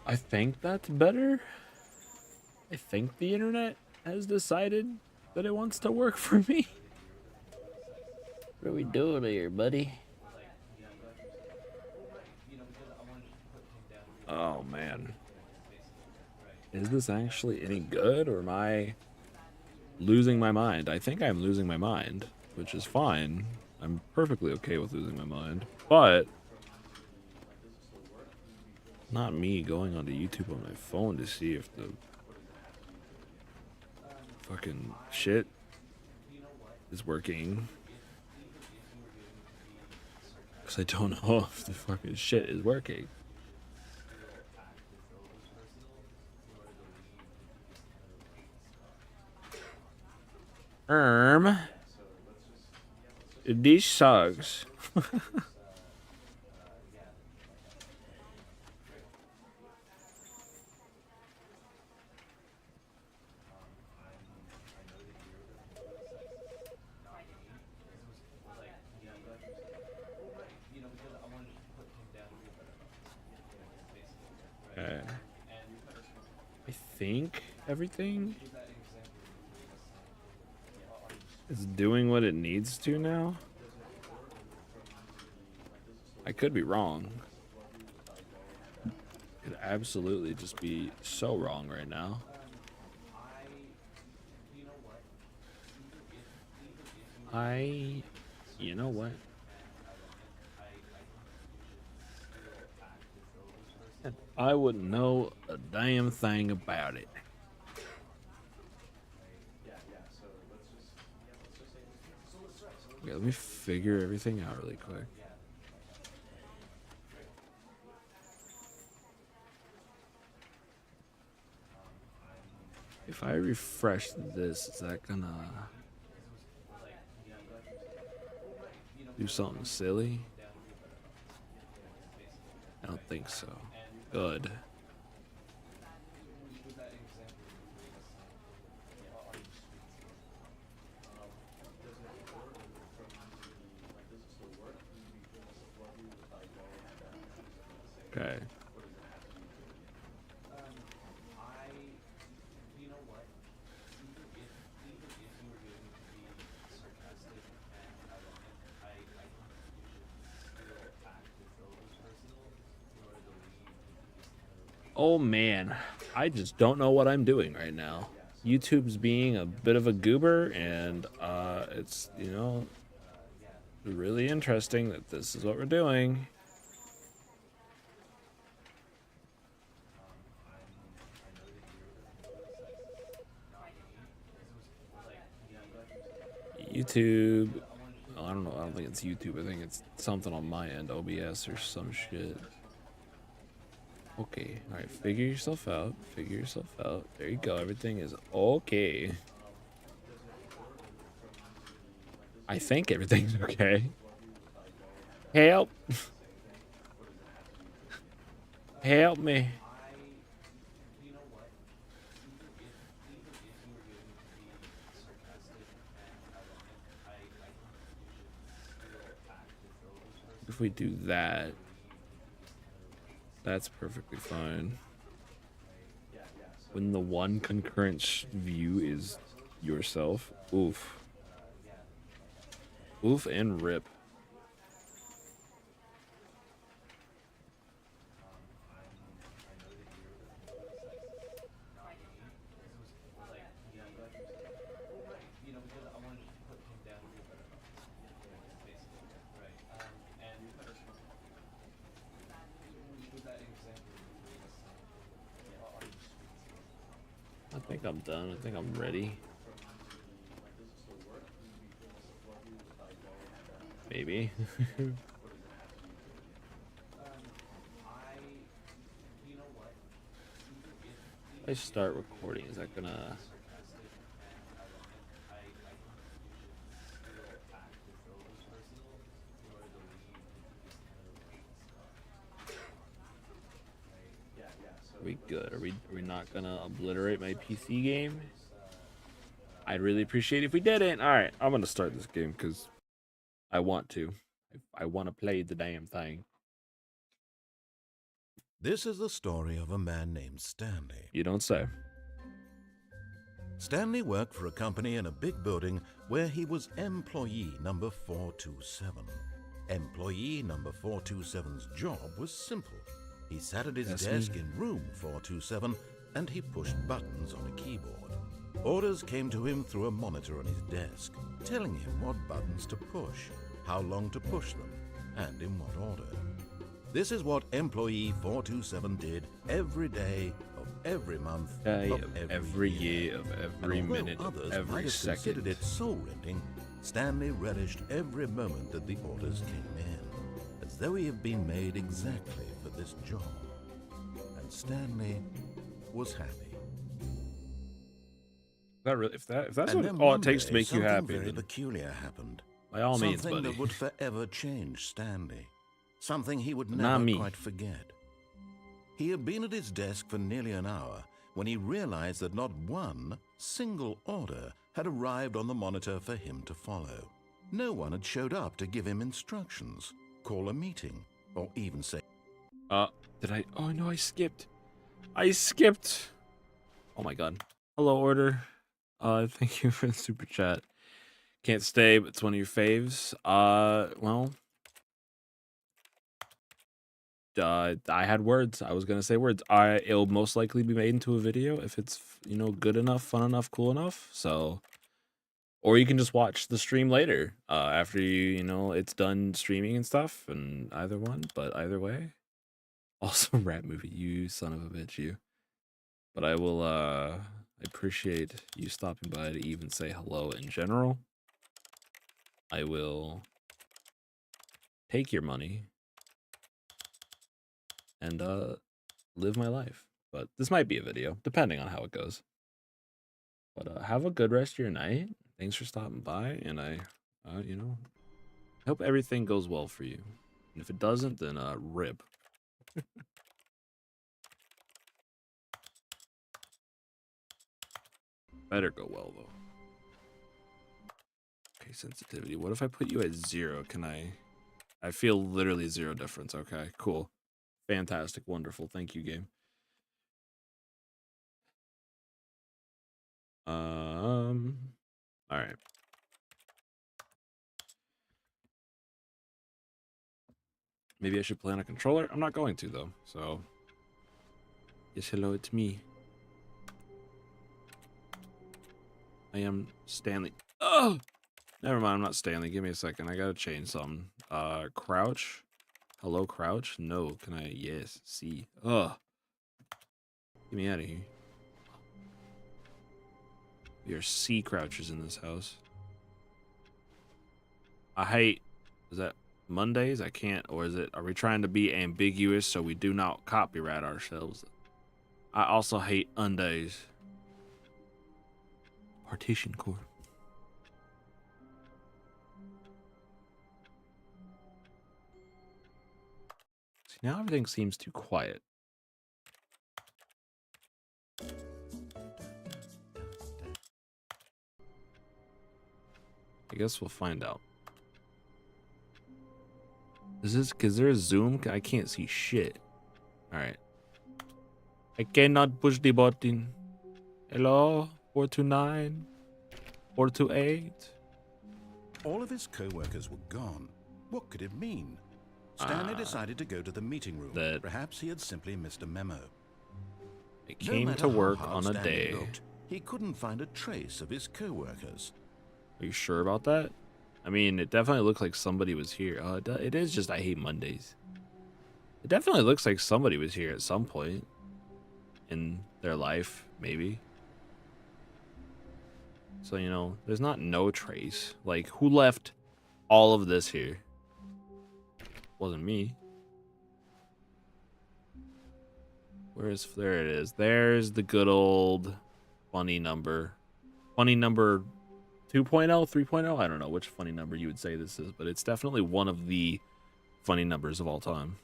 I think that's better. I think the internet has decided that it wants to work for me. What are we doing here, buddy? Oh man. Is this actually any good, or am I losing my mind? I think I'm losing my mind, which is fine. I'm perfectly okay with losing my mind. But not me going onto YouTube on my phone to see if the fucking shit is working. Because I don't know if the fucking shit is working. This sucks. Okay. I think everything is doing what it needs to now. I could be wrong. Could absolutely just be so wrong right now. You know what? I wouldn't know a damn thing about it. Okay, let me figure everything out really quick. If I refresh this, is that gonna do something silly? I don't think so. Good. Okay. Oh man, I just don't know what I'm doing right now. YouTube's being a bit of a goober, and it's, you know, really interesting that this is what we're doing. YouTube. Oh, I don't know. I don't think it's YouTube. I think it's something on my end, OBS or some shit. Okay. All right. Figure yourself out. Figure yourself out. There you go. Everything is okay. I think everything's okay. Help. Help me. If we do that, that's perfectly fine. When the one concurrent view is yourself, oof. Oof and rip. I think I'm done. I think I'm ready. Maybe. If I start recording, is that gonna... Are we good? Are we not gonna obliterate my PC game? I'd really appreciate it if we didn't. All right, I'm gonna start this game because I want to. I want to play the damn thing. This is the story of a man named Stanley. You don't say. Stanley worked for a company in a big building where he was employee number 427. Employee number 427's job was simple. He sat at his desk in room 427 and he pushed buttons on a keyboard. Orders came to him through a monitor on his desk, telling him what buttons to push, how long to push them, and in what order. This is what employee 427 did every day of every month of every year of every minute, others of every might have second. considered it soul-rending, Stanley relished every moment that the orders came in, as though he had been made exactly for this job. And Stanley was happy. That really, if that's what all it takes to make you happy, Something very peculiar happened. by all means, Something buddy. that would forever change Stanley. Something he would never quite forget. He had been at his desk for nearly an hour when he realized that not one single order had arrived on the monitor for him to follow. No one had showed up to give him instructions, call a meeting, or even say, Did I? Oh no, I skipped. Oh my god. Hello, order. Thank you for the super chat. Can't stay, but it's one of your faves. Well, I had words. I was gonna say words. It'll most likely be made into a video if it's, you know, good enough, fun enough, cool enough. So, or you can just watch the stream later, after you know, it's done streaming and stuff, and either one, but either way. Also, rat movie, you son of a bitch, you. But I will, I appreciate you stopping by to even say hello in general. I will take your money and live my life. But this might be a video, depending on how it goes. But have a good rest of your night. Thanks for stopping by, and I, you know, hope everything goes well for you. And if it doesn't, then rip. Better go well though. Okay, sensitivity. What if I put you at 0? Can I feel literally 0 difference. Okay, cool. Fantastic, wonderful. Thank you, game. All right. Maybe I should play on a controller. I'm not going to though. So, yes, hello, it's me. I am Stanley. Oh, never mind. I'm not Stanley. Give me a second. I gotta change something. Crouch. Hello, crouch. No. Can I? Yes. See. Ugh. Get me out of here. We are C crouchers in this house. I hate. Is that Mondays? I can't. Or is it? Are we trying to be ambiguous so we do not copyright ourselves? I also hate Undays. Partition core. See, now everything seems too quiet. I guess we'll find out. Is there a zoom? I can't see shit. Alright. I cannot push the button. Hello? 429? 428? all of his co-workers were gone. What could it mean? Stanley decided to go to the meeting room. Perhaps he had simply missed a memo. It came to work on a day. He couldn't find a trace of his co-workers. Are you sure about that? I mean, it definitely looked like somebody was here. It is just I hate Mondays. It definitely looks like somebody was here at some point in their life, maybe. So, you know, there's not no trace. Like, who left all of this here? Wasn't me. There it is. There's the good old funny number. Funny number 2.0, 3.0? I don't know which funny number you would say this is, but it's definitely one of the funny numbers of all time.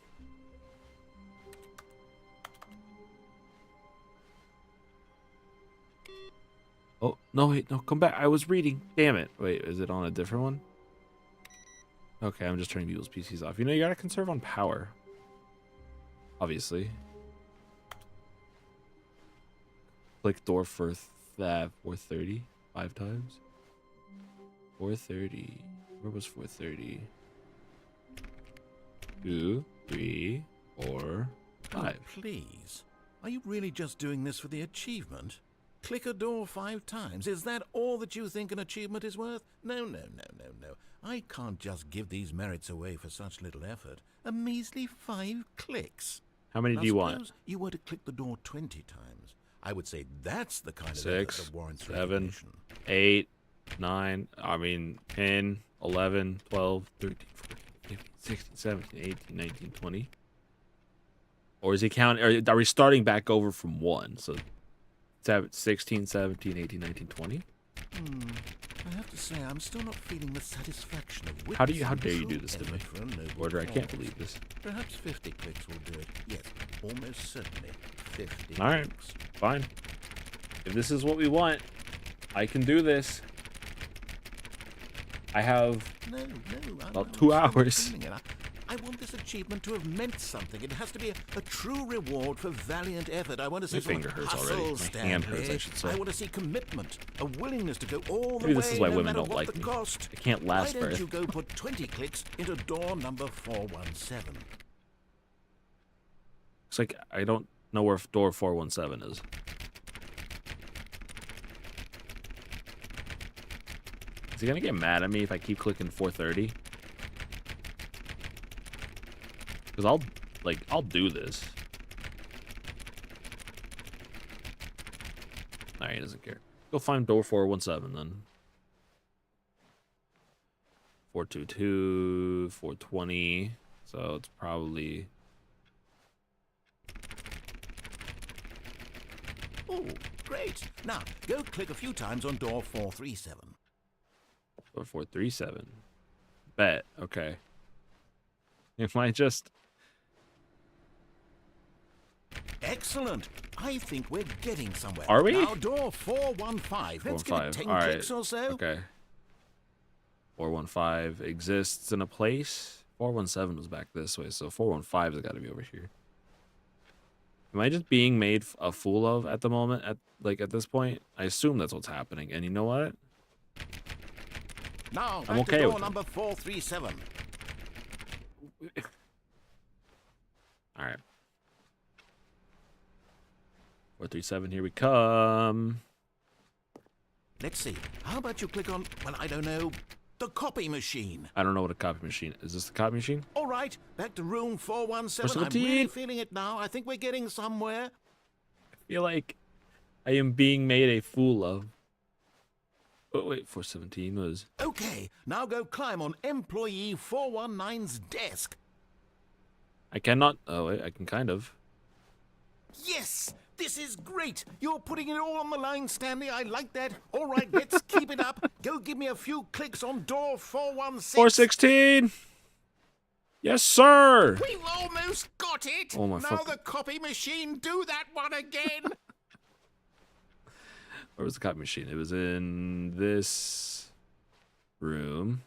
Oh, no, wait, no, come back. I was reading. Damn it. Wait, is it on a different one? Okay, I'm just turning people's PCs off. You know, you gotta conserve on power. Obviously. Click door for 430 5 times. 430. Where was 430? 2, 3, 4, 5. Oh, please. Are you really just doing this for the achievement? Click a door 5 times. Is that all that you think an achievement is worth? No. I can't just give these merits away for such little effort. A measly 5 clicks. How many do you want? Suppose you were to click the door 20 times. I would say that's the kind of 6, effort that warrants 7, recognition. 8, 9, 10, 11, 12, 13, 14, 15, 16, 17, 18, 19, 20. Or is he counting? Are we starting back over from 1? So 16, 17, 18, 19, 20? I have to say, I'm still not feeling the satisfaction of How witnessing dare you true do this to me? effort for a noble Order, I can't cause. believe this. Perhaps 50 clicks will do it. Yes, almost certainly 50 All right, clicks. fine. If this is what we want, I can do this. I have No, about I'm 2 still hours. feeling it. I want this achievement to have meant something. It has to be a true reward for valiant effort. I want to see My some finger hurts hustle, already. My hand hurts, I Stanley. should say. I want to see commitment, a willingness to go all the Maybe way, this is why no women matter don't what like the me. cost. I can't Why last don't very. you go put 20 clicks into door number 417? Looks like I don't know where door 417 is. Is he gonna get mad at me if I keep clicking 430? Because I'll do this. Nah, he doesn't care. Go find door 417 then. 422, 420. So it's probably. Oh, great. Now, go click a few times on door 437. Or 437. Bet. Okay. If I just. Excellent. I think we're getting somewhere. Are we? Now, door 415. Let's give it 10 All right. clicks or so. Okay. 415 exists in a place. 417 was back this way, so 415 has got to be over here. Am I just being made a fool of at the moment? At this point, I assume that's what's happening. And you know what? Now, I'm back okay to door with it. number 437. All right. 437, here we come. Let's see. How about you click on, well, I don't know, the copy machine? I don't know what a copy machine is. Is this the copy machine? All right, back to room 417. I'm 417. really feeling it now. I think we're getting somewhere. I feel like I am being made a fool of. Oh, wait, 417 was. Okay, now go climb on employee 419's desk. I cannot. Oh, wait, I can kind of. Yes! This is great! You're putting it all on the line, Stanley. I like that. All right, let's keep it up. Go give me a few clicks on door 416. 416! Yes, sir! We've almost got it! Oh, my now fuck. the copy machine, do that one again! Where was the copy machine? It was in this room.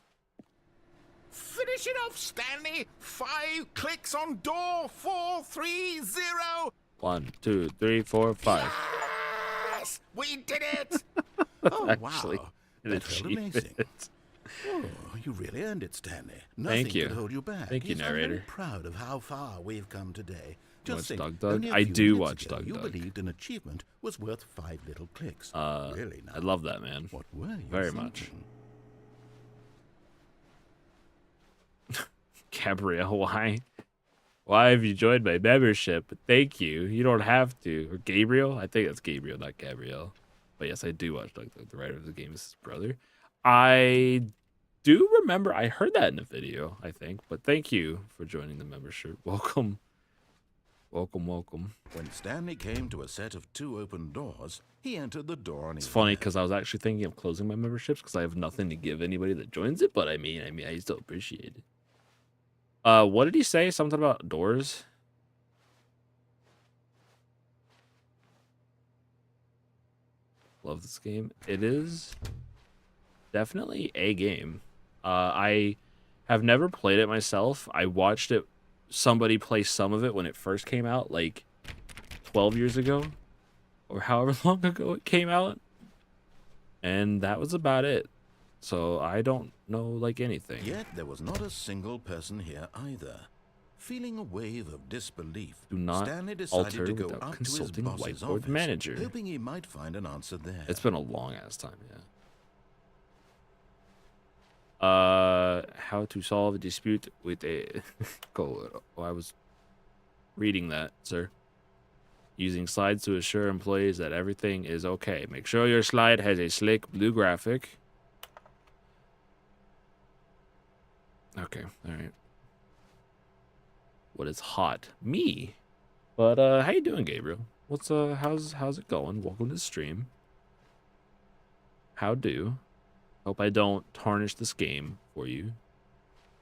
Finish it off, Stanley! 5 clicks on door 430! 1, 2, 3, 4, 5. Yes! We did it! Oh, Actually, wow. an That felt amazing. achievement. Oh, you really earned it, Stanley. Nothing you. could hold you back. Thank you, Yes, I'm very narrator. proud of how far we've come today. You Just watch think, Doug only a I few do minutes watch ago, Doug you Doug. believed an achievement was worth 5 little clicks. Really now? I love that, man. What were you Very thinking? much. Gabrielle, why have you joined my membership? But thank you. You don't have to. Or Gabriel? I think that's Gabriel, not Gabrielle. But yes, I do watch Doug Doug. The writer of the game is his brother. I do remember I heard that in a video, I think. But thank you for joining the membership. Welcome. Welcome. When Stanley came to a set of 2 open doors, he entered the door on It's his funny left. because I was actually thinking of closing my memberships because I have nothing to give anybody that joins it. But I mean, I still appreciate it. What did he say? Something about doors? Love this game. It is definitely a game. I have never played it myself. I watched somebody play some of it when it first came out, like 12 years ago. or however long ago it came out, and that was about it. So I don't know like anything. Yet there was not a single person here either. Feeling a wave of disbelief, Do not Stanley decided alter to go without up to his consulting boss's whiteboard office, manager. hoping he might find an answer there. It's been a long ass time, yeah. How to solve a dispute with a oh, I was reading that, sir. Using slides to assure employees that everything is okay. Make sure your slide has a slick blue graphic. Okay, all right. What is hot? Me. But how you doing, Gabriel? What's how's it going? Welcome to the stream. How do? Hope I don't tarnish this game for you.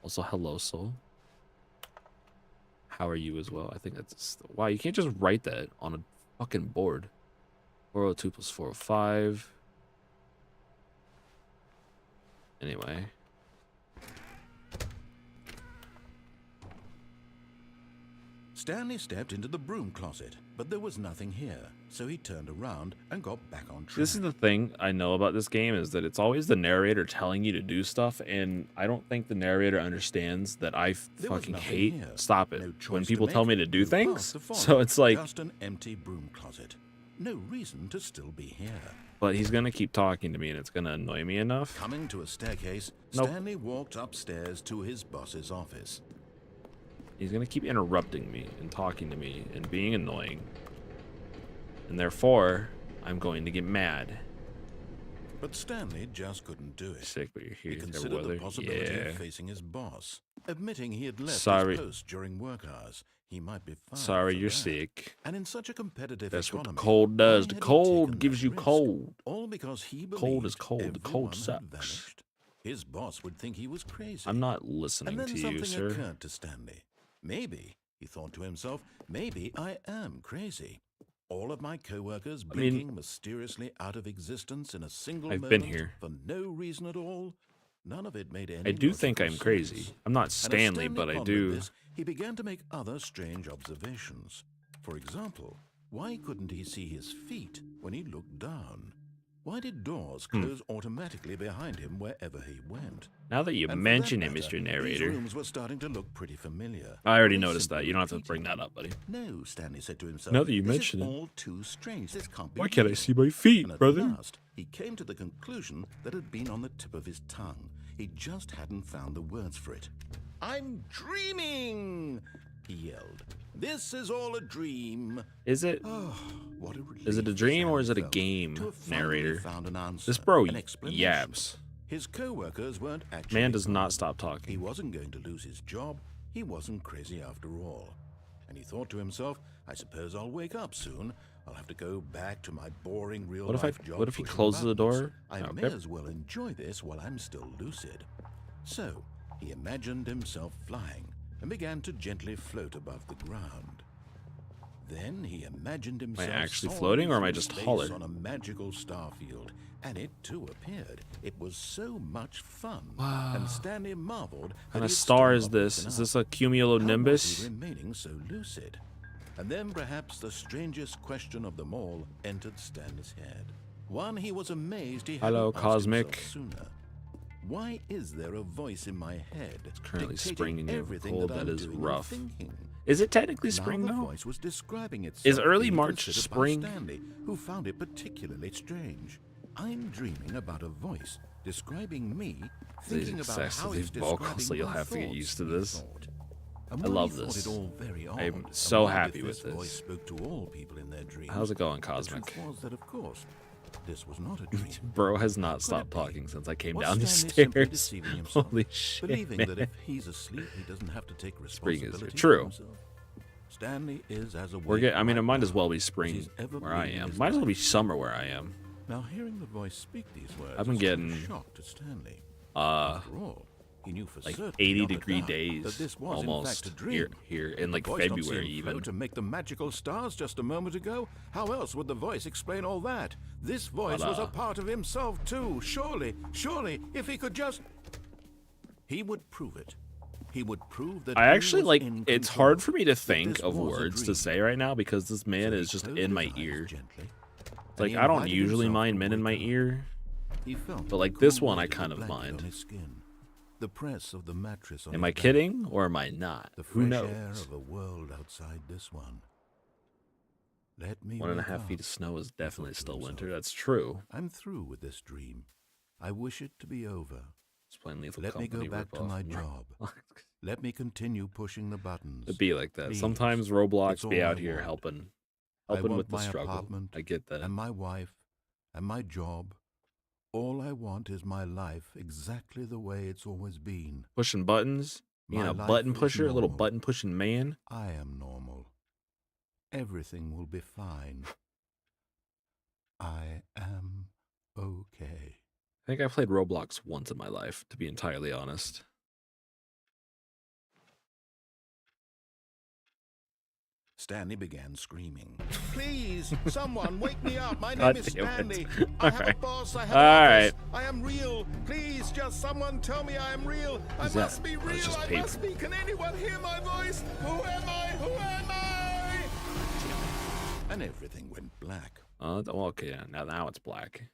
Also, hello, soul. How are you as well? I think that's wow. You can't just write that on a fucking board. 402 plus 405. Anyway. Stanley stepped into the broom closet, but there was nothing here, so he turned around and got back on track. This is the thing I know about this game is that it's always the narrator telling you to do stuff, and I don't think the narrator understands that I fucking hate. Here. Stop it. No choice When people to tell make, me to do you passed things, the form. so it's like, just an empty broom closet. No reason to still be here. but he's gonna keep talking to me, and it's gonna annoy me enough. Coming to a staircase, Nope. Stanley walked upstairs to his boss's office. He's gonna keep interrupting me and talking to me and being annoying, and therefore I'm going to get mad. But Stanley just couldn't do it. Sick, but you're here. He There considered the weather. possibility Yeah. of facing his boss. Admitting he had left Sorry. his post during work hours, he might be fired. Sorry, for you're that. sick. And in such a competitive That's what the economy, cold does. why The had he cold taken gives that you risk? cold. All because he believed Cold is cold. The cold everyone had sucks. vanished. His boss would think he was crazy. I'm not listening And then to you, something sir. occurred to Stanley. Maybe, he thought to himself, maybe I am crazy. All of my co-workers blinking mysteriously out of existence in a single I've moment been here. for no reason at all. None of it made any I do logical think I'm sense. crazy. I'm not And as Stanley, but I pondered do. this, he began to make other strange observations. For example, why couldn't he see his feet when he looked down? Why did doors close automatically behind him wherever he went? Now that you And for mention that it, matter, Mr. These Narrator, rooms were starting to look pretty familiar. I already They noticed that. simply You don't have to repeated. bring that up, buddy. No, Stanley said to himself. Now that you this mention is it. all too strange. This can't be Why can't I real." see my feet, And at brother? last, he came to the conclusion that had been on the tip of his tongue. He just hadn't found the words for it. "I'm dreaming!" he yelled. "This is all a dream." Is it? Oh, what a relief Is it a dream or is it a Stanley felt game, to have finally narrator? found an answer, This bro an explanation. yaps. His co-workers weren't actually Man does not wrong. stop He talking. wasn't going to lose his job. He wasn't crazy after all. And he thought to himself, I suppose I'll wake up soon. I'll have to go back to my boring real life job. What if he pushing closes the buttons. door? I Okay. may as well enjoy this while I'm still lucid. So he imagined himself flying and began to gently float above the ground. Then he imagined himself actually soaring floating, or am I through just space taller? on a magical star field, and it too appeared. It was so much fun. Wow. And Stanley marveled. What that kind he of had star still is not this? woken Is this up. a How was cumulonimbus? he remaining so lucid? And then perhaps the strangest question of them all entered Stanley's head. One he was amazed he Hello, hadn't asked Cosmic. himself sooner. Why is there a voice in my head? It's currently spring and you have a everything cold that that I'm is doing and rough. thinking? Is it technically spring Now the though? voice was describing itself. Is early being March considered by spring? Stanley, who found it particularly strange. I'm dreaming about a voice describing me, thinking about how it's excessively vocal, describing so you'll my have to get thoughts, used to he this. thought. And I while love he thought this. it all very odd, I'm and so wondered happy if with this voice this. spoke to all people in their dreams. How's it going, The Cosmic? truth was that, of course, this was not a dream. Bro has not Could it stopped be? talking since I came Was down the Stanley simply stairs. deceiving himself, Holy shit, believing man. that if he's asleep, he doesn't have to take Spring is responsibility here. True. for himself? Stanley is as awake We're getting. I mean, it right might as now well be as spring he's ever where I been in am. his Might as well be life. summer where I am. Now, hearing the voice speak these words, I've been was total getting, shock to Stanley. Uh, After all, he knew for like certain, 80-degree beyond a doubt, that days this was in almost fact a dream. here Did in the like voice not see February him float even. to make the magical stars just a moment ago? How else would the voice explain all that? This voice was a part of himself too. Surely, if he could just, he would prove it. He would prove that I he actually was like. in It's control, hard for me to that think this of was a words to dream. say right now because this man So he is just closed in his my eyes ear. gently It's like, I don't usually mind men in my ear, He felt but like the this cool one I weight of kind the of blanket mind. on his skin, the press of the mattress on Am his I back, kidding or am I not? the Who fresh air knows? of a world outside this one. Let me 1.5 wake feet up, of snow is he definitely thought to still winter. himself. That's true. I'm through with this dream. I wish it to be over. It's plain Lethal Let me go Company back to ripoff. my job. Let me continue pushing the buttons. It'd be like that. Please. Sometimes It's Roblox be all out I here want. helping I want with the my struggle. apartment I get that. and my wife and my job. All I want is my life exactly the way it's always been. Pushing buttons, being My a life button is pusher, a little normal. button pushing man. I am normal. Everything will be fine. I am okay. I think I played Roblox once in my life, to be entirely honest. Stanley began screaming. Please, someone wake me up. My God name is damn it. Stanley. I have a Alright. boss. I have Alright. an office. I am real. Please, just someone tell me I am real. I Is that- must be that's real. just I paper. must be. Can anyone hear my voice? Who am I? Who am I? And everything went black. Well, okay, yeah, now it's black.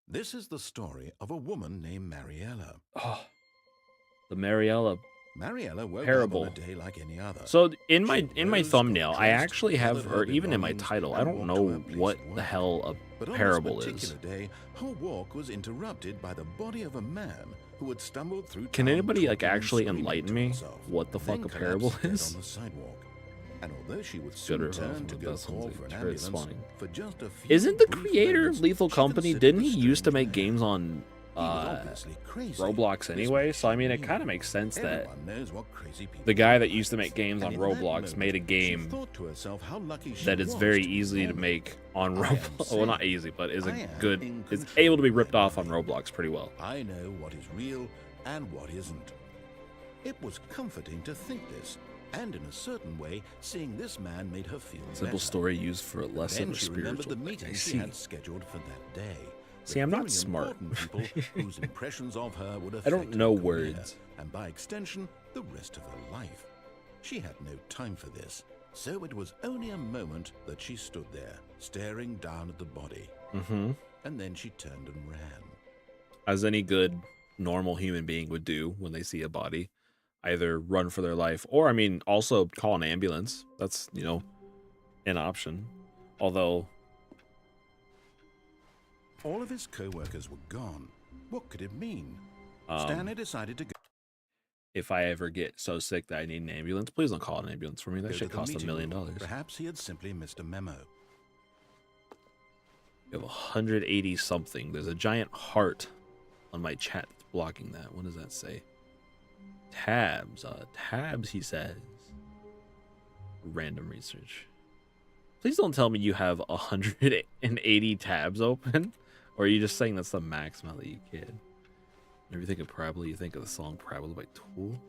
This is the story of a woman named Mariella. Oh, the Mariella. Mariella woke Parable. up on a day like any other. So in She my rose, thumbnail, got I dressed, actually have, gathered her or even in my belongings, title, I and don't walked to know her place what of the work. hell But a on parable this is. particular day, her walk was interrupted by the body of a man who had stumbled through. Can town anybody like talking and actually screaming enlighten to me himself, what the then fuck a collapsed parable dead is? on the sidewalk. And although she would Good soon or turn awful, to but go that sounds call like for an very ambulance, spawning. for just a few Isn't the brief creator of moments, Lethal she Company, considered didn't the he used to strange make man. games on He was obviously crazy. Roblox This anyway? much So I she mean, it knew. kind of makes sense that Everyone knows what crazy people the guy do that like used to this. make games on And in that Roblox moment, made a she game thought to herself how lucky she that is was very to be easy to normal. make on I am Roblox. Well, not safe. easy, but is I a am good, in is control able to be of ripped my off on life. Roblox pretty well. I know what is real and what isn't. It was comforting to think this, and in a certain way, seeing this man made her feel Simple better. story used for a lesson Then or she remembered spiritual. the meeting I she see. had scheduled for that day. See, with I'm not very smart. important people whose impressions of her would I affect don't her know career, words. and by extension, the rest of her life. She had no time for this, so it was only a moment that she stood there, staring down at the body. Mm-hmm. And then she turned and ran. As any good, normal human being would do when they see a body. Either run for their life, or, I mean, also call an ambulance. That's, you know, an option. Although... All of his co-workers were gone. What could it mean? Stanley decided to go if I ever get so sick that I need an ambulance, please don't call an ambulance for me. That to shit the costs $1 meeting million. room. Perhaps he had simply missed a memo. You have 180 something. There's a giant heart on my chat that's blocking that. What does that say? Tabs. Tabs, he says. Random research. Please don't tell me you have 180 tabs open. Or are you just saying that's the max amount that you can? Whenever you think of Parabola, you think of the song Parabola by Tool.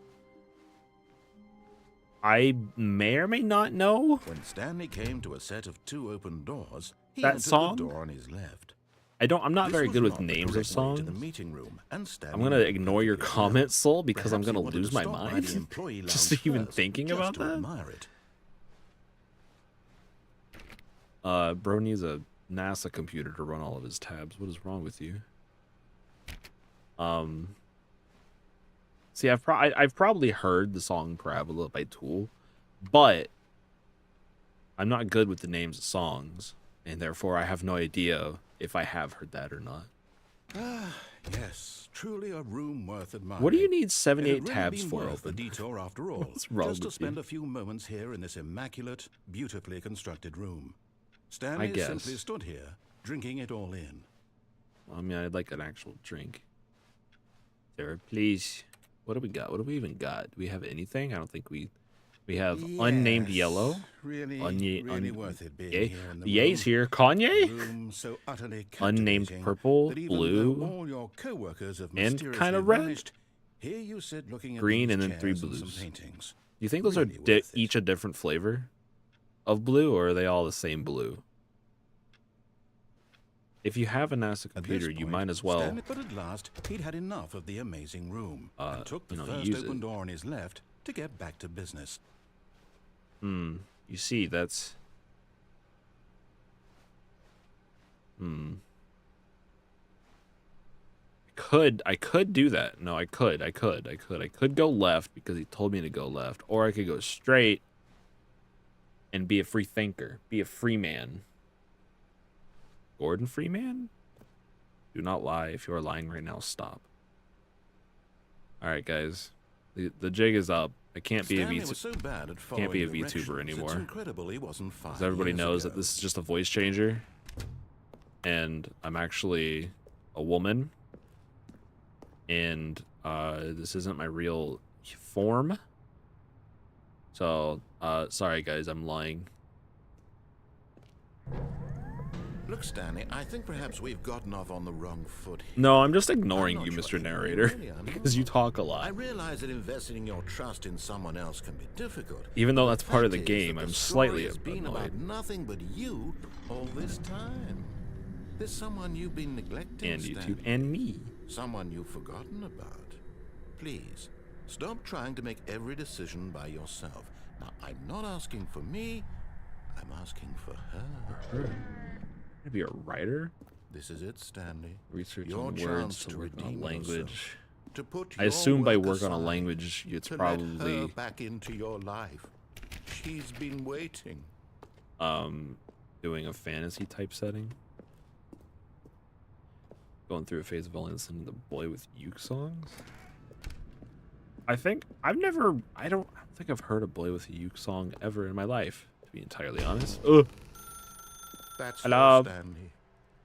I may or may not know When Stanley came to a set of 2 open doors, he that entered song. the door on his left. I'm not This very was good with not the names of correct way songs. to the meeting room, and Stanley I'm gonna knew ignore your perfectly well. comment, Soul, because I'm Perhaps he gonna wanted lose to my stop by the mind. employee Just lounge even first, thinking just about to that. admire it. Bro needs a NASA computer to run all of his tabs. What is wrong with you? See, I've probably heard the song Parabola by Tool, but I'm not good with the names of songs, and therefore I have no idea if I have heard that or not. Ah, yes, truly a room worth admiring. What do you need It 78 had really tabs been for worth the open? detour after all, What's wrong just to with you? spend a few moments here in this immaculate, beautifully constructed room. Stanley guess. simply stood here, drinking it all in. I mean, I'd like an actual drink. Sarah, please. What do we got? What do we even got? Do we have anything? I don't think we have unnamed Yes, yellow. Really, Unye- really un- worth it being Yay. here in the Ye's room. here. Kanye? Room so utterly Unnamed captivating purple, that even blue, though all your co-workers have and mysteriously kinda red. vanished, here you sit looking at Green, these and then 3 chairs and some blues. paintings. Do you think those Really are worth it. each a different flavor of blue, or are they all the same blue? If you have a NASA At computer, this you point, might as well. But at last, he'd had enough of the amazing room and took the you know, first use open it. door on his left to get back to business. You see, that's I could do that. No, I could go left because he told me to go left, or I could go straight and be a free thinker, be a free man. Gordon Freeman? Do not lie. If you are lying right now, stop. All right, guys. The jig is up. I can't be a VTuber anymore. Because everybody knows that this is just a voice changer. And I'm actually a woman. And this isn't my real form. So, sorry guys, I'm lying. Look, Stanley, I think perhaps we've gotten off on the wrong foot here. No, I'm just ignoring you, Mr. Narrator, because you talk a lot. I realize that investing your trust in someone else can be difficult. Even though that's part of the game, I'm slightly been about nothing but you all this time. There's someone you've been neglecting, and YouTube, Stanley. and me. Someone you've forgotten about. Please, stop trying to make every decision by yourself. Now, I'm not asking for me, I'm asking for her. To be a writer? This is it, Stanley. Research your on words to work on a language. To put I assume by work on a aside, language, it's to probably let her back into your life. She's been waiting. Doing a fantasy type setting. Going through a phase of only listening to the Boy with Uke songs. I don't think I've heard a Boy with a Uke song ever in my life, to be entirely honest. Ugh. That's Hello. Stanley.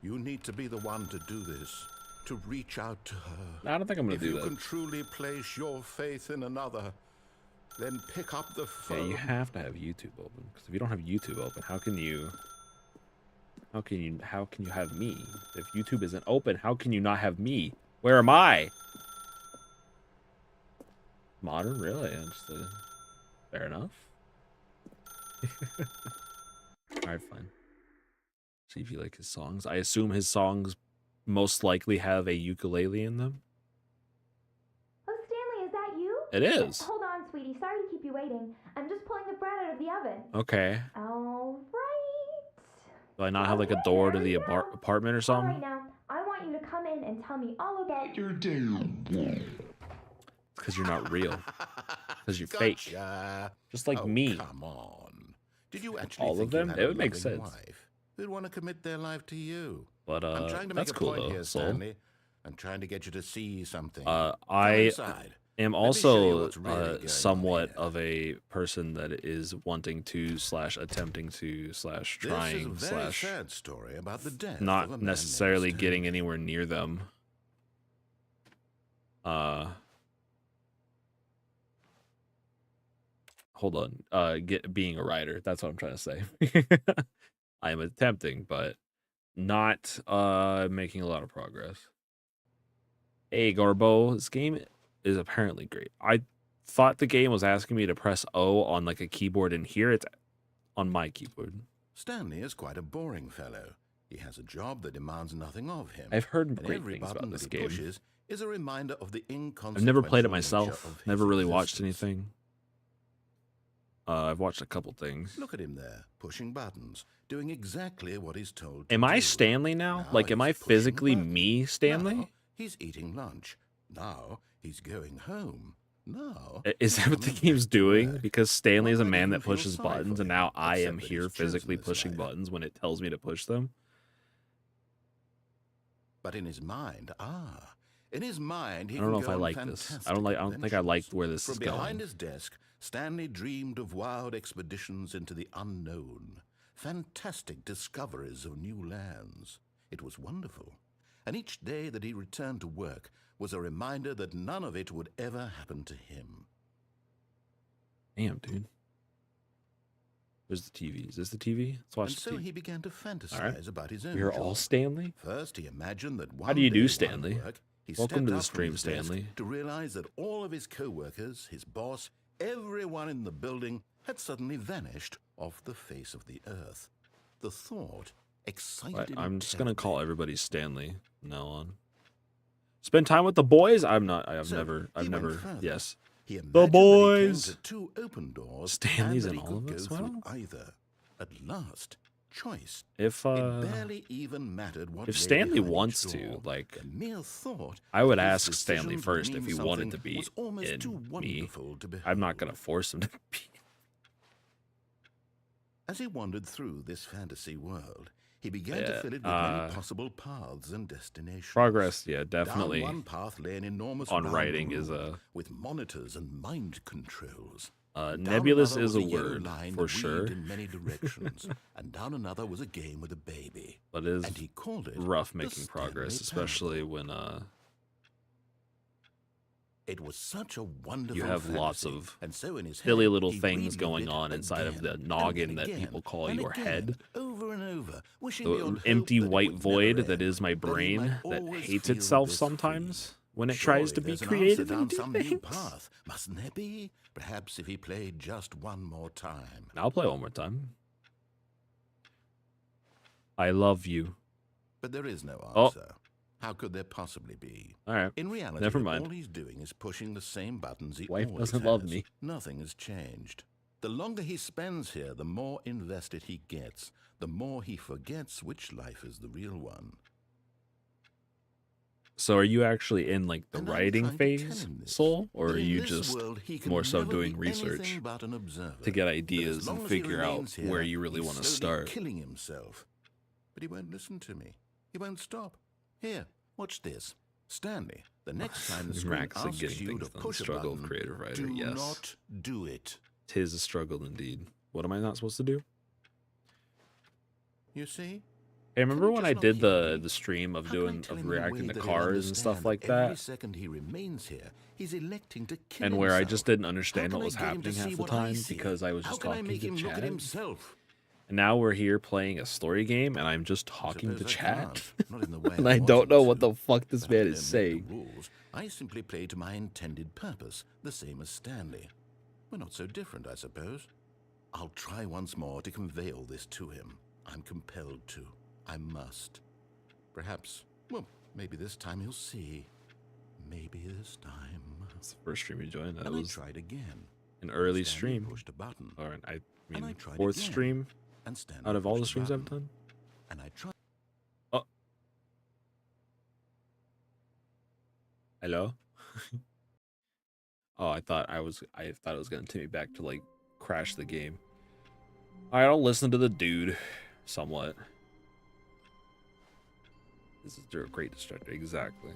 You need to be the one to do this, to reach out to her. I don't think I'm gonna do that. If you can truly place your faith in another, then pick up the phone. Yeah, you have to have YouTube open, because if you don't have YouTube open, how can you have me? If YouTube isn't open, how can you not have me? Where am I? Modern, really? Fair enough. Alright, fine. See if you like his songs. I assume his songs most likely have a ukulele in them. Oh, Stanley, is that you? It is. Hold on, sweetie. Sorry to keep you waiting. I'm just pulling the bread out of the oven. Okay. All right. Do I not have like a door to the apartment or All something? right, now, I want you to come in and tell me all about your day. Because you're not real. Because you're fake. Just like me. Come on. Did you actually all of them? It would make sense. Wife who'd want to commit their life to you? But I'm trying to that's make a cool point though. here, Stanley. I'm trying to get you to see something. I am also somewhat here. of a person that is wanting to / attempting to / trying this is a very sad story about the death of a not man necessarily named getting Stanley. anywhere near them. Hold on. Being a writer. That's what I'm trying to say. I am attempting, but not making a lot of progress. Hey, Garbo, this game is apparently great. I thought the game was asking me to press O on like a keyboard in here. It's on my keyboard. Stanley is quite a boring fellow. He has a job that demands nothing of him. I've heard and great every things button about this that he game. pushes is a reminder of the I've never played it inconsequential myself. nature of Never his really watched existence. anything. I've watched a couple things. Look at him there, pushing buttons, doing exactly what he's told to Am I do. Stanley now? Now Like, am he's I pushing physically buttons. me, Stanley? Now he's eating lunch. Now he's going home. Now Is that what the coming game's back to doing? work. Because Stanley is a One might man even that feel pushes sorry for buttons, and him, now I except am that he's here chosen physically this pushing life. buttons when it tells me to push them. But in his mind, in his mind, he I don't know can if I go on like this. fantastic I don't think I liked adventures. where this From is behind going. his desk, Stanley dreamed of wild expeditions into the unknown, fantastic discoveries of new lands. It was wonderful. And each day that he returned to work was a reminder that none of it would ever happen to him. Damn, dude. There's the TV. Is this the TV? Let's watch And the so TV. he began to fantasize Alright. about his own We're job. all Stanley? First, he imagined that one How do you day do, while at Stanley? work, he Welcome stepped to the up from stream, his desk Stanley. to realize that all of his co-workers, his boss, everyone in the building had suddenly vanished off the face of the earth. The thought excited him. I'm just gonna terribly. call everybody Stanley from now on. Spend time with the boys? I've So never, he went further. yes. He imagined The that he came boys. to two open doors Stanley's and in that he all of could this, go through well? either. At last, choice. If It barely even mattered what if lay Stanley behind wants each to, door. like, The mere thought I would that his ask Stanley decisions first would if mean he wanted something to be was almost in too me. wonderful to behold. I'm not gonna force him to be. As he wandered through this fantasy world, he began to Yeah, fill it with many possible paths and destinations. Progress, yeah, definitely. Down one path lay an enormous On round writing is room a with monitors and mind controls. nebulous Down is another a was yellow word line for that sure, weaved in many directions, and down another was a game with a baby. but it is And he called it rough the making progress, Stanley especially Parabola. when It was such a wonderful you have lots fantasy, of and so in his silly head, little he things relived going it on inside of the again, noggin and that again, people call and your again, head. over and over, wishing The beyond hope empty that it white would void never that end, is my that he brain might that always hates feel itself this sometimes free. when it tries Surely to be there's an answer creative down and do some new things. path, mustn't there be? Perhaps if he played just one more time. I'll play one more time. I love you. But there is no Oh. answer. How could there possibly be? All right. In reality, Never mind. all he's doing is pushing the same buttons he Wife always doesn't has. love me. Nothing has changed. The longer he spends here, the more invested he gets, the more he forgets which life is the real one. So are you actually in like the And I'm writing trying to tell phase, him this, Soul, or that are in you this just world, he can more so never doing be research anything but an observer, to get that as ideas long and as he figure out remains here, where you really he's want to slowly start? killing himself. But he won't listen to me. He won't stop. Here, watch this. Stanley, the next time the screen Max and asks getting you to things done. push a Struggle of button, creative writer. do Yes. not do it. 'Tis a struggle indeed. What am I not supposed to do? You see? Hey, remember you when just I not did hear me? the stream of How can I doing tell of him in a reacting way to that he'll cars and stuff understand like that every that, second he remains here, he's electing to kill and where I himself? just didn't How understand can what I was get him to happening see half the what I time see? because I was How just can I talking make to him look at chat? himself? And now we're here playing a story game, and I'm just talking to Suppose I chat, can't, not in the way and I I don't wanted know to. what the fuck this But I man don't is make the saying. rules. I simply play to my intended purpose, the same as Stanley. We're not so different, I suppose. I'll try once more to convey all this to him. I'm compelled to. I must. Perhaps, well, maybe this time he'll see. Maybe this time. It's the first stream you joined. That And I was tried again. an early Stanley stream, pushed a button. or I And I mean, tried fourth again. stream And Stanley out of all the pushed a streams I've button. done. And I tried. Oh, hello. Oh, I thought it was gonna take me back to like crash the game. All right, I'll listen to the dude, somewhat. This is a great distractor, exactly.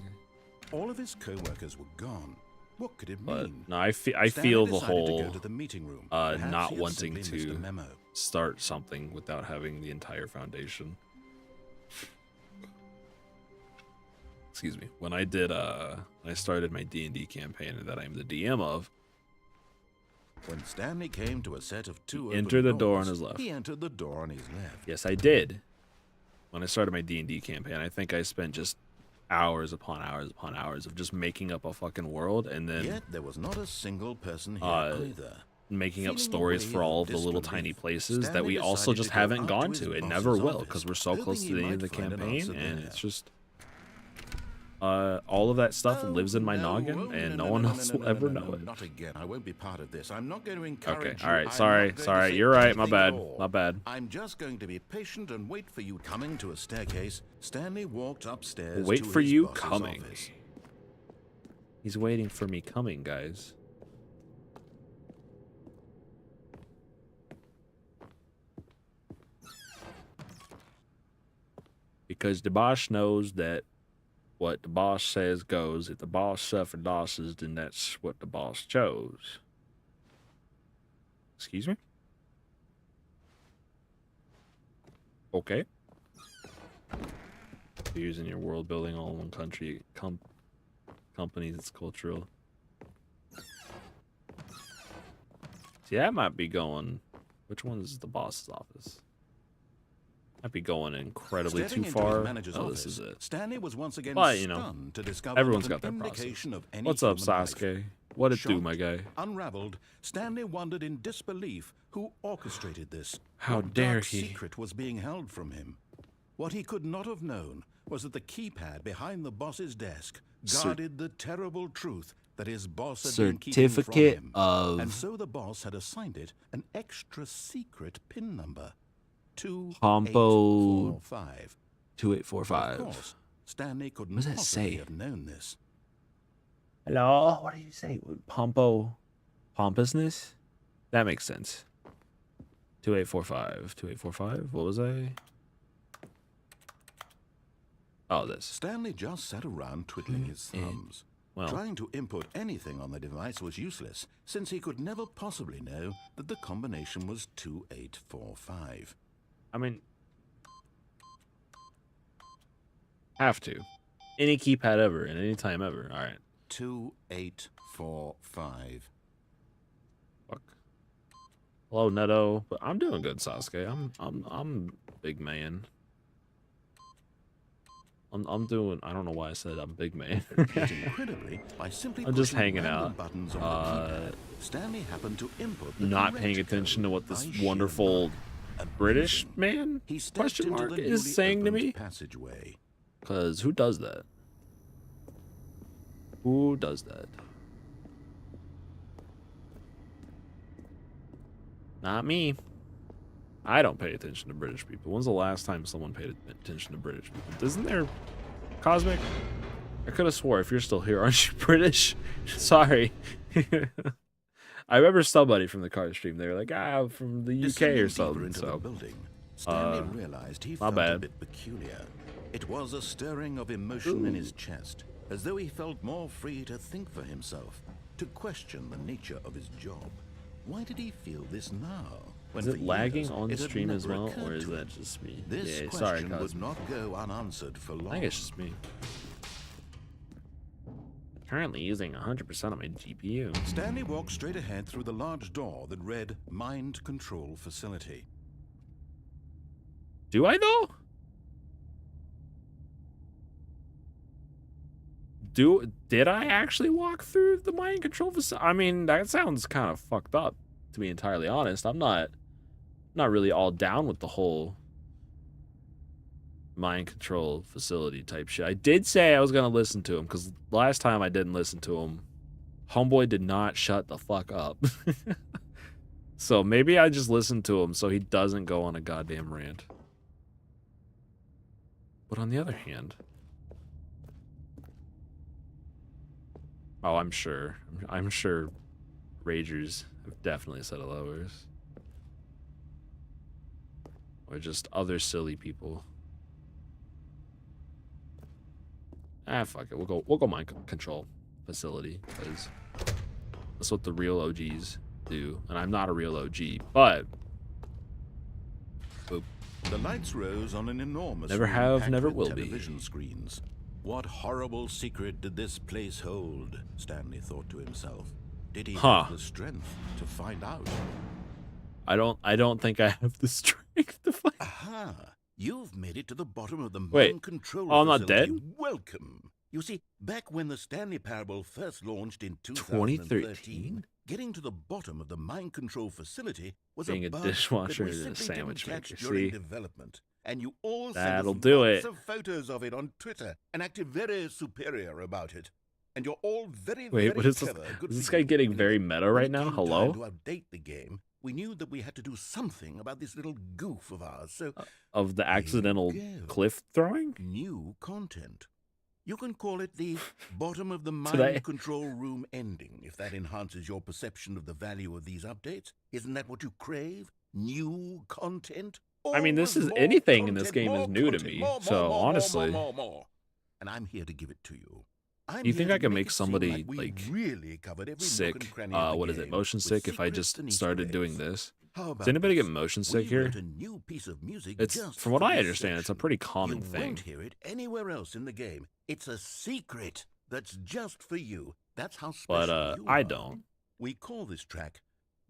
All of his co-workers were gone. What could it But mean? no, I Stanley feel the decided to whole go to the meeting room. not Perhaps he had wanting simply missed a to memo. start something without having the entire foundation. Excuse me. When I did when I started my D&D campaign that I'm the DM of, When Stanley came to a set of two open entered the door doors, on his left. He entered the door on his left. yes, I did. When I started my D&D campaign, I think I spent just hours upon hours upon hours of just making up a fucking world and then Yet there was not a single person here either. making up Feeling a stories wave for all of of the little tiny disbelief, places that Stanley we also decided just to go haven't up gone to his to and boss's never will office, because we're so hoping close he to the end might of the find an campaign answer and there. it's just all of that stuff lives in my noggin and no one else will ever know it. Not again. I won't be part of this. I'm not going to encourage Okay, you. all right, I'm sorry, not going to sorry. say You're right, my anything at bad, all. my bad. I'm just going to be patient and wait for you. Coming to a staircase, Stanley walked upstairs Wait to for his you boss's coming. office. He's waiting for me coming, guys. Because the boss knows that what the boss says goes. If the boss suffered losses, then that's what the boss chose. Excuse me? Okay. You're using your world building all in one country. Companies, it's cultural. See, that might be going... Which one is the boss's office? Might be going incredibly Stepping too into his far. manager's Oh, office, this is it. Stanley was once again But, you know, stunned to discover everyone's not got an their process. indication of any What's up, human life. Sasuke? What it do, Shocked, my guy? Unraveled, Stanley wondered in disbelief who orchestrated this. How What dare dark he? secret was being held from him? What he could not have known was that the keypad behind the boss's desk guarded the terrible truth that his boss had been keeping from Certificate him. of- And so the boss had assigned it an extra secret PIN number. 2845. 2845. Of course, Stanley couldn't What does that possibly say? have known this. Hello? What did you say? Pompousness? That makes sense. 2845. 2845? What was I? Oh, this. Stanley just sat around twiddling his thumbs. Well, Trying to input anything on the device was useless, since he could never possibly know that the combination was 2845. I mean, have to. Any keypad ever, and any time ever. All right. 2845. Fuck. Hello, Neto. But I'm doing good, Sasuke. I'm big man. I'm doing. I don't know why I said I'm big man. Yet incredibly, by simply I'm just pushing hanging random out. buttons on the keypad, Stanley happened to input the Not correct paying attention to code what this by sheer wonderful luck. British Amazing. man He stepped question into mark the is newly saying to opened me. passageway. Cause who does that? Who does that? Not me. I don't pay attention to British people. When's the last time someone paid attention to British people? Isn't there Cosmic? I could have swore if you're still here, aren't you British? Sorry. I remember somebody from the card stream. They were like, from the UK Descending or deeper something. into So the building, Stanley realized he my felt a bad. bit peculiar. It was a stirring of emotion in his chest, as though he felt more free to think for himself, to question the nature of his job. Why did he feel this now? Is When it for lagging years on it had stream as never well, occurred or is to that him? just me? This Yeah, question sorry, would Cosmic. not go unanswered for long. I think it's just me. Currently using 100% of my GPU. Stanley walked straight ahead through the large door that read Mind Control Facility. Do I though? Did I actually walk through the mind control facility? I mean, that sounds kind of fucked up, to be entirely honest. I'm not really all down with the whole mind control facility type shit. I did say I was gonna listen to him because last time I didn't listen to him, homeboy did not shut the fuck up. So maybe I just listened to him so he doesn't go on a goddamn rant. But on the other hand, oh, I'm sure Ragers have definitely said hello. Or just other silly people. Fuck it. We'll go mind control facility because that's what the real OGs do. And I'm not a real OG, but boop. The lights rose on an enormous Never room have, packed never with will television be. screens. What horrible secret did this place hold? Stanley thought to himself. Did he have the strength to find out? I don't think I have the strength to find. Aha! You've made it to the bottom of the Wait. mind control Oh, I'm not facility. dead? Welcome. You see, back when the Stanley Parable first launched in 2013? getting to the bottom of the mind control facility was Being a bug dishwasher that we is a simply sandwich didn't catch maker, during see? development. And you all That'll sent us do lots it. of photos of it on Twitter and acted very superior about it. And you're all very, Wait, very what is this? clever. Good Is this for guy you. getting Anyway, very meta when right it now? came Hello? time to update the game, we knew that we had to do something about this little goof of ours. So Of the accidental go. cliff throwing? new content. You can call it the bottom of the Did I- mind control room ending, if that enhances your perception of the value of these updates. Isn't that what you crave? New content? I mean, this Always is more anything in this content, game is more new to content, me. more, So more, honestly, more. And I'm here to give it to you. I'm you here think to I can make it seem somebody we like really covered every nook sick? and cranny of the What is it? game Motion with sick? If I secrets just and Easter started eggs. doing this, How about does anybody get this? motion We sick here? wrote a new piece of music It's just from what for I this understand, it's a section. pretty common You thing. won't hear it anywhere else in the game. It's a secret that's just for you. That's how special But you I are. don't. We call this track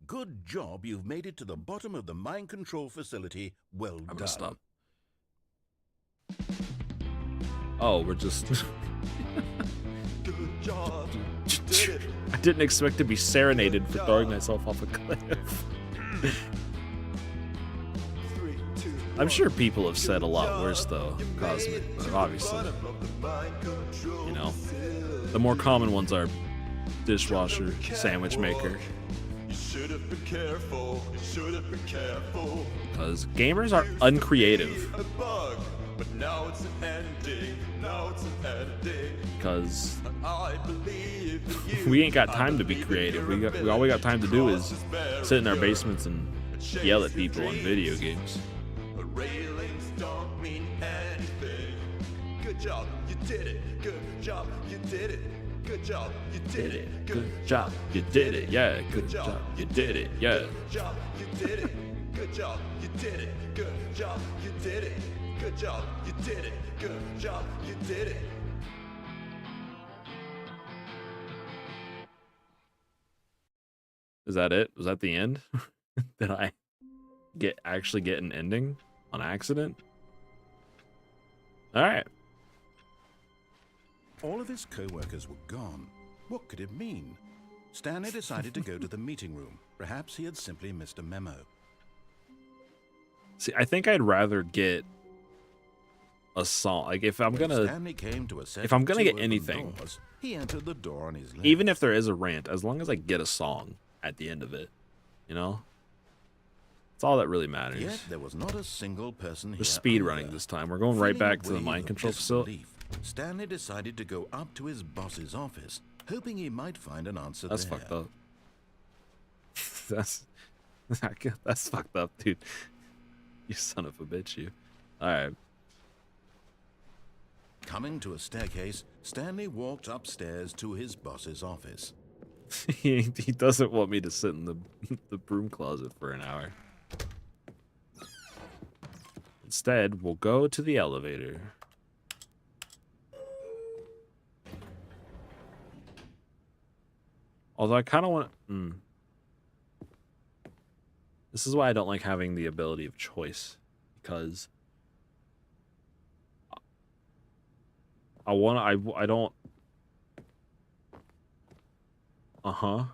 "Good Job You've Made It to the Bottom of the Mind Control Facility. Well I'm done." gonna stop. Oh, we're just. Good job. You did it. I didn't expect to be serenaded for throwing myself off a cliff. 3, 2, I'm sure people have said a lot worse though, Cosmic, but obviously, you know, the more common ones are dishwasher, sandwich maker. should have been careful. You should have been careful. Because gamers are uncreative. A bug, but now it's an ending. Now it's an ending. Because I believe in you. we ain't got time to be creative. All we got time to do is sit in our basements and yell at people on video games. Railings don't mean anything. Good job, you did it. Good job, you did it. Good job, you did it. Good job, you did it. Yeah, good job, you did it. Yeah. Good job, you did it. Good job, you did it. Good job, you did it. Good job, you did it. Good job, you did it. Is that it? Was that the end? Did I actually get an ending on accident? All right. All of his co-workers were gone. What could it mean? Stanley decided to go to the meeting room. Perhaps he had simply missed a memo. See, I think I'd rather get a song. Like if I'm gonna get anything, doors, he entered the door on his left. even if there is a rant, as long as I get a song at the end of it, you know, that's all that really matters. Yet there was not a single person here. We're speed running this time. We're going right back to the mind control facility. Stanley decided to go up to his boss's office, hoping he might find an answer That's there. fucked up. That's fucked up, dude. You son of a bitch, you. All right. Coming to a staircase, Stanley walked upstairs to his boss's office. he doesn't want me to sit in the broom closet for an hour. Instead, we'll go to the elevator. Although I kind of want... This is why I don't like having the ability of choice. Because... I don't... Uh-huh.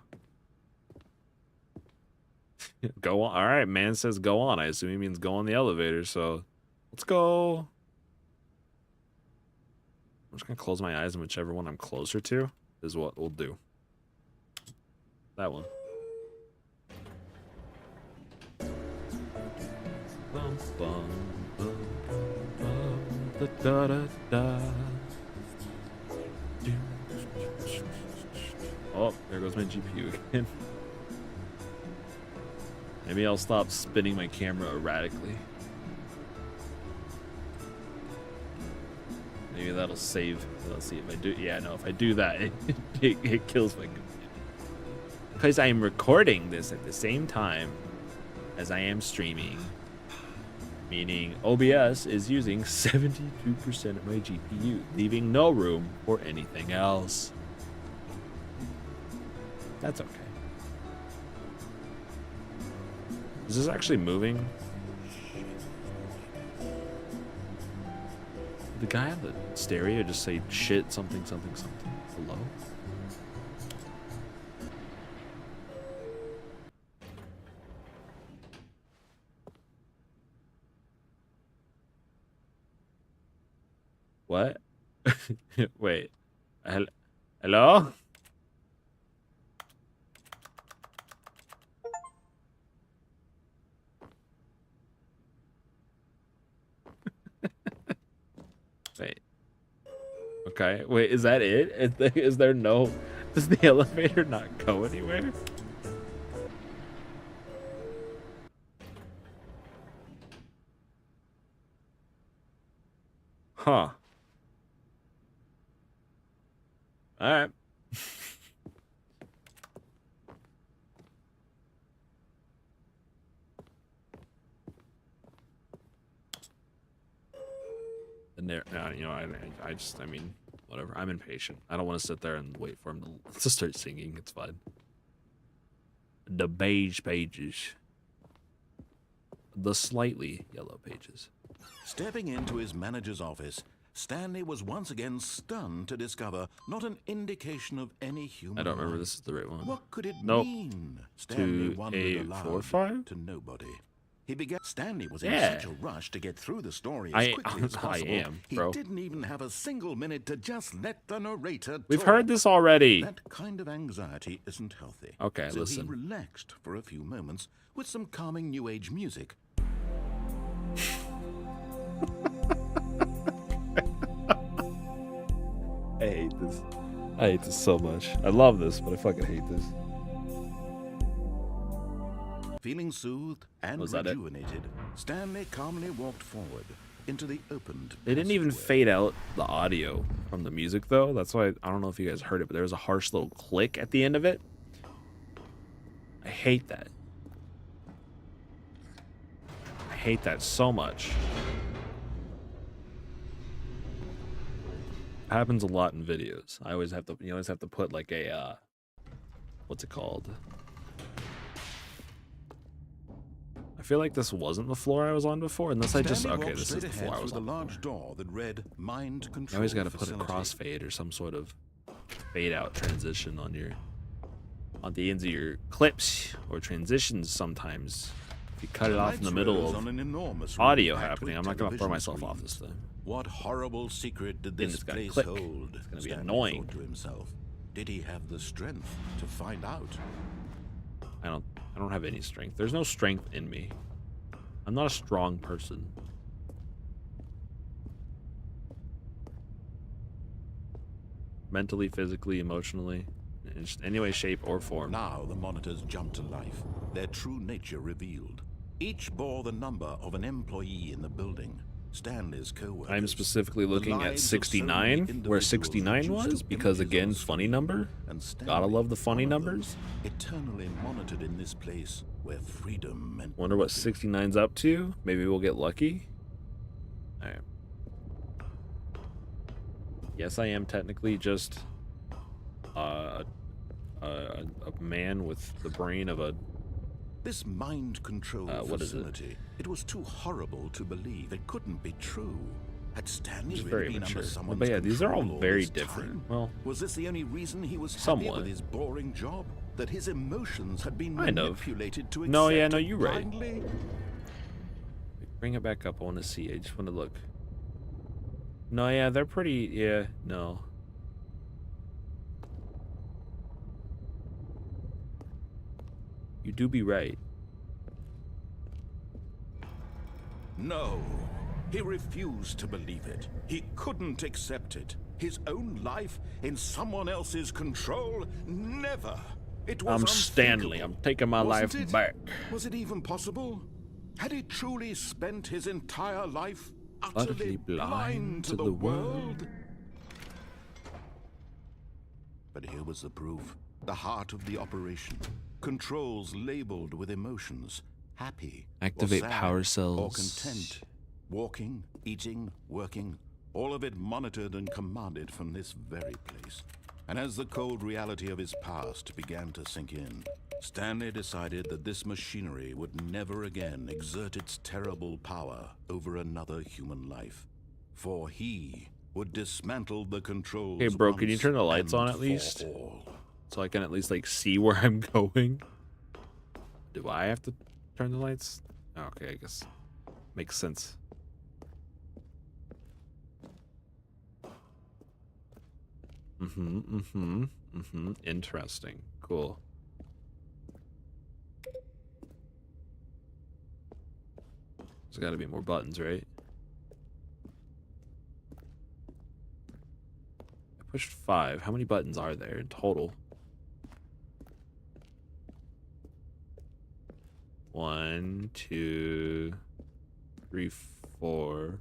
Go on. All right, man says go on. I assume he means go on the elevator, so... Let's go. I'm just going to close my eyes, and whichever one I'm closer to is what we'll do. That one. Bum, bum, bum, bum, da, da, da, da. Oh, there goes my GPU again. Maybe I'll stop spinning my camera erratically. Maybe that'll save. Let's see if I do. Yeah, no, if I do that, it kills my computer. Because I am recording this at the same time as I am streaming. Meaning OBS is using 72% of my GPU, leaving no room for anything else. That's okay. Is this actually moving? The guy on the stereo just say shit something something something. Hello? What? Wait. Hello? Wait. Okay. Wait, is that it? Is there no... Does the elevator not go anywhere? Huh. Alright. And there, you know, I mean, whatever. I'm impatient. I don't want to sit there and wait for him to start singing. It's fine. The beige pages. The slightly yellow pages. Stepping into his manager's office, Stanley was once again stunned to discover not an indication of any human I don't remember life. this is the right one. What could it Nope. mean? Stanley wondered aloud 2845? to nobody. He began. Stanley was in Yeah. such a rush to get through the story as quickly as I possible. am, bro. He didn't even have a single minute to just let the narrator talk. We've heard this already. That kind of anxiety isn't healthy. Okay, so listen. he relaxed for a few moments with some calming New Age music. I hate this. I hate this so much. I love this, but I fucking hate this. Feeling soothed and Was that it? rejuvenated, Stanley calmly walked forward into the opened They didn't even passageway. fade out the audio from the music, though. That's why I don't know if you guys heard it, but there was a harsh little click at the end of it. I hate that. I hate that so much. It happens a lot in videos. I always have to, you always have to put like a, what's it called? I feel like this wasn't the floor I was on before, unless I just, Stanley okay, walked this is straight the ahead floor I through was the on large before. door that read Mind Control You always got to put a Facility. crossfade or some sort of fade out transition on the ends of your clips or transitions sometimes. If you cut it off in the middle Lights of rose on an enormous audio room packed happening, with I'm not going to throw television myself off this screens. thing. What horrible secret did Then this it's gonna place click. hold? It's gonna be Stanley annoying. thought to himself. Did he have the strength to find out? I don't have any strength. There's no strength in me. I'm not a strong person. Mentally, physically, emotionally, in any way, shape, or form. Now the monitors jumped to life, their true nature revealed. Each bore the number of an employee in the building. Stanley's co-workers. I'm specifically The looking at lives of so many 69, where individuals 69 reduced was, to because images again, on funny screen. number. And Stanley, Gotta love the funny one of them, numbers. eternally monitored in this place where freedom meant Wonder what nothing. 69's up to. Maybe we'll get lucky. Alright. Yes, I am technically just a man with the brain of a... This mind control what is it? facility, it was too horrible to believe. It couldn't be true. Had Stanley It's really very been mature. under someone's But yeah, these are all control very this different. time? Well, was this the only reason he was happy somewhat. with his boring job? That his emotions had been Kind of. manipulated to No, yeah, accept no, it you're right. blindly? Bring it back up. I want to see. I just want to look. No, yeah, they're pretty... Yeah, no. You do be right. No, he refused to believe it. He couldn't accept it. His own life in someone else's control? Never. It was I'm Stanley. unthinkable. I'm taking my Wasn't life it? back. Was it even possible? Had he truly spent his entire life utterly blind to the world? But here was the proof. The heart of the operation. Controls labeled with emotions. Happy. or Activate sad, power Or cells. content. Walking, eating, working. All of it monitored and commanded from this very place. And as the cold reality of his past began to sink in, Stanley decided that this machinery would never again exert its terrible power over another human life. For he would dismantle the controls. Hey, bro, can you once turn the lights on and at least? for all. So I can at least, like, see where I'm going. Do I have to turn the lights? Okay, I guess. Makes sense. Interesting. Cool. There's got to be more buttons, right? I pushed 5. How many buttons are there in total? 1, 2, 3, 4.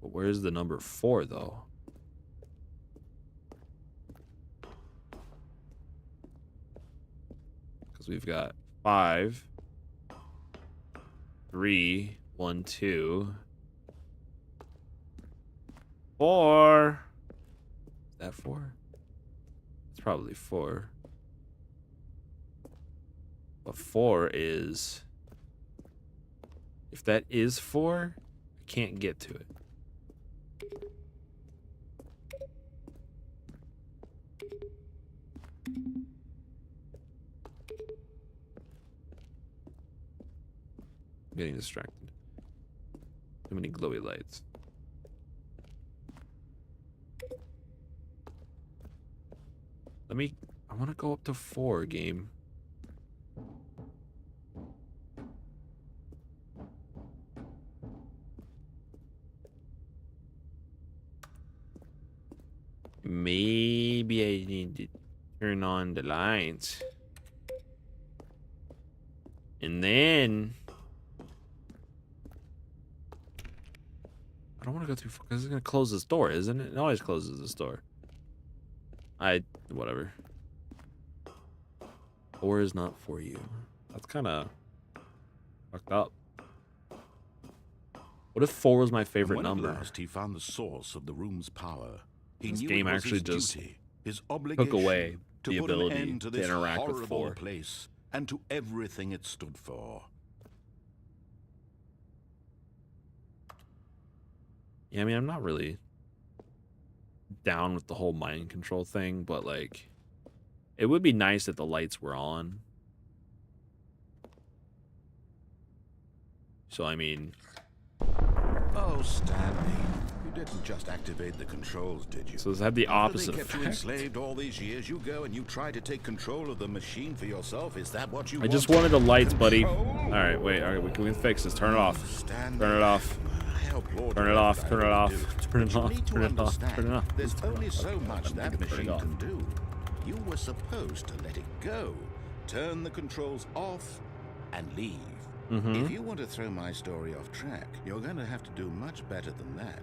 But where's the number 4 though? Because we've got 5, 3, 1, 2, 4. Is that 4? It's probably 4. But 4 is... If that is 4, I can't get to it. I'm getting distracted. Too many glowy lights. I want to go up to 4, game. Maybe I need to turn on the lights. And then I don't want to go through because it's going to close this door, isn't it? It always closes this door. Whatever. 4 is not for you. That's kind of fucked up. What if 4 was my favorite number? At last he found the source of the room's power. He This knew game it was actually his just duty, his obligation, took away to the put an ability end to to this interact with horrible 4. place and to everything it stood for. Yeah, I mean, I'm not really down with the whole mind control thing, but like, it would be nice if the lights were on. So, I mean... Oh, Stanley, you didn't just activate the controls, did you? So this had the opposite They kept you effect. enslaved all these years. You go and you try to take control of the machine for yourself. Is that what you I want? just wanted the lights, buddy. Control? Alright, wait, alright, we can fix this. Turn it off. Stanley, Turn it off. I applaud Turn you it for off, that, turn it I off, do. turn it But you off, need to turn it off, understand, turn it off. There's only so much that Turn it machine off. can do. You were supposed to let it go, turn the controls off, and leave. If you want to throw my story off track, you're going to have to do much better than that.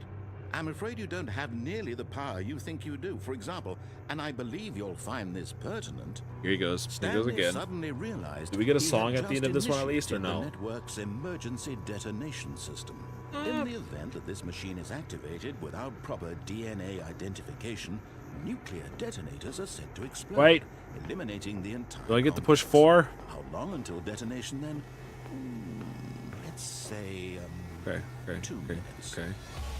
I'm afraid you don't have nearly the power you think you do. For example, and I believe you'll find this pertinent, Here he goes. Here he goes Stanley again. suddenly realized Do we get a he song had at the end just of this one at least, or initiated no? the network's emergency detonation system. In the event that this machine is activated without proper DNA identification, nuclear detonators are set to explode, Wait. eliminating the entire Do I get to push complex. 4? How long until detonation then? Let's say, Okay, okay, 2 okay, minutes. okay.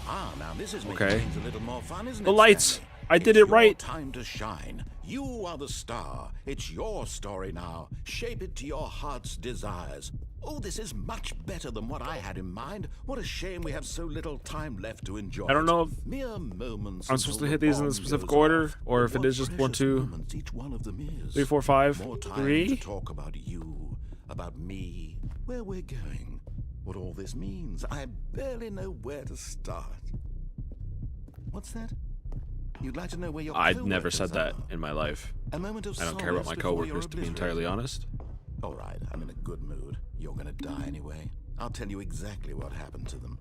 Ah, now this is making Okay. things a little more fun, isn't it? The lights! Stanley? I did It's it right. Your time to shine. You are the star. It's your story now. Shape it to your heart's desires. Oh, this is much better than what I had in mind. What a shame we have so little time left to enjoy. I don't know it. if Mere moments I'm supposed to until hit the these in a bomb specific goes order, off. or if it What is just 1, precious 2, moments each one of them is. 3, 4, 5, More time 3. to talk about you, about me, where we're going, what all this means. I barely know where to start. What's that? You'd like to know where your I'd never co-workers said that are? in my life. A moment of I don't care about solace my before you're coworkers, to be obliterated. entirely honest. All right, I'm in a good mood. You're gonna die anyway. I'll tell you exactly what happened to them.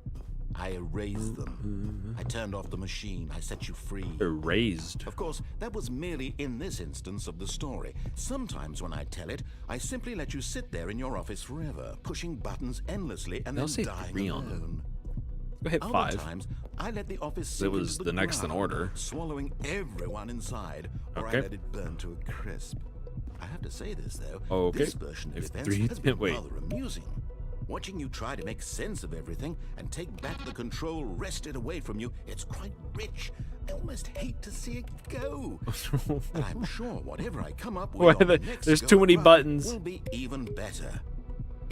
I erased them. I turned off the machine. I set you free. Erased. Of course, that was merely in this instance of the story. Sometimes when I tell it, I simply let you sit there in your office forever, pushing buttons endlessly and They'll then say dying 3 on them. alone. Go hit Other 5. times, I let the office It sink was into the next in ground, order. swallowing everyone inside, or Okay. I let it burn to a crisp. I have to say this though. Okay. This version of If events 3 has been wait. rather amusing. Watching you try to make sense of everything and take back the control wrested away from you, it's quite rich. I almost hate to see it go. But I'm sure whatever I come up Why with on the- the next there's too many go-around buttons. will be even better.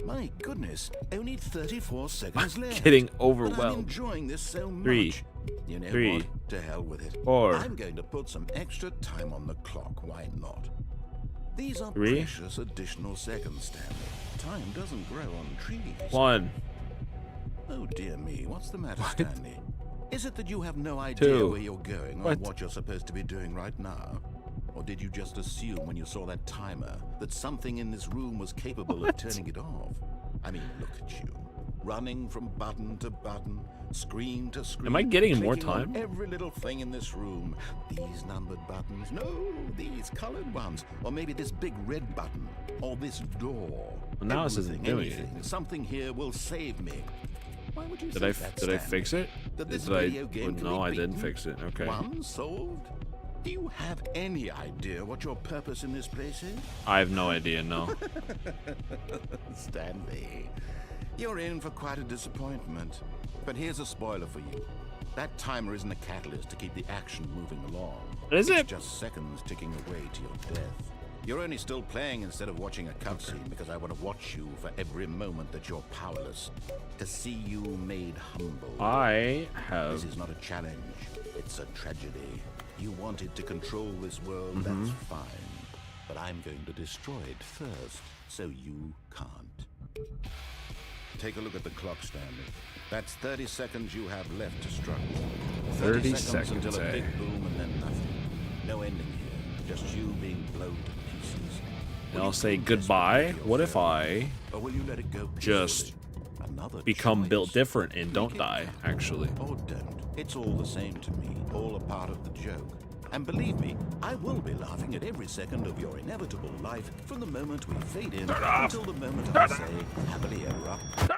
My goodness, only 34 seconds left. Getting But I'm overwhelmed. enjoying this so much. 3, You know 3, what? To hell with it. 4. I'm going to put some extra time on the clock. Why not? These are 3. precious additional seconds, Stanley. Time doesn't grow on trees. 1. Oh dear me, what's the matter, Stanley? Is it that you have no idea 2. where you're going or what you're supposed to be doing right now? Or did you just assume when you saw that timer that something in this room was capable of turning it off? I mean, look at you. Running from button to button, screen to screen. Am I getting more clicking on time? every little thing in this room. These numbered buttons. No, these colored ones. Or maybe this big red button. Or this door. Well, now this isn't Everything, doing anything. anything. Something here will save me. Why would you Did say I that, did I Stanley? fix it? That this Did I? video game can No, be I didn't beaten? fix it. Okay. One solved? Do you have any idea what your purpose in this place is? I have no idea. No. Stanley, you're in for quite a disappointment. But here's a spoiler for you. That timer isn't a catalyst to keep the action moving along. Is It's it? just seconds ticking away to your death. You're only still playing instead of watching a cutscene because I want to watch you for every moment that you're powerless. To see you made humble. I have... This is not a challenge. It's a tragedy. You wanted to control this world, that's fine. But I'm going to destroy it first, so you can't. Take a look at the clock, Stanley. That's 30 seconds you have left to struggle. 30 seconds, until a big boom and then nothing. No ending here, just you being blown to pieces. And I'll say goodbye. What if I Or will you let it go just Another become choice. built different and don't die, actually? Or don't. It's all the same to me, all a part of the joke. And believe me, I will be laughing at every second of your inevitable life from the moment we fade in until the moment I say, happily ever after.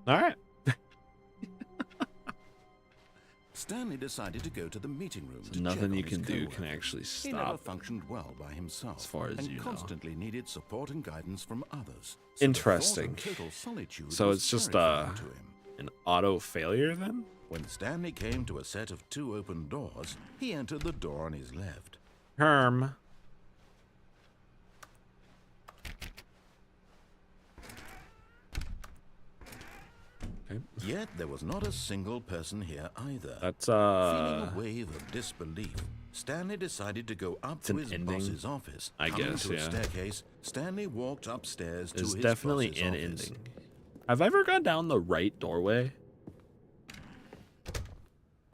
All right. Stanley decided to go to the meeting room to Nothing check on you his can do coworker. can actually He never stop. functioned well by himself, As far as and you know. constantly needed support and guidance from others. So Interesting. the thought of total solitude So was it's just terrifying to him. an auto failure then? When Stanley came to a set of 2 open doors, he entered the door on his left. Herm. Okay. Yet there was not a single person here either. That's Feeling a wave of disbelief, Stanley decided to go up to an his ending, boss's office. I Coming guess, to a yeah. staircase, Stanley walked upstairs to There's his definitely boss's an office. ending. Have I ever gone down the right doorway?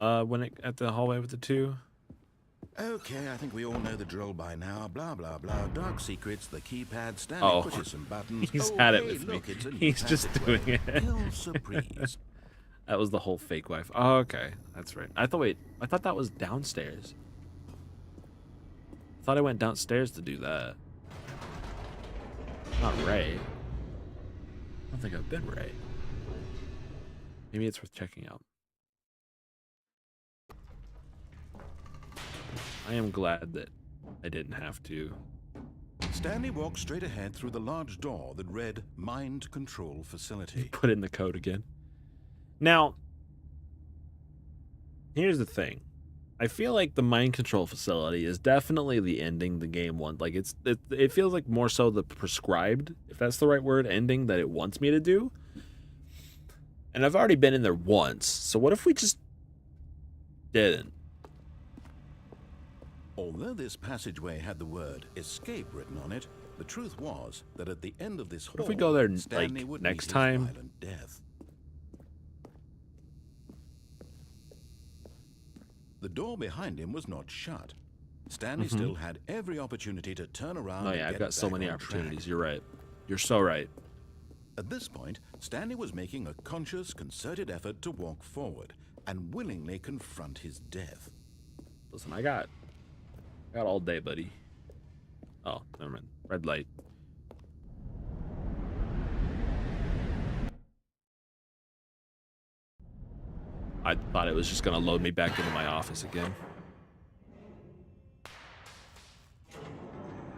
At the hallway with the 2? Okay, I think we all know the drill by now. Blah, blah, blah. Dark secrets, the keypad, Stanley pushes some buttons. He's Oh, had it hey, with look, me. it's a new He's just passageway. doing it. Kill surprise. That was the whole fake wife. Oh, okay. That's right. I thought that was downstairs. I thought I went downstairs to do that. Not right. I don't think I've been right. Maybe it's worth checking out. I am glad that I didn't have to. Stanley walked straight ahead through the large door that read Mind Control Facility. Put in the code again. Now, here's the thing. I feel like the mind control facility is definitely the ending the game wants. Like it feels like more so the prescribed, if that's the right word, ending that it wants me to do. And I've already been in there once. So what if we just didn't? Although this passageway had the word escape written on it, the truth was that at the end of this hall, if we go there, Stanley like, would next meet his time? violent death. The door behind him was not shut. Stanley still had every opportunity to turn around. Oh and yeah, I've get got so back many on opportunities. track. You're right. You're so right. At this point, Stanley was making a conscious, concerted effort to walk forward and willingly confront his death. Listen, I got all day, buddy. Oh, never mind. Red light. I thought it was just gonna load me back into my office again.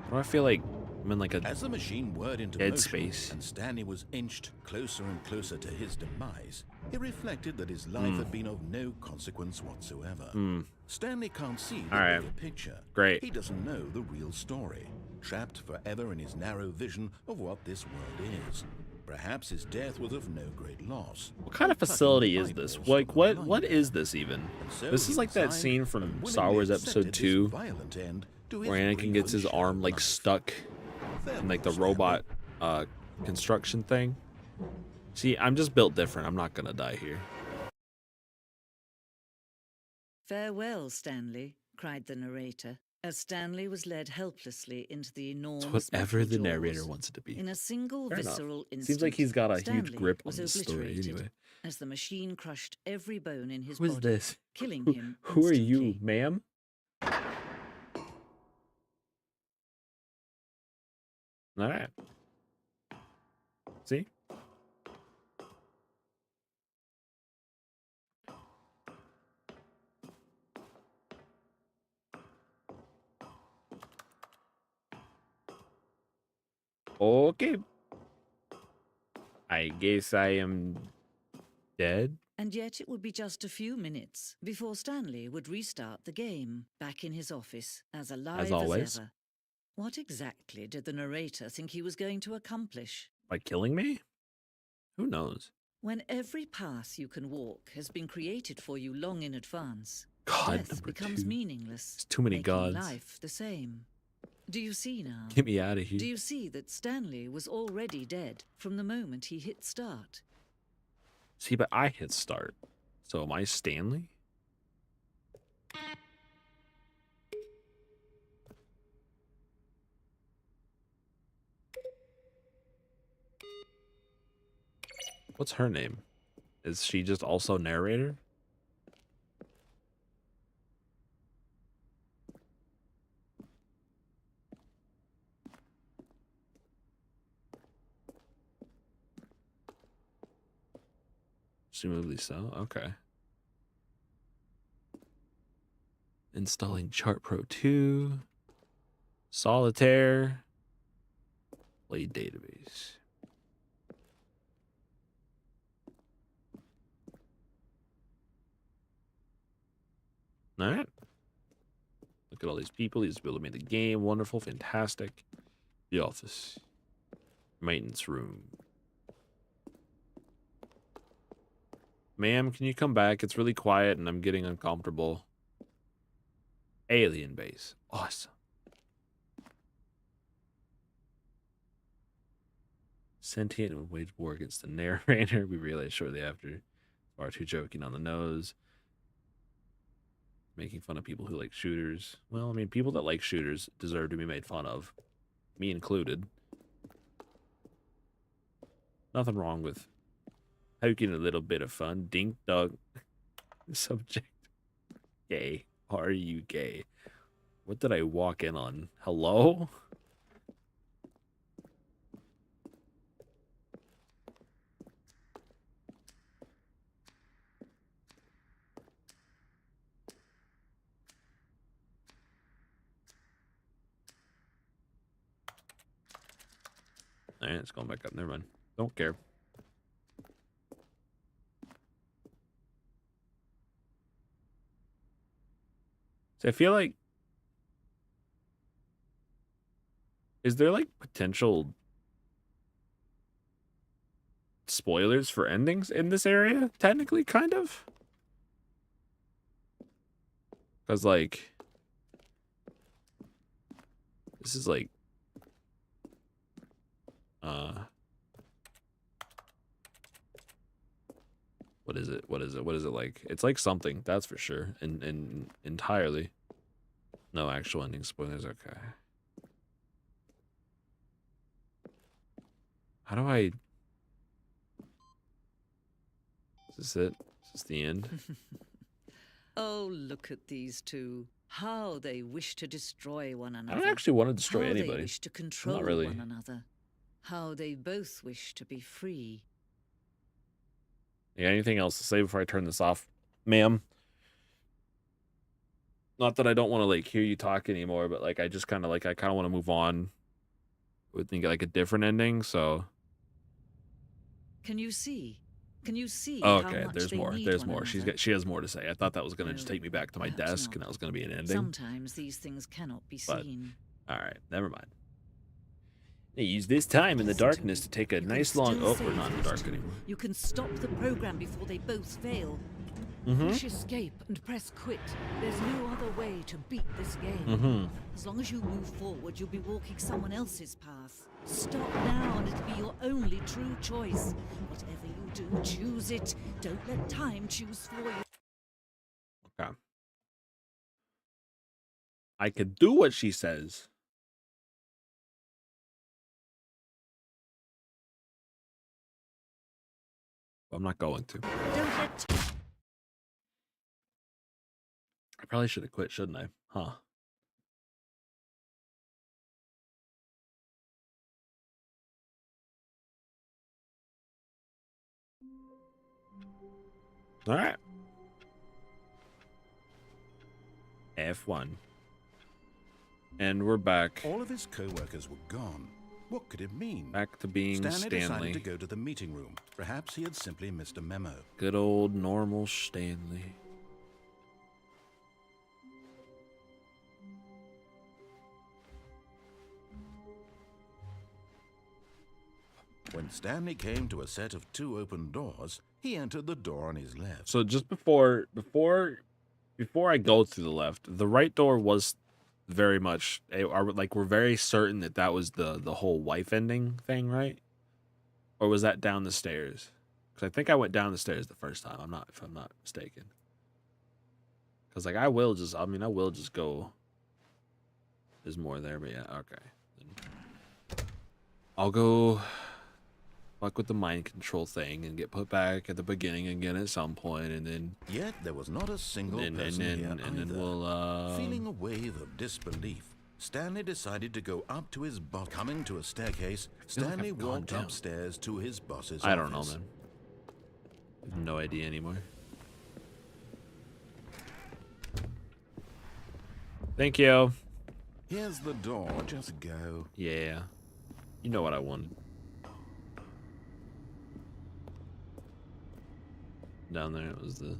Why do I feel like I'm in like a As the machine whirred into dead motion space? and Stanley was inched closer and closer to his demise, he reflected that his life had been of no consequence whatsoever. Stanley can't see the All right. bigger picture. Great. He doesn't know the real story, trapped forever in his narrow vision of what this world is. Perhaps his death was of no great loss. What kind of Tucking facility the is this? eyeballs Like of what the what blind. is this even? And so This he is like that resigned scene and from willingly Star Wars accepted Episode his 2 violent end to his where Anakin brief gets his unshadowed arm like life. stuck in like the robot construction thing. See, I'm just built different. I'm not gonna die here. Farewell, Stanley, cried the narrator, as Stanley was led helplessly into the It's enormous whatever metal the narrator jaws. wants it to be. In a single Fair enough. visceral instant, Seems like he's got a huge Stanley grip on was this story obliterated anyway. as the machine crushed every bone in his Who is body, this? killing Who, him who are you, instantly. ma'am? All right. See? Okay. I guess I am dead. And yet it would be just a few minutes before Stanley would restart the game, back in his office, as alive as always. ever. What exactly did the narrator think he was going to accomplish? By killing me? Who knows? When every path you can walk has been created for you long in advance, God, death number becomes 2. meaningless, There's too many making gods. life the same. Do you see now? Get me out of here. Do you see that Stanley was already dead from the moment he hit start? See, but I hit start. So am I Stanley? What's her name? Is she just also narrator? Presumably so. Okay. Installing Chart Pro 2. Solitaire. Play database. All right. Look at all these people. These people that made the game. Wonderful. Fantastic. The office. Maintenance room. Ma'am, can you come back? It's really quiet and I'm getting uncomfortable. Alien base. Awesome. Sentient and wage war against the narrator. We realized shortly after. Far too joking on the nose. Making fun of people who like shooters. Well, I mean, people that like shooters deserve to be made fun of. Me included. Nothing wrong with poking a little bit of fun. Dink dog. Subject. Gay. Are you gay? What did I walk in on? Hello? Alright, it's going back up. Never mind. Don't care. So I feel like... Is there, like, potential spoilers for endings in this area? Technically, kind of? Because, like... This is, like... What is it? What is it? What is it like? It's like something, that's for sure. And entirely. No actual ending spoilers, okay. How do I... Is this it? Is this the end? Oh, look at these two. How they wish to destroy one I another. don't actually want to destroy How anybody. They wish to control really. one another. How they both wish to be free. Yeah, anything else to say before I turn this off, ma'am? Not that I don't want to like hear you talk anymore, but like I just kind of like I kind of want to move on with like a different ending. So. Can you see? Can you see? Oh, how okay, much there's they more. need There's one more. another? She has more to say. I thought that was gonna just No, take me back to my perhaps desk not. and that was gonna be an ending. Sometimes these things cannot be But- seen. All right, never mind. They use this time in the Listen to darkness me. to take a You can nice long. still Oh, save we're not in the these dark two. anymore. You can stop the program before they both fail. Push escape and press quit. There's no other way to beat this game. As long as you move forward, you'll be walking someone else's path. Stop now and it'll be your only true choice. Whatever you do, choose it. Don't let time choose for you. Okay. I could do what she says. But I'm not going to. Don't let I probably should have quit, shouldn't I? Huh. All right. F1. And we're back. All of his co-workers were gone, What could it mean? Back to being Stanley decided Stanley. to go to the meeting room. Perhaps he had simply missed a memo. Good old normal Stanley. When Stanley came to a set of 2 open doors, he entered the door on his left. So just before I go to the left, the right door was very much like we're very certain that that was the whole wife ending thing, right? Or was that down the stairs? Because I think I went down the stairs the first time. If I'm not mistaken. Because like I will just go. There's more there, but yeah, okay. I'll go fuck with the mind control thing and get put back at the beginning again at some point, and then Yet there was not a single person here either. then we'll Feeling a wave of disbelief, Stanley decided to go up to his boss. Coming to a staircase, feel like Stanley I've gone walked down. upstairs to his boss's I don't know, office. man. I have no idea anymore. Thank you. Here's the door, just go. Yeah. You know what I wanted. Down there it was the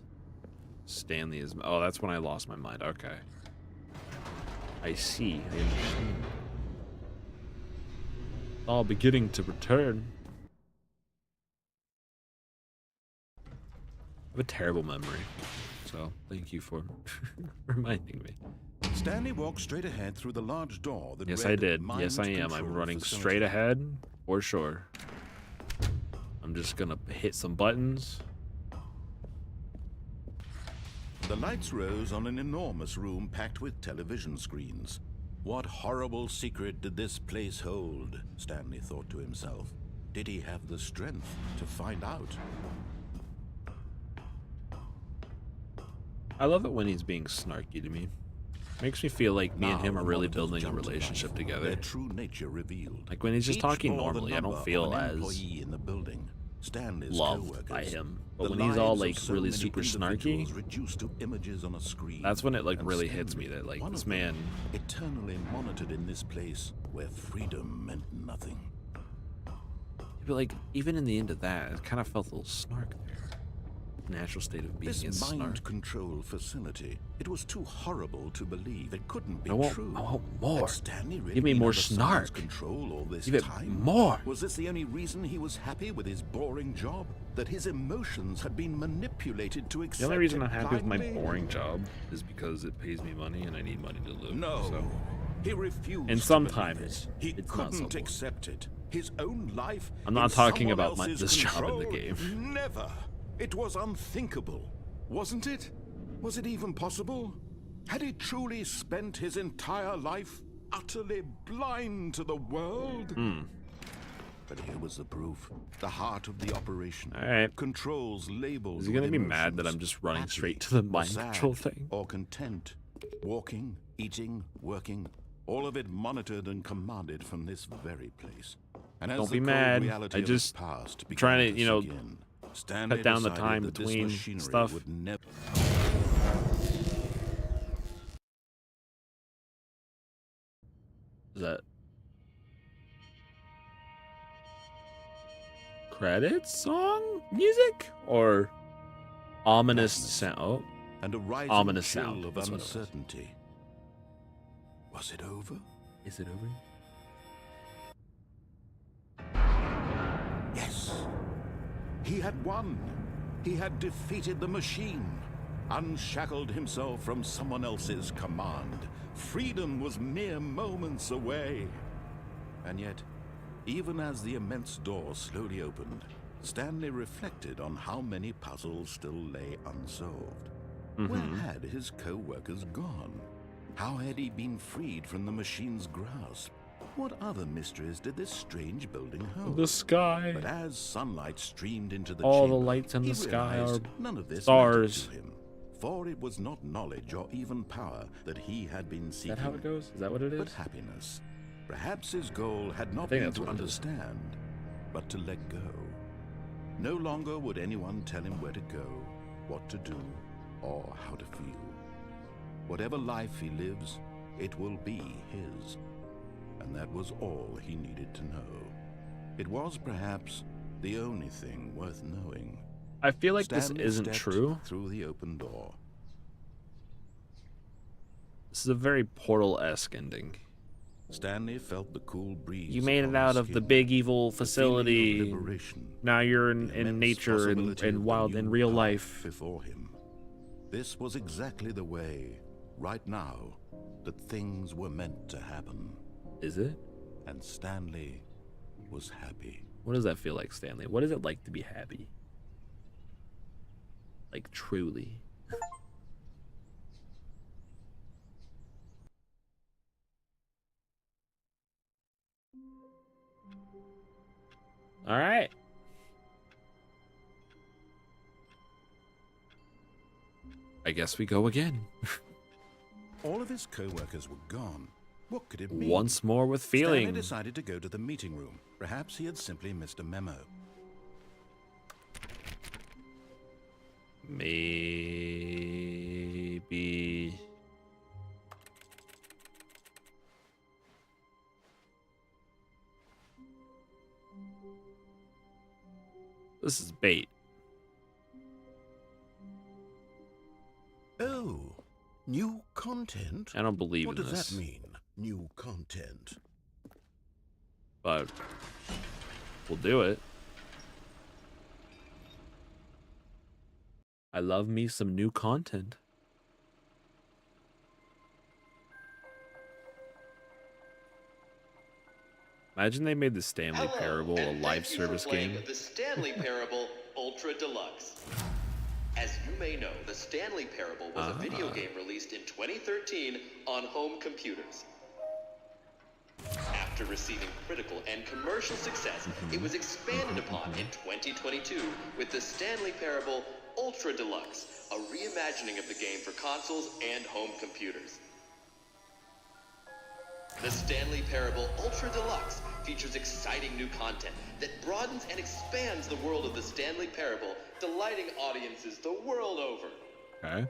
Stanley is. Oh, that's when I lost my mind. Okay. I see. I understand. All beginning to return. I have a terrible memory. So, thank you for reminding me. Stanley walked straight ahead through the large door that Yes, read I did. Mind Yes, I am. I'm Control running Facility. straight ahead, for sure. I'm just gonna hit some buttons. The lights rose on an enormous room packed with television screens. What horrible secret did this place hold? Stanley thought to himself. Did he have the strength to find out? I love it when he's being snarky to me. Makes me feel like me and him Now are really the building a jumped to relationship life, together. Their true nature revealed. Like when he's just Each talking bore the normally, I number don't of feel an as employee in the building. Stanley's loved by coworkers. him. But The when he's all lives of like so really many super snarky, individuals reduced to images on a screen. that's when it like And really hits me Stanley, that like one this of them, man. eternally monitored in this place where freedom meant nothing. But like even in the end of that, it kind of felt a little snark there. Natural state of being This is mind snark. control facility, it was too horrible to believe. It couldn't be I want true. more. Had Stanley really Give me been more under someone's snark. control all this Give it time? more. Was this the only reason he was happy with his boring job? That his emotions had been manipulated to accept The only reason it I'm happy with my blindly? boring job is because it pays me money and I need money to live. No. So. He refused And to sometimes believe it. He it's not so couldn't boring. accept it. His own life. I'm not in talking someone about else's this job in the control? game. Never. It was unthinkable. Wasn't it? Was it even possible? Had he truly spent his entire life utterly blind to the world? But here was the proof. The heart of the operation. All right. Controls labeled. Is he gonna with be mad that emotions. I'm just running Happy straight to the or mind sad control thing? Or content. Walking, eating, working. All of it monitored and commanded from this very place. And as Don't the be cold mad. reality I of his just past began trying to, you know, sink in, Stanley cut down the decided time that this between machinery stuff. would never. Is that credits song music or ominous sound? Oh, And a rising Ominous chill sound, of that's what it was. uncertainty. Was it over? is it over? Yes. He had won. He had defeated the machine, unshackled himself from someone else's command. Freedom was mere moments away. And yet, even as the immense door slowly opened, Stanley reflected on how many puzzles still lay unsolved. Where had his co-workers gone? How had he been freed from the machine's grasp? What other mysteries did this strange building hold? The sky. But as sunlight streamed into the All the chamber, lights in he the sky realized are none of this stars. mattered to him, for it was not knowledge or even power that he had been Is seeking, that how it goes? Is that what it but is? happiness. Perhaps his goal had not think been that's to what it is. understand, but to let go. No longer would anyone tell him where to go, what to do, or how to feel. Whatever life he lives, it will be his. and that was all he needed to know. It was perhaps the only thing worth knowing. I feel like Stanley this isn't stepped true. through the open door. This is a very Portal-esque ending. Stanley felt the cool breeze. You made it upon out his of the skin, big evil the feeling of facility. liberation, Now you're the in immense nature possibility and of the wild new in real path life. before him. This was exactly the way, right now, that things were meant to happen. Is it? And Stanley was happy. What does that feel like, Stanley? What is it like to be happy? Like, truly. All right. I guess we go again. All of his co-workers were gone. What could it mean? Once more with feeling. Stanley decided to go to the meeting room. Perhaps he had simply missed a memo. Maybe. This is bait. Oh, new content? I don't believe What in does this. that mean, new content? But we'll do it. I love me some new content. Imagine they made the Stanley Parable a live service game. The Stanley Parable Ultra Deluxe. As you may know, the Stanley Parable was a video game released in 2013 on home computers. After receiving critical and commercial success, it was expanded upon in 2022 with the Stanley Parable Ultra Deluxe, a reimagining of the game for consoles and home computers. The Stanley Parable Ultra Deluxe features exciting new content that broadens and expands the world of the Stanley Parable, delighting audiences the world over. Okay.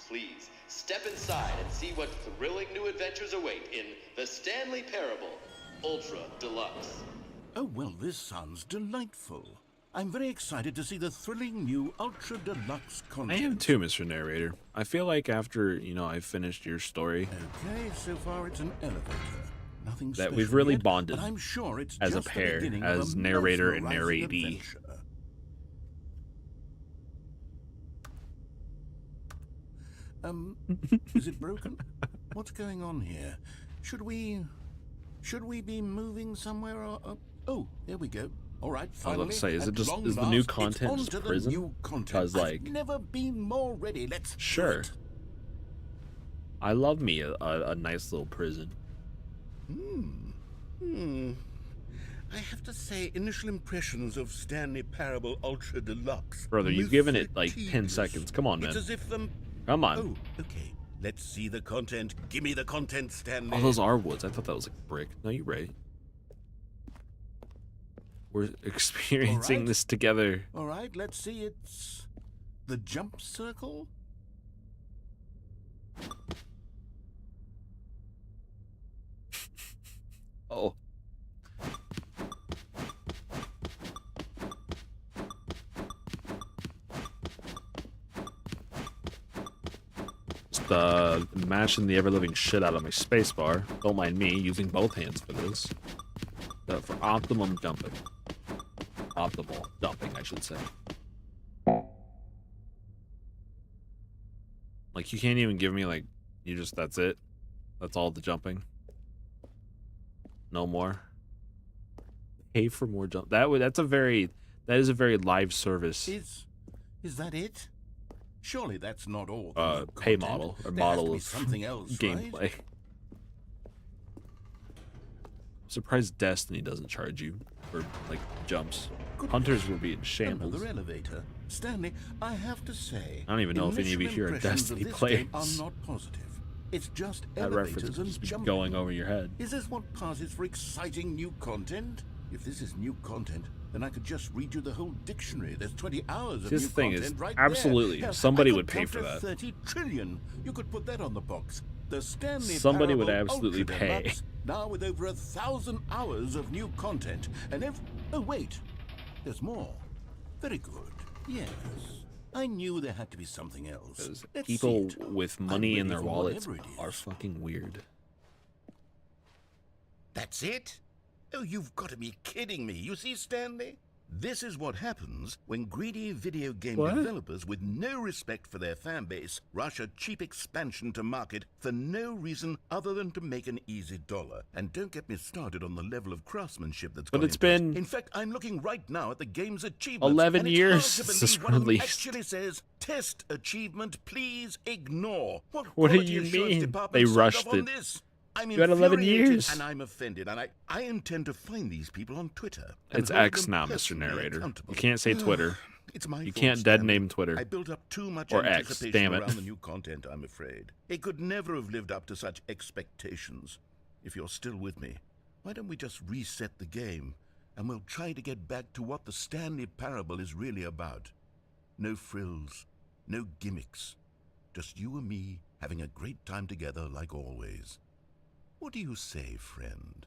Please, step inside and see what thrilling new adventures await in the Stanley Parable Ultra Deluxe. Oh, well, this sounds delightful. I'm very excited to see the thrilling new Ultra Deluxe I content. am too, Mr. Narrator. I feel like after, I've finished your story, Okay, so far it's an elevator. Nothing that special we've really yet, bonded but I'm sure it's as a just the pair, beginning of as a narrator and mesmerizing narratee. adventure. Is it broken? What's going on here? Should we be moving somewhere? Oh, there we go. All right, I was finally. about to say, is at long the new last, content it's just onto the prison? new content. 'Cause, like- I've never been more ready. Let's do Sure. it. I love me a nice little prison. I have to say, initial impressions of Stanley Parable Ultra Deluxe. Brother, you've most given it like 10 tedious. seconds. Come on, man. It's as if Come on. Oh, okay. Let's see the content. Give me the content, Stanley. Oh, those are woods. I thought that was like brick. No, you're right. We're experiencing Alright. this together. All right, let's see. It's the jump circle. Oh. Just mashing the ever-living shit out of my spacebar. Don't mind me using both hands for this. For optimum jumping. Optimal jumping, I should say. Like, you can't even give me, like, that's it? That's all the jumping? No more? Pay for more jump. That is a very live service. Is that it? Surely that's not all. Pay content. model, or There model has to be of something else, gameplay. Right? I'm surprised Destiny doesn't charge you for like jumps. Goodness. Hunters will be in shambles. Another elevator. Stanley, I have to say, I don't even know if any of you initial here are impressions of Destiny this players. game are not positive. It's just That elevators reference could and just be jumping. going over your head. Is this what passes for exciting new content? If this is new content, then I could just read you the whole dictionary. There's 20 hours of This new thing content is right absolutely there. Hell, somebody I could would pay count for to that. 30 trillion. You could put that on the box. The Stanley Somebody would Parable absolutely Ultra pay. Deluxe, now with over 1,000 hours of new content. And oh wait, there's more. Very good. Yes. I knew there had to be something else. Because Let's people see it. with I'm money in ready their for wallets whatever it is. are fucking weird. That's it? Oh, you've got to be kidding me. You see, Stanley? This is what happens when greedy video game developers with no respect for their fan base rush a cheap expansion to market for no reason other than to make an easy dollar. And don't get me started on the level of craftsmanship that's But gone it's into it. been In fact, I'm looking right now at the game's achievements. 11 and it's years hard to since believe one of them released. actually says, "Test achievement, please ignore." What do quality you assurance mean? department They signed rushed off on it. this? I'm You had 11 infuriated years. and I'm offended, and I intend to find these people on Twitter. and It's hold X them now, Mr. personally Narrator. accountable. You can't say Twitter. It's my You fault, can't dead Stanley. name Twitter. I built up too much Or X, anticipation damn it. around the new content, I'm afraid. It could never have lived up to such expectations. If you're still with me, why don't we just reset the game, and we'll try to get back to what the Stanley Parable is really about. No frills, no gimmicks. Just you and me having a great time together like always. What do you say, friend?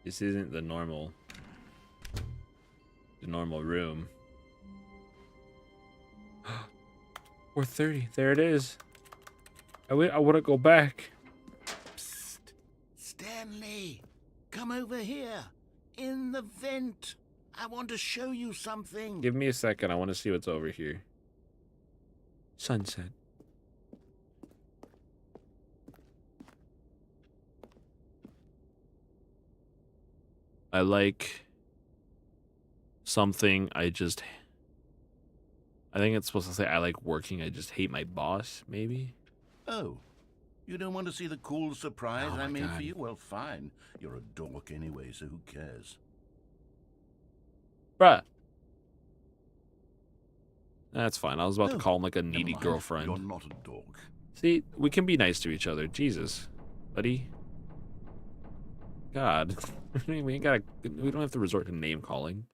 This isn't the normal room. 4:30. There it is. I want to go back. Psst. Stanley, come over here. In the vent. I want to show you something. Give me a second. I want to see what's over here. Sunset. I like something. I think it's supposed to say I like working. I just hate my boss, maybe? Oh, you don't want to see the cool surprise Oh I my made God. for you? Well, fine. You're a dork anyway, so who cares? Bruh. That's fine. I was about to Oh, call him like a never needy mind. girlfriend. You're not a dork. See, we can be nice to each other. Jesus, buddy. God, we don't have to resort to name calling.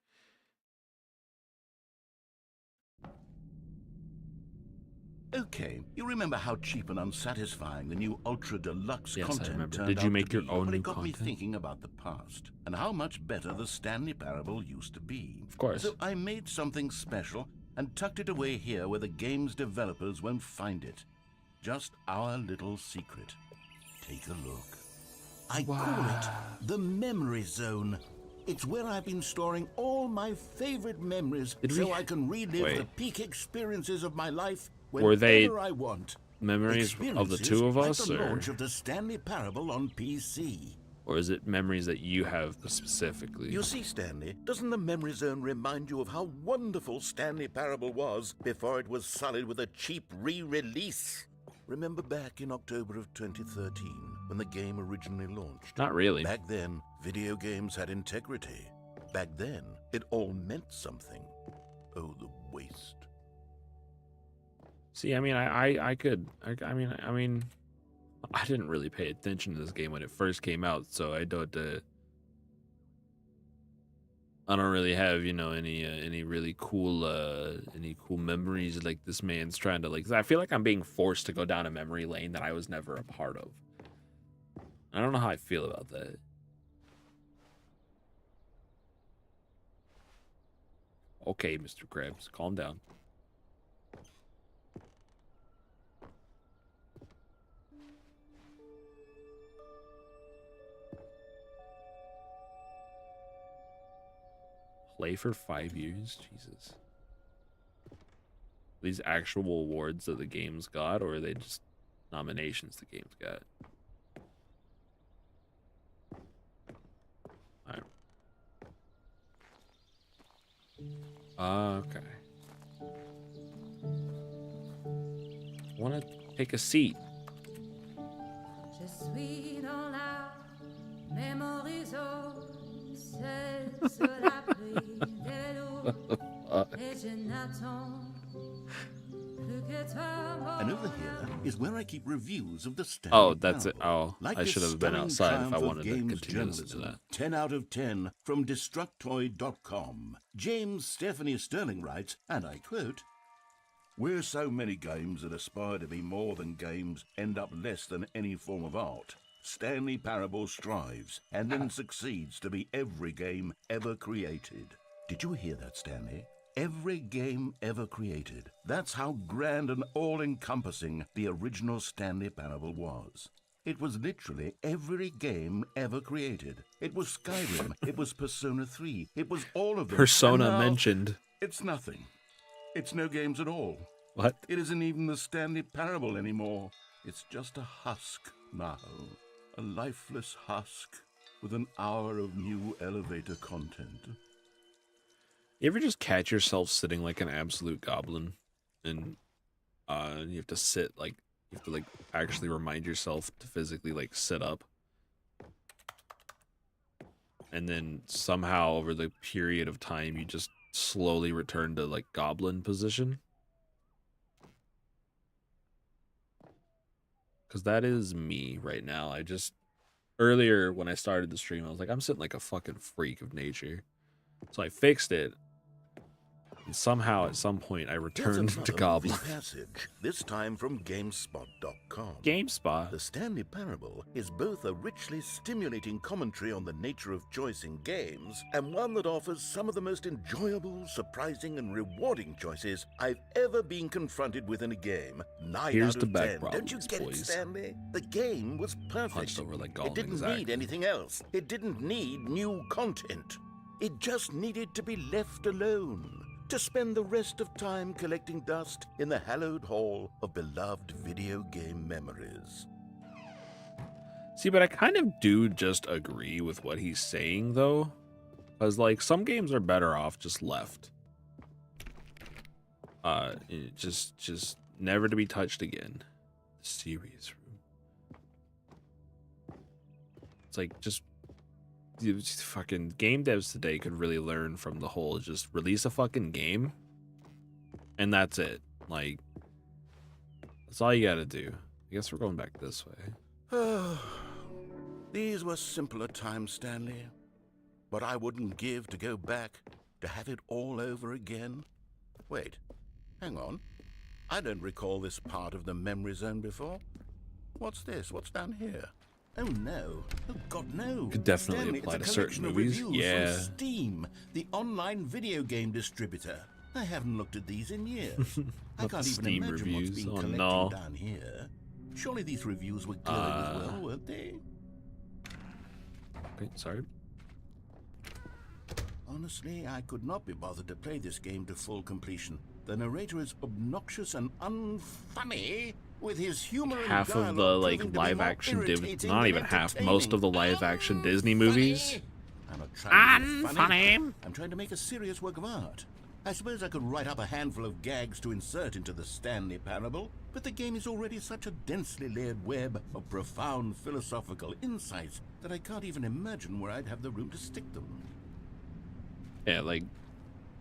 Okay, you remember how cheap and unsatisfying the new Ultra Deluxe Yes, I content remember. turned Did you out make to your be? own Well, new it got me content? thinking about the past and how much better the Stanley Parable used to be. Of course. So I made something special and tucked it away here where the game's developers won't find it. Just our little secret. Take a look. I call it the Memory Zone. It's where I've been storing all my favorite memories so I can relive the peak experiences of my life whenever Were they I want. memories of the two of like us, the or launch of the Stanley Parable on PC. is it memories that you have specifically? You see, Stanley, doesn't the Memory Zone remind you of how wonderful Stanley Parable was before it was sullied with a cheap re-release? Remember back in October of 2013, when the game originally launched? Not really. Back then, video games had integrity. Back then, it all meant something. Oh, the waste. See, I mean, I didn't really pay attention to this game when it first came out, so I don't really have, any really cool memories like this man's trying to, like, I feel like I'm being forced to go down a memory lane that I was never a part of. I don't know how I feel about that. Okay, Mr. Krabs, calm down. Play for 5 years? Jesus. These actual awards that the game's got, or are they just nominations the game's got? Alright. Okay. I want to take a seat. Je suis dans la memory zone, seul sur l'abri de l'eau, et je n'attends plus que And over here is where I keep reviews of the Stanley Oh, that's it. Parable. Oh, Like I this should have been stunning outside if I triumph of wanted to games continue listening to journalism. that. 10 out of 10 from Destructoid.com. James Stephanie Sterling writes, and I quote, "Where so many games that aspire to be more than games end up less than any form of art, Stanley Parable strives and then succeeds to be every game ever created." Did you hear that, Stanley? Every game ever created. That's how grand and all-encompassing the original Stanley Parable was. It was literally every game ever created. It was Skyrim. It was Persona 3. It was all of them. Persona And now, mentioned. it's nothing. It's no games at all. What? It isn't even the Stanley Parable anymore. It's just a husk now. A lifeless husk with an hour of new elevator content. You ever just catch yourself sitting like an absolute goblin, and you have to sit like you have to like actually remind yourself to physically like sit up, and then somehow over the period of time you just slowly return to like goblin position? Because that is me right now. I just earlier when I started the stream, I was like, I'm sitting like a fucking freak of nature, so I fixed it. And somehow, at some point, I returned to Goblin. Passage, this time from GameSpot.com. GameSpot? The Stanley Parable is both a richly stimulating commentary on the nature of choice in games, and one that offers some of the most enjoyable, surprising, and rewarding choices I've ever been confronted with in a game. 9 Here's out the of back 10. problems, Don't you get boys. it, Stanley? The game was perfect. Hunched over like Gollum, It didn't exactly. need anything else. It didn't need new content. It just needed to be left alone, to spend the rest of time collecting dust in the hallowed hall of beloved video game memories. See, but I kind of do just agree with what he's saying, though. Because, like, some games are better off just left. Just never to be touched again. Serious room. It's like, just fucking game devs today could really learn from the whole just release a fucking game and that's it. Like, that's all you gotta do. I guess we're going back this way. These were simpler times, Stanley, but I wouldn't give to go back to have it all over again. Wait, hang on. I don't recall this part of the memory zone before. What's this? What's down here? Oh no! Oh God, no! Could definitely Stanley, apply it's to a certain collection of movies. reviews Yeah. from Steam, the online video game distributor. I haven't looked at these in years. I Not can't the even Steam imagine reviews. what's been Oh, collecting no. down here. Surely these reviews were glowing as well, weren't they? Okay, sorry. Honestly, I could not be bothered to play this game to full completion. The narrator is obnoxious and unfunny, with his humor and Half of the dialogue like proving to be live more action irritating not than even half, most of the live action Disney movies. I'm not trying to be funny. I'm trying to make a serious work of art. I suppose I could write up a handful of gags to insert into the Stanley Parable, but the game is already such a densely layered web of profound philosophical insights that I can't even imagine where I'd have the room to stick them. Yeah, like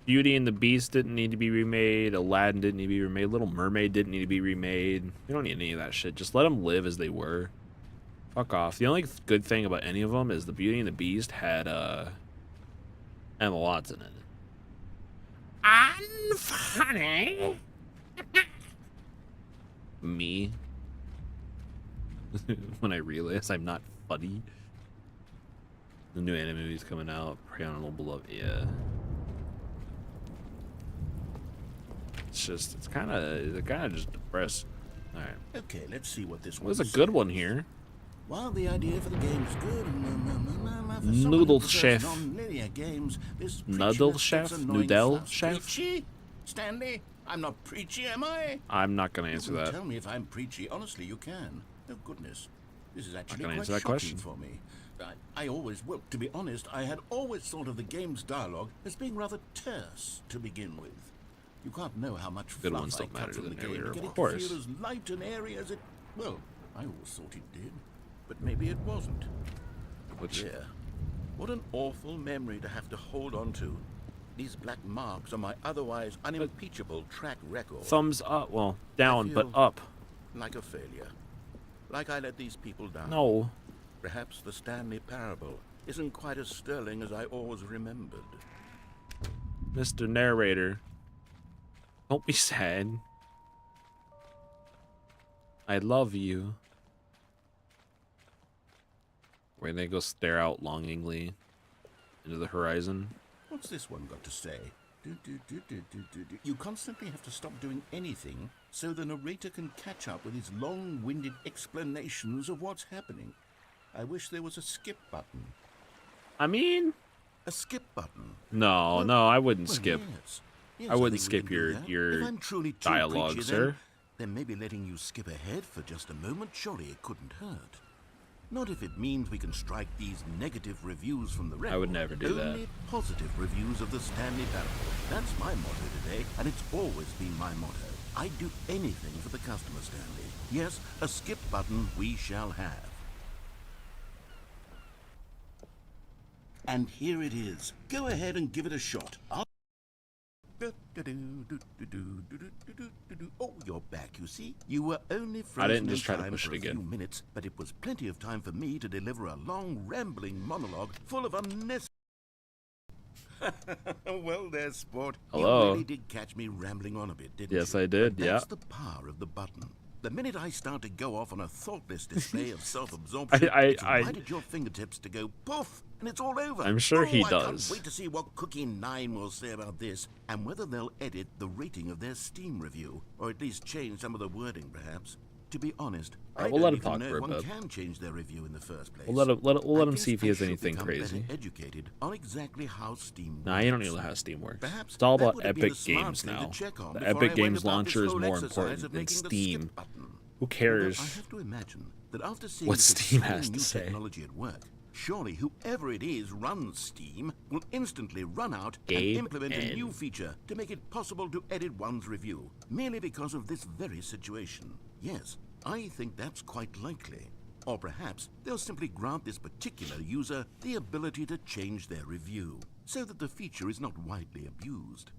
Beauty and the Beast didn't need to be remade, Aladdin didn't need to be remade, Little Mermaid didn't need to be remade. We don't need any of that shit. Just let them live as they were. Fuck off. The only good thing about any of them is the Beauty and the Beast had Emma Watson in it. Unfunny. Me. When I realize I'm not funny. The new anime movie's coming out. Prey on Little Beloved. Yeah. It's kind of just depressing. All right. Okay, let's see what this one There's a says. good one here. While the idea for the game is good, for someone Noodle who prefers Chef. non-linear games, this Noodle preachiness Chef? gets annoying Noodle fast. Chef? Preachy? Stanley, I'm not preachy, am I? I'm not gonna answer You can that. Tell me if I'm preachy. Honestly, you can. Oh goodness, this is actually gonna quite answer that shocking question. for me. I always, well, to be honest, I had always thought of the game's dialogue as being rather terse to begin with. You can't know how much Good fluff ones I don't cut matter from to the the game narrator, to get of it course. to feel as light and airy as it. Well, I always thought it did, but maybe it wasn't. Which Yeah. What an awful memory to have to hold on to. These black marks on my otherwise unimpeachable track record. Thumbs up. Well, down, but feel up. like a failure. Like I let these people down. No. Perhaps the Stanley Parable isn't quite as sterling as I always remembered. Mr. Narrator. Don't be sad. I love you. Where they go stare out longingly into the horizon. What's this one got to say? You constantly have to stop doing anything so the narrator can catch up with his long-winded explanations of what's happening. I wish there was a skip button. I mean, A skip button? no, no, I wouldn't Well, skip. yes. Yes, I wouldn't think we skip can do that. your If I'm truly too dialogue, preachy, sir. Then maybe letting you skip ahead for just a moment, surely it couldn't hurt. Not if it means we can strike these negative reviews from the record. I would never do that. Only positive reviews of the Stanley Parable. That's my motto today, and it's always been my motto. I'd do anything for the customer, Stanley. Yes, a skip button we shall have. And here it is. Go ahead and give it a shot. Oh, you're back, you see. You were only frozen didn't just in try to time push for it a few again. minutes, but it was plenty of time for me to deliver a long, rambling monologue full of unnecessary... Well, there, sport. Hello. You really did catch me rambling on a bit, didn't you? Yes, I did, yeah. That's the power of the button. The minute I start to go off on a thoughtless display of self-absorption, it's right at your fingertips to go poof, and it's all over. I'm sure he I does. can't wait to see what Cookie 9 will say about this, and whether they'll edit the rating of their Steam review, or at least change some of the wording, perhaps. To be honest, Alright, I we'll don't let him even talk know for if a one bit. can change their review in the first place. We'll let I him see if he guess has I should anything become crazy. better educated on exactly how Steam Nah, you don't works. need to know how Steam works. Perhaps It's all that about would have been Epic a smart Games thing to now. check on The before I Epic went Games about launcher this is whole more exercise important of than making the skip Steam. button. Who Although cares I have to imagine that after seeing what this Steam exciting has to new say? technology at work, surely whoever it is runs Steam will instantly run out Gabe and implement a N. new feature to make it possible to edit one's review, merely because of this very situation. Yes, I think that's quite likely. Or perhaps they'll simply grant this particular user the ability to change their review, so that the feature is not widely abused.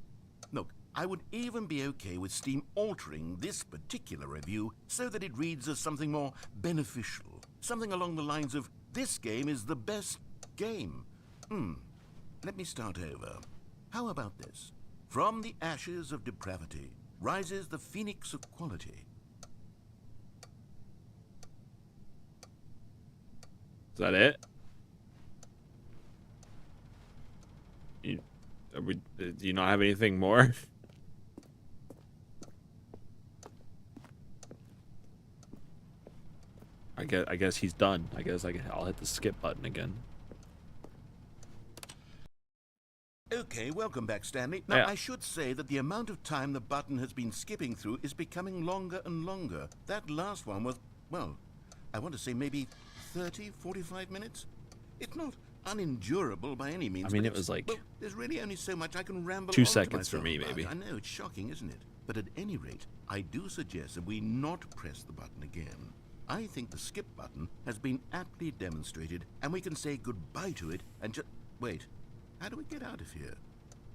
Look, I would even be okay with Steam altering this particular review so that it reads as something more beneficial. Something along the lines of, this game is the best game. Let me start over. How about this? From the ashes of depravity rises the phoenix of quality. Is that it? Do you not have anything more? I guess he's done. I'll hit the skip button again. Okay, welcome back, Stanley. Now, Yeah. I should say that the amount of time the button has been skipping through is becoming longer and longer. That last one was, well, I want to say maybe 30, 45 minutes? It's not unendurable by any means. I mean, but it was like well, there's really only so much I can ramble 2 on to seconds for myself me, about. maybe. I know, it's shocking, isn't it? But at any rate, I do suggest that we not press the button again. I think the skip button has been aptly demonstrated, and we can say goodbye to it and just... Wait, how do we get out of here?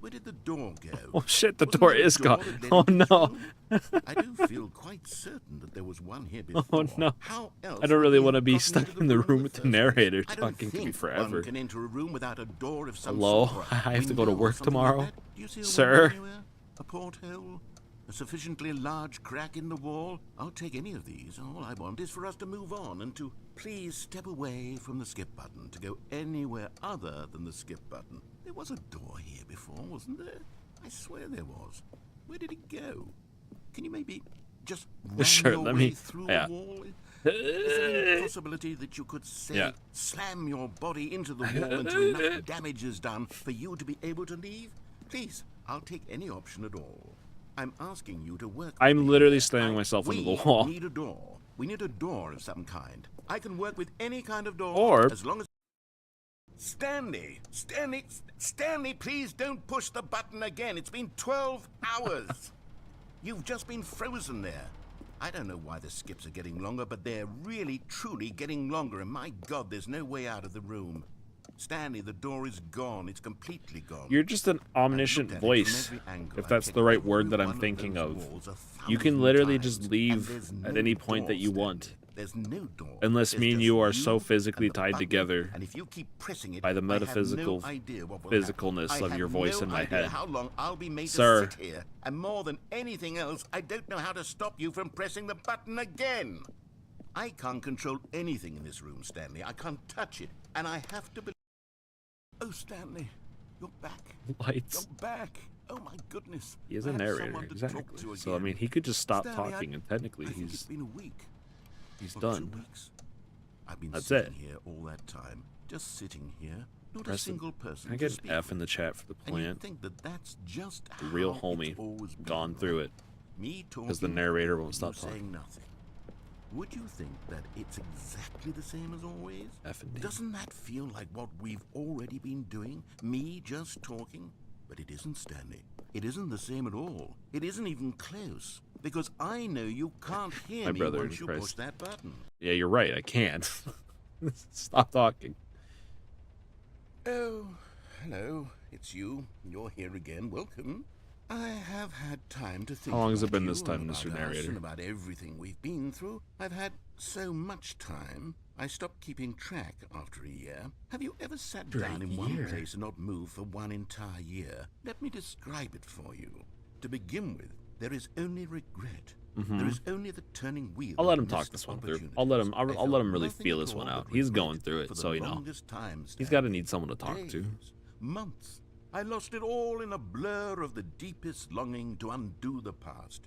Where did the door go? Oh shit, the Wasn't door there a is door gone. that led Oh into this no. room? I do feel quite certain that there was one here before. Oh no. How else I don't would really we want to have be gotten stuck into in the room room with the first place? narrator I don't talking to me think forever. One can enter a room without a door of some Hello? sort. I have to go to Window or work something tomorrow? Like that. Do you see a Sir? window anywhere? A porthole? A sufficiently large crack in the wall? I'll take any of these. All I want is for us to move on and to please step away from the skip button to go anywhere other than the skip button. There was a door here before, wasn't there? I swear there was. Where did it go? Can you maybe just ram Sure, your let way me- through yeah. a wall? Is there any possibility that you could, say, Yeah. slam your body into the wall until enough damage is done for you to be able to leave? Please, I'll take any option at all. I'm asking you to work. I'm with me. literally slamming myself into the wall. We need a door. We need a door of some kind. I can work with any kind of door, Or- as long as... Stanley, please don't push the button again. It's been 12 hours. You've just been frozen there. I don't know why the skips are getting longer, but they're really, truly getting longer, and my God, there's no way out of the room. Stanley, the door is gone. It's completely gone. You're just an omniscient I've looked at it voice, from every angle. if I've that's checked the right every word that I'm one of thinking those of. walls You can 1,000 literally times, just and leave there's at no any point door, that you Stanley. want. There's no door. Unless There's me and just you are you so physically and the tied button, together and if you keep pressing it, by the I have metaphysical no idea what will happen. physicalness I of have your voice no in my idea head. how long I'll be made Sir. to sit here, and more than anything else, I don't know how to stop you from pressing the button again. I can't control anything in this room, Stanley. I can't touch it, and I have to believe. Oh, Stanley, you're back. Lights. You're back. Oh my goodness. He is I a have narrator, someone to talk exactly. to So I again. mean, he could just stop Stanley, talking, and technically I think it's he's been a week. he's Or done. 2 weeks. I've been That's sitting it. here all that time, just sitting here, not a Press it. single person. Can I to get an speak F in with. the chat for the And you plant? think that that's just The real how it's homie, always been, gone through right? it. Me talking, Because the narrator won't you stop saying talking. nothing. Would you think that it's exactly the same as always? F and D. Doesn't that feel like what we've already been doing? Me just talking? But it isn't, Stanley. It isn't the same at all. It isn't even close. Because I know you can't hear My me brother in once you Christ. push that button. Yeah, you're right. I can't. Stop talking. Oh, hello. It's you. You're here again. Welcome. I have had time to think. How long has it about been this you time, and Mr. about us Narrator? and about everything we've been through. I've had so much time. I stopped keeping track after a year. Have you ever sat After a down in one year? place and not moved for one entire year? Let me describe it for you. To begin with, there is only regret. There is only the turning wheel. Mm-hmm. I'll let of him talk missed this one through. I'll opportunities. let him. I I'll let him felt really nothing feel at this one all out. but He's regret going through it, for the so you know. longest time, He's got to Stanley. need someone to talk to. Days, months. I lost it all in a blur of the deepest longing to undo the past.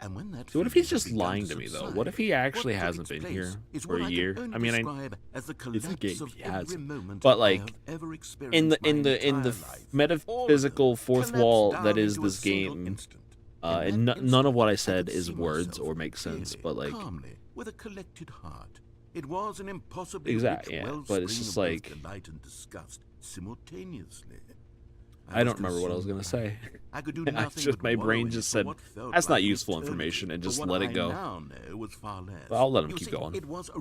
And when that So what if feeling he's just had begun lying to me, though? subside, What if he actually what took hasn't its been here place is for what a I can year? only I mean, describe as the it's a collapse game. of He every hasn't. moment But I like, have ever experienced in the my entire life. All of them metaphysical fourth collapsed wall down that is into a this single game, instant. and In that none of what I instant, said could is see words myself or make sense. clearly, But like, calmly, with a collected heart. It was an impossibly Exact- rich yeah, but wellspring it's just of both like- delight and disgust simultaneously. I was don't remember what I was gonna consumed say. by it. I could do I nothing just but my wallow brain in it just for said, what felt "That's like not useful eternity." information," and But just what let it I go. now know was far less. Well, I'll let him You keep see, going. It was a Poor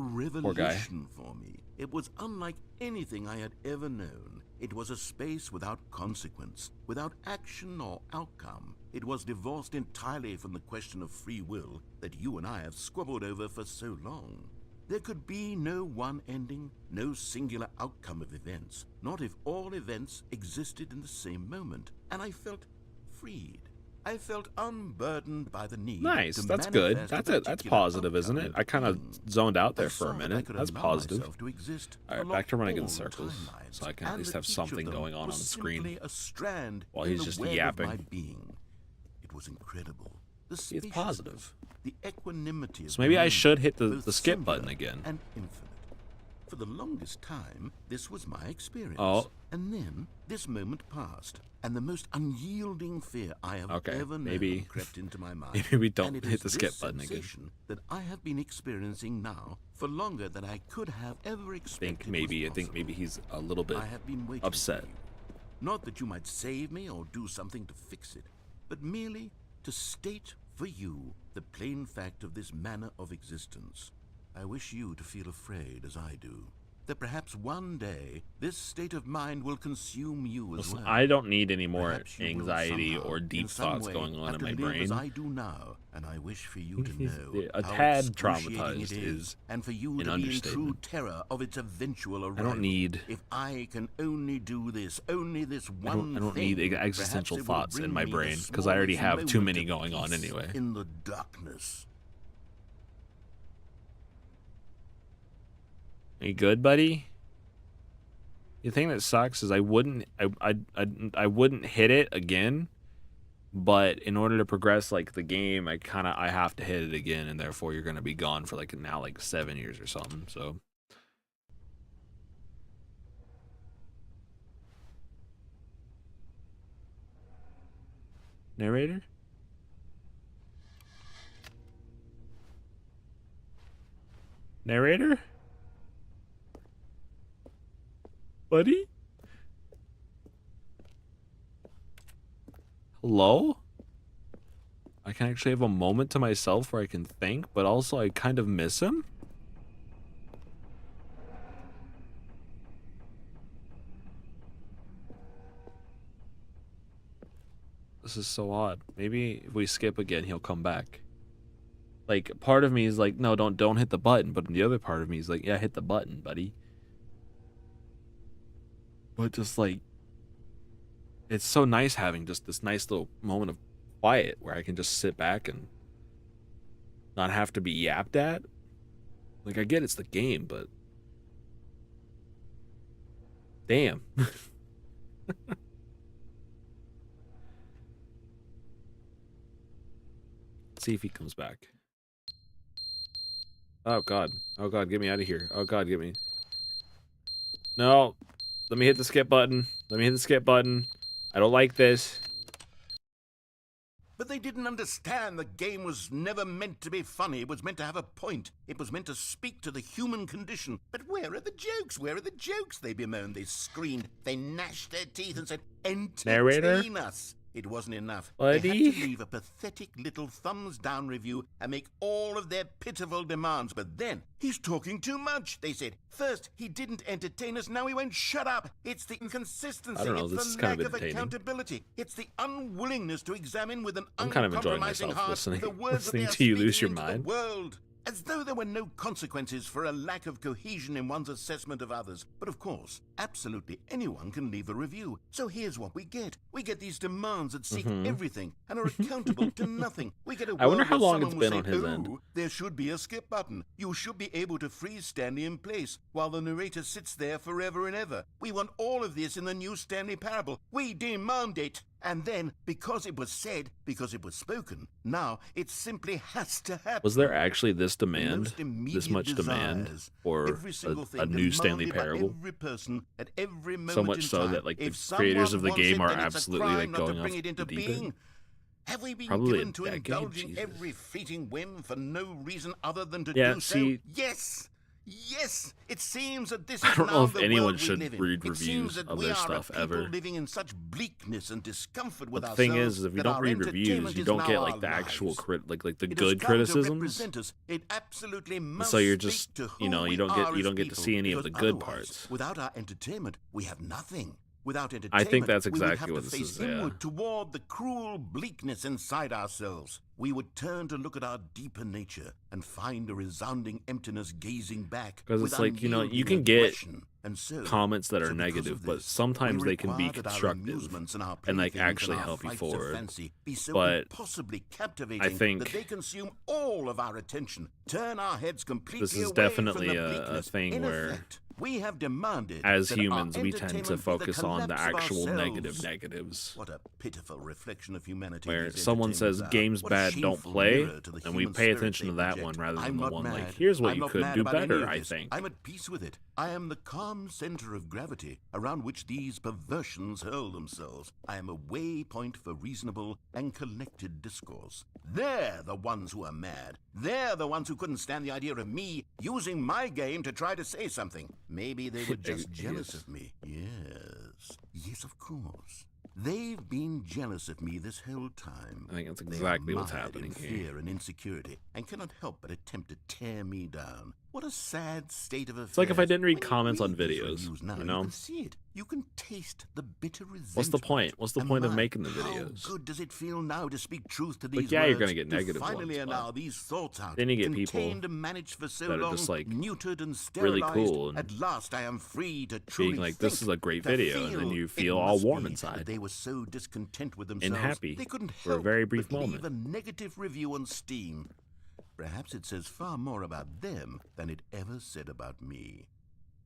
guy. revelation for me. It was unlike anything I had ever known. It was a space without consequence, without action or outcome. It was divorced entirely from the question of free will that you and I have squabbled over for so long. There could be no one ending, no singular outcome of events, not if all events existed in the same moment. And I felt freed. I felt unburdened by the need Nice. to That's good. manifest a That's it. That's particular positive, isn't outcome it? I kind of being. zoned out I there for saw a that I minute. could That's allow positive. myself to exist All right, along back to running in all circles, timelines, so I can at and least that have each of something them going on was the screen simply a strand while in he's the just web yapping. Of my being. It was incredible. The It's spaciousness, positive. the equanimity of So maybe the I moment, should hit the both skip singular button again. and infinite. For the longest time, this was my experience. Oh. And then this moment passed, and the most unyielding fear I have Okay, ever known maybe- crept into my mind. maybe we don't And it hit is the skip this button again. sensation that I have been experiencing now for longer than I could have ever expected. I think maybe he's a little bit I have been waiting upset. for you. Not that you might save me or do something to fix it, but merely to state for you the plain fact of this manner of existence. I wish you to feel afraid as I do, that perhaps one day this state of mind will consume you as Listen, well. I don't need any more Perhaps you will anxiety somehow, or in deep some thoughts way, going on have in to my live brain. as I do now, and I wish for you to He's know a how tad excruciating traumatized it is and for you an to be in true understatement. terror of its eventual arrival. I don't need If I can only do this, only this I one don't need thing, existential perhaps it will thoughts in bring my me brain the because I already smallest have too moment many of going on peace anyway. in the darkness. Are you good, buddy? The thing that sucks is I wouldn't hit it again, but in order to progress like the game, I have to hit it again, and therefore you're gonna be gone for like 7 years or something. So narrator? Narrator? Buddy? Hello? I can actually have a moment to myself where I can think, but also I kind of miss him? This is so odd. Maybe if we skip again, he'll come back. Like, part of me is like, no, don't hit the button. But the other part of me is like, yeah, hit the button, buddy. But just like, it's so nice having just this nice little moment of quiet where I can just sit back and not have to be yapped at. Like, I get it's the game, but damn. See if he comes back. Oh god. Oh god, get me out of here. Oh god, get me. No. Let me hit the skip button. Let me hit the skip button. I don't like this. But they didn't understand the game was never meant to be funny. It was meant to have a point. It was meant to speak to the human condition. But where are the jokes? Where are the jokes? They bemoaned, they screamed, they gnashed their teeth and said, entertain us. It wasn't enough. Buddy? They had to leave a pathetic little thumbs-down review and make all of their pitiful demands. But then, he's talking too much, they said. First, he didn't entertain us, now he won't shut up. It's the inconsistency, I don't know, it's this is the kind lack of of entertaining. accountability. It's the unwillingness to examine with an I'm kind of enjoying uncompromising myself heart listening, the words that listening they are to you lose speaking your into the mind. world. As though there were no consequences for a lack of cohesion in one's assessment of others. But of course, absolutely anyone can leave a review. So here's what we get. We get these demands that seek everything and are accountable to nothing. We get a I wonder world how where long someone it's will been say, on his end. "Oh, there should be a skip button. You should be able to freeze Stanley in place while the narrator sits there forever and ever. We want all of this in the new Stanley Parable. We demand it." And then, because it was said, because it was spoken, now it simply has to happen. Was there actually this The demand, most this immediate much demand desires, for every single thing a new Stanley demanded by Parable? every person at every moment So much in so time. that like the If creators of someone the wants game it, are then it's a absolutely crime like not to going bring off it into the deep being. end? Have we been Probably given a to decade, indulging Jesus. every fleeting whim for no reason other than to Yeah, do see- so? Yes! Yes! It seems that this I is don't now know if the anyone world we should live in. read It reviews seems that of we their are stuff a people ever. living in such bleakness and discomfort with But the ourselves thing is if you that don't our read reviews, entertainment you is don't now get our like the actual lives. like the It has good come to criticisms. represent us. It absolutely And must so you're speak just, to you who know, we you don't are get as to people, see any of because the good otherwise, parts. Without our entertainment, we have nothing. Without I entertainment, think that's we would exactly have what to this face is, yeah. inward toward the cruel bleakness inside ourselves. We would turn to look at our deeper nature and find a resounding emptiness gazing back. 'Cause with it's like, you know, you unyielding can get aggression. And so, comments that are because negative, of but this, sometimes we they can be require that our constructive amusements and our and like playthings actually and our help you flights of forward. fancy be so But impossibly captivating think that they consume all of our attention, turn our heads completely this is away definitely from the a bleakness. thing In where effect, we have demanded as that our humans we tend to entertainment be the focus on the collapse of actual ourselves. negatives. What a pitiful reflection of humanity. Where these someone says entertainments are. game's What a bad, don't shameful play, mirror to the and we human pay spirit attention they to that project. one rather than I'm the not one mad. like, here's what I'm you not could mad do about any better, of I this. think. I'm at peace with it. I am the calm center of gravity around which these perversions hurl themselves. I am a waypoint for reasonable and collected discourse. They're the ones who are mad. They're the ones who couldn't stand the idea of me using my game to try to say something. Maybe they were just jealous of me. Yes. Yes, of course. They've been jealous of me this whole time. I think that's They are exactly what's mired happening in here. fear and insecurity, and cannot help but attempt to tear me down. What a sad state of affairs. It's like if I didn't read When you comments on read these videos, reviews now, you know? You can see it. You can taste the bitter resentment. What's the point? What's the And point of my, making the how videos? good does it feel now to speak truth to Like, these yeah, words? you're gonna get to negative finally ones, allow but these thoughts out. then you get people contained and managed for so that are long, just, like, neutered and really sterilized. cool and At last, I am free to truly being like, think, this is a great to video, and then feel. you It feel all must warm be inside that they were so discontent with themselves, and happy they couldn't for a help very brief but moment. leave a negative review on Steam. Perhaps it says far more about them than it ever said about me.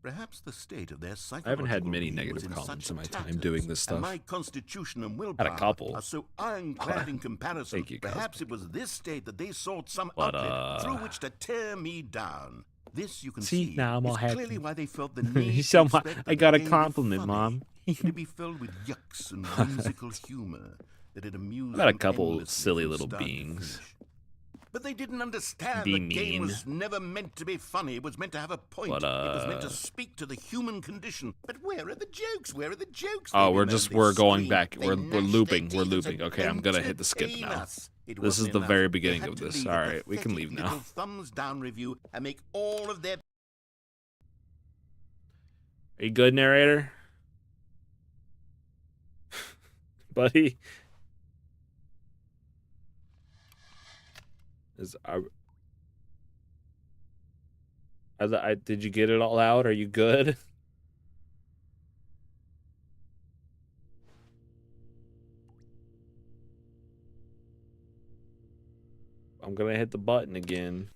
Perhaps the state of their psychological I haven't had many being negative was in comments such in my time tatters, doing this stuff. And my constitution and willpower couple. are so ironclad in comparison. Thank you, Cosby. Perhaps it was this state that they sought some But, outlet through which to tear me down. This you can See, see. now I'm all is happy. clearly why they felt the need You to so expect I that got the a game be compliment, funny, Mom. to be filled with yucks and whimsical humor that it amused I've had a them couple endlessly silly from little start to beings. finish. But they didn't understand Be the game mean. was never meant to be funny. It was meant to have a point. But, it was meant to speak to the human condition. But where are the jokes? Where are the jokes? Oh, They we're bemoaned, they going screamed, back. they We're gnashed their looping. We're teeth and looping. said, Okay, I'm gonna hit the skip "Entertain now. us." It This is wasn't the enough. very They beginning had of to this. leave All a right, we can pathetic leave now. little thumbs down review and make all of their Are you good, narrator? Buddy? Did you get it all out? Are you good? I'm gonna hit the button again.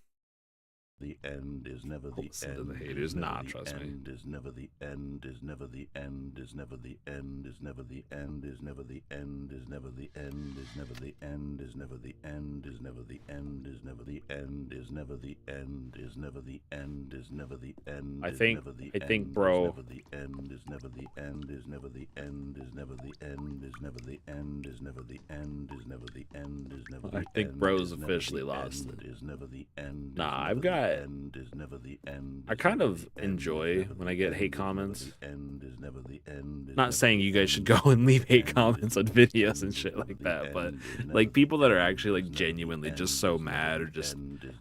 The end is never the Listen to end. the haters. Is never Nah, the trust me. end. Is never the end. Is never the end. Is never the end. Is never the end. Is never the end. Is never the end. Is never the end. Is never the end. Is never the end. Is never the end. Is never the end. Is never the end. Is never the end. I think, bro. Is never the end. Is never the end. Is never the end. Is never the end. Is never the end. Is never the end. Is never the end. Is never the end. I think bro's officially lost it. Is never the end. Nah, I've got. Is never the end. I kind of enjoy when I get hate comments. Not saying you guys should go and leave hate comments on videos and shit like that, but like people that are actually like genuinely just so mad or just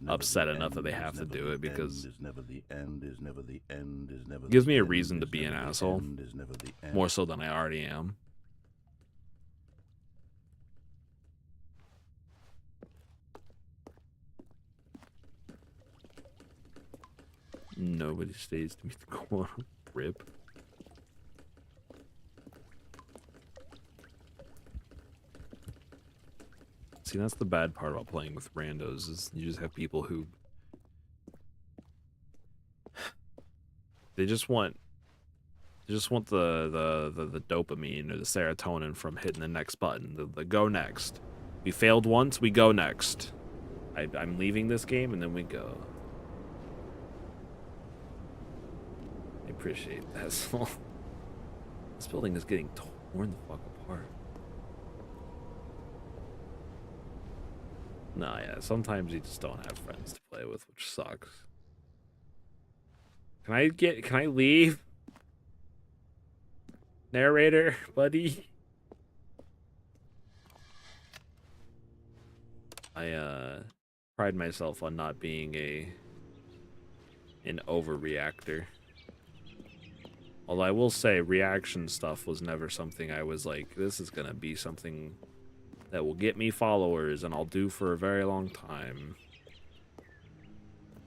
upset enough that they have to do it because it gives me a reason to be an asshole, more so than I already am. Nobody stays to meet the corner. Rip. See, that's the bad part about playing with randos is you just have people who they just want the dopamine or the serotonin from hitting the next button, the go next. We failed once, we go next. I'm leaving this game and then we go. I appreciate that. So this building is getting torn the fuck apart. Nah, yeah, sometimes you just don't have friends to play with, which sucks. Can I leave? Narrator, buddy? I pride myself on not being an overreactor. Although I will say reaction stuff was never something I was like, this is gonna be something that will get me followers and I'll do for a very long time.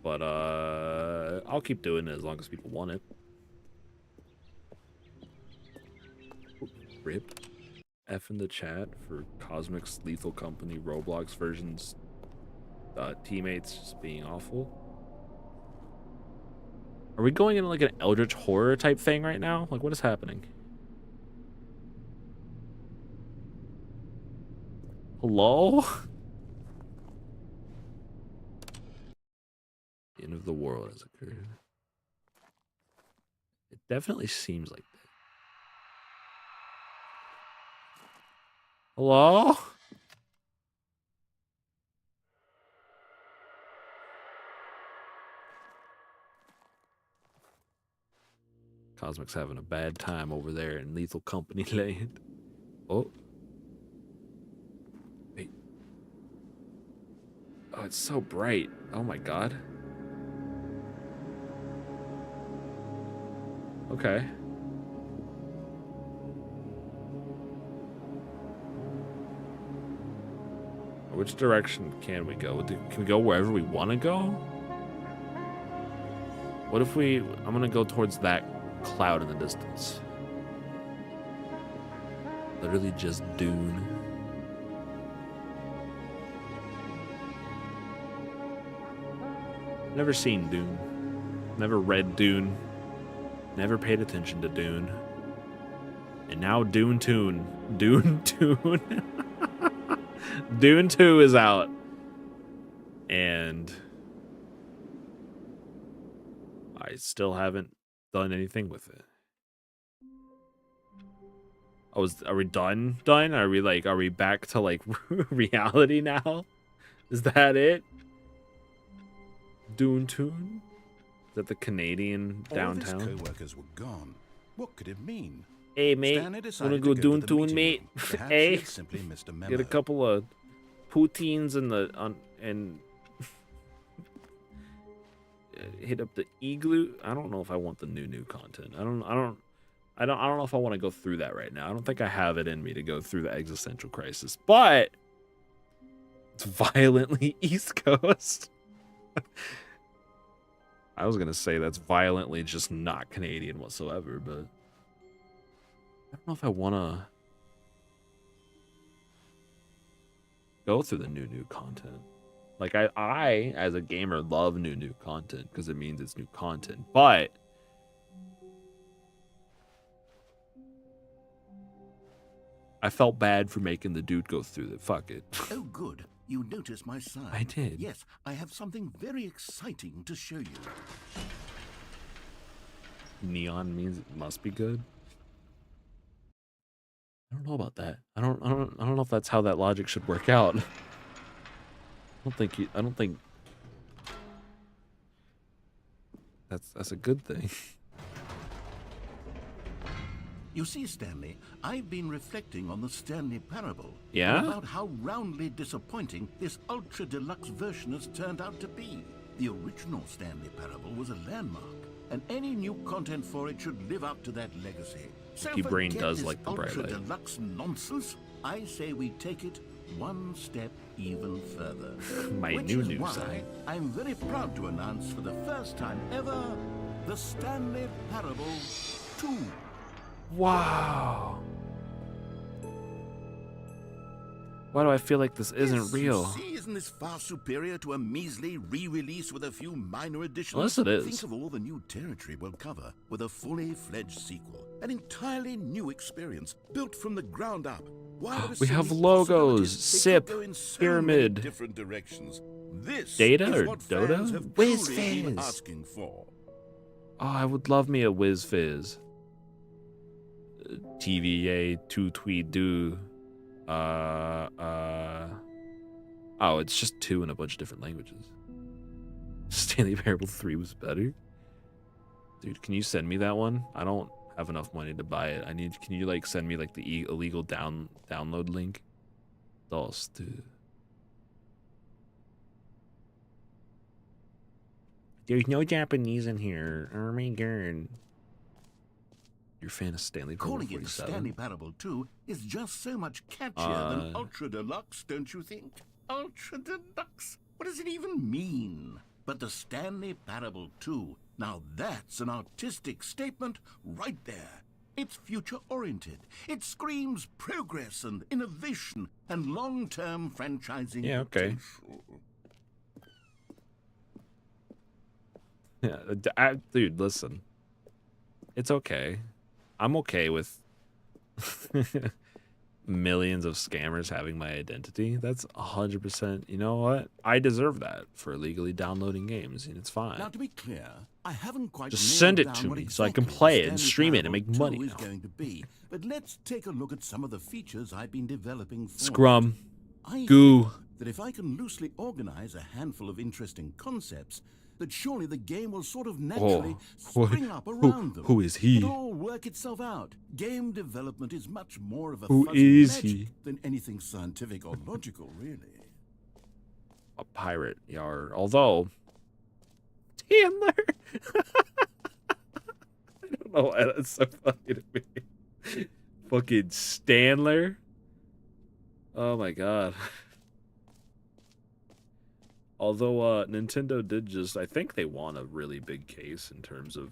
But I'll keep doing it as long as people want it. Rip. F in the chat for Cosmic's Lethal Company Roblox versions teammates just being awful. Are we going into like an eldritch horror type thing right now? Like, what is happening? Hello? The end of the world has occurred. It definitely seems like that. Hello? Cosmic's having a bad time over there in Lethal Company land. Oh. Wait. Oh, it's so bright. Oh my god. Okay. Which direction can we go? Can we go wherever we want to go? What if we... I'm going to go towards that cloud in the distance. Literally just Dune. Never seen Dune. Never read Dune. Never paid attention to Dune. And now Dune Tune. Dune Tune. Dune 2 is out. And I still haven't done anything with it. Oh, are we done? Done? Are we back to like reality now? Is that it? Dune Tune? Is that the Canadian downtown? All of his co-workers were gone. What could it mean? Hey mate, wanna go Dune Tune, mate? Hey, simply missed a memo. get a couple of poutines and hit up the igloo. I don't know if I want the new content. I don't know if I want to go through that right now. I don't think I have it in me to go through the existential crisis. But It's violently East Coast. I was gonna say that's violently just not Canadian whatsoever, but I don't know if I wanna go through the new content. Like I as a gamer love new content because it means it's new content, but I felt bad for making the dude go through it. Fuck it. Oh, good. You noticed my sign. I did. Yes, I have something very exciting to show you. Neon means it must be good. I don't know about that. I don't know if that's how that logic should work out. I don't think that's a good thing. You see, Stanley, I've been reflecting on the Stanley Parable. Yeah? And about how roundly disappointing this ultra deluxe version has turned out to be. The original Stanley Parable was a landmark, and any new content for it should live up to that legacy. So Your brain forget does this like the bright ultra light. deluxe nonsense. I say we take it one step even further. My Which new is news why site. I'm very proud to announce for the first time ever the Stanley Parable 2. Wow. Why do I feel like this isn't Yes, real? See, isn't this far superior to a measly re-release with a few minor additions? Unless it is. Think of all the new territory we'll cover with a fully fledged sequel. An entirely new experience, built from the ground up. While We have receiving logos, possibilities, they SIP, could go in so Pyramid. many different directions. This Data is or what Dota? fans have Whiz truly been Fizz. asking for. Oh, I would love me a Whiz Fizz. TVA, two tweet do. Oh, it's just 2 in a bunch of different languages. Stanley Parable 3 was better. Dude, can you send me that one? I don't have enough money to buy it. Can you like send me like the illegal download link? Dos, dude. There's no Japanese in here. Oh my god. You're a fan of Stanley Parable Calling it 47? Stanley Parable 2 is just so much catchier than Ultra Deluxe, don't you think? Ultra Deluxe? What does it even mean? But the Stanley Parable 2, now that's an artistic statement right there. It's future-oriented. It screams progress and innovation and long-term franchising Yeah, okay. potential. Yeah, dude, listen. It's okay. I'm okay with millions of scammers having my identity. That's 100%. You know what? I deserve that for illegally downloading games, and it's fine. Now, to be clear, I haven't quite Just nailed send it down to what me so I can exactly play the it and Stanley stream it and Parable make money 2 is now. going to be, but let's take a look at some of the features I've been developing for Scrum. I Goo. think that if I can loosely organize a handful of interesting concepts, that surely the game will sort of naturally spring up around them. Who is he? It'll all work itself out. Game development is much more of a Who fuzzy is magic he? than anything scientific or logical, really. A pirate, yar. Although, Chandler. I don't know why that's so funny to me. Fucking Stanler. Oh my god. Although Nintendo did just, I think they won a really big case in terms of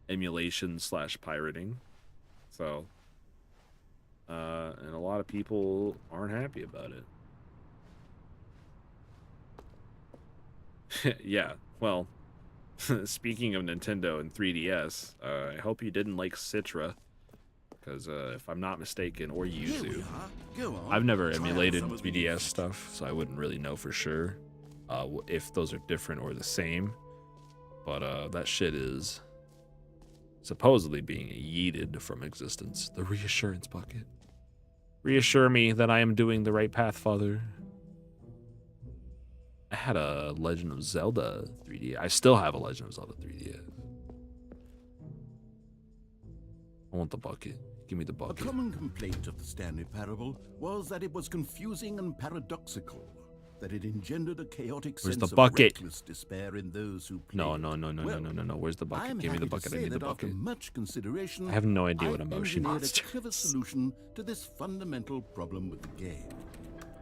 emulation / pirating. So, and a lot of people aren't happy about it. Yeah, well, speaking of Nintendo and 3DS, I hope you didn't like Citra, because if I'm not mistaken, or Here we Yuzu, are. Go on. I've never Try out emulated some of 3DS these. stuff, so I wouldn't really know for sure if those are different or the same. But that shit is supposedly being yeeted from existence. The reassurance bucket. Reassure me that I am doing the right path, Father. I had a Legend of Zelda 3D. I still have a Legend of Zelda 3DS. I want the bucket. Give me the A bucket. common complaint of the Stanley Parable was that it was confusing and paradoxical, that it engendered a chaotic Where's sense the of bucket? reckless despair in those who played. No. Where's the bucket? I'm Give me the happy to bucket. I say need the that after bucket. much consideration, I have no idea I what emotion engineered monster a clever is. solution to this fundamental problem with the game.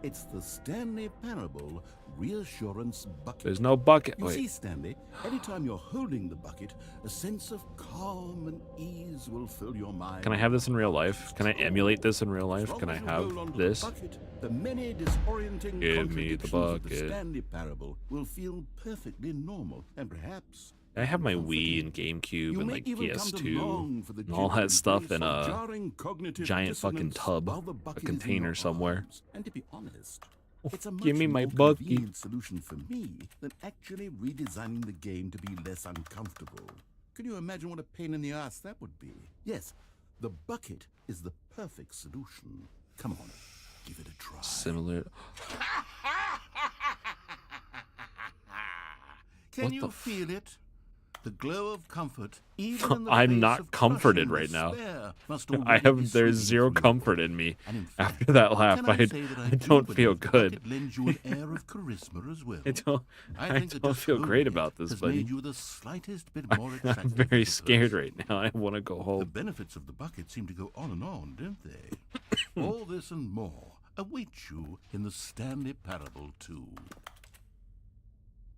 It's the Stanley Parable Reassurance Bucket. There's no bucket. You see, Wait. Stanley, anytime you're holding the bucket, a sense of calm and ease will fill your mind. Can I have this in real life? Can I emulate this in real As life? long Can I as you hold have onto this? The bucket, the many disorienting Give me the contradictions of the bucket. Stanley Parable will feel perfectly normal and perhaps I have my comforting. Wii and GameCube You and may like even come to PS2 long for the and all gentle that stuff embrace in of a jarring cognitive giant fucking dissonance tub, while the a bucket is in container your somewhere. arms. And to be honest, it's a much Give me my more bucket. convenient solution for me than actually redesigning the game to be less uncomfortable. Can you imagine what a pain in the ass that would be? Yes, the bucket is the perfect solution. Come on, give it a try. Similar. Can What you the feel it? The glow of comfort, even in the I'm face not of comforted crushing right now. despair, must I already be have there's sweeping zero through your comfort body. in me. And in fact, After that laugh, can I I say that I don't do feel believe the good. bucket lends you an air of charisma as well. I don't think that just feel great holding about it this, has buddy. made you the slightest bit more I'm attractive very as a scared person. right now. I want to go The home. benefits of the bucket seem to go on, don't they? All this and more awaits you in the Stanley Parable 2.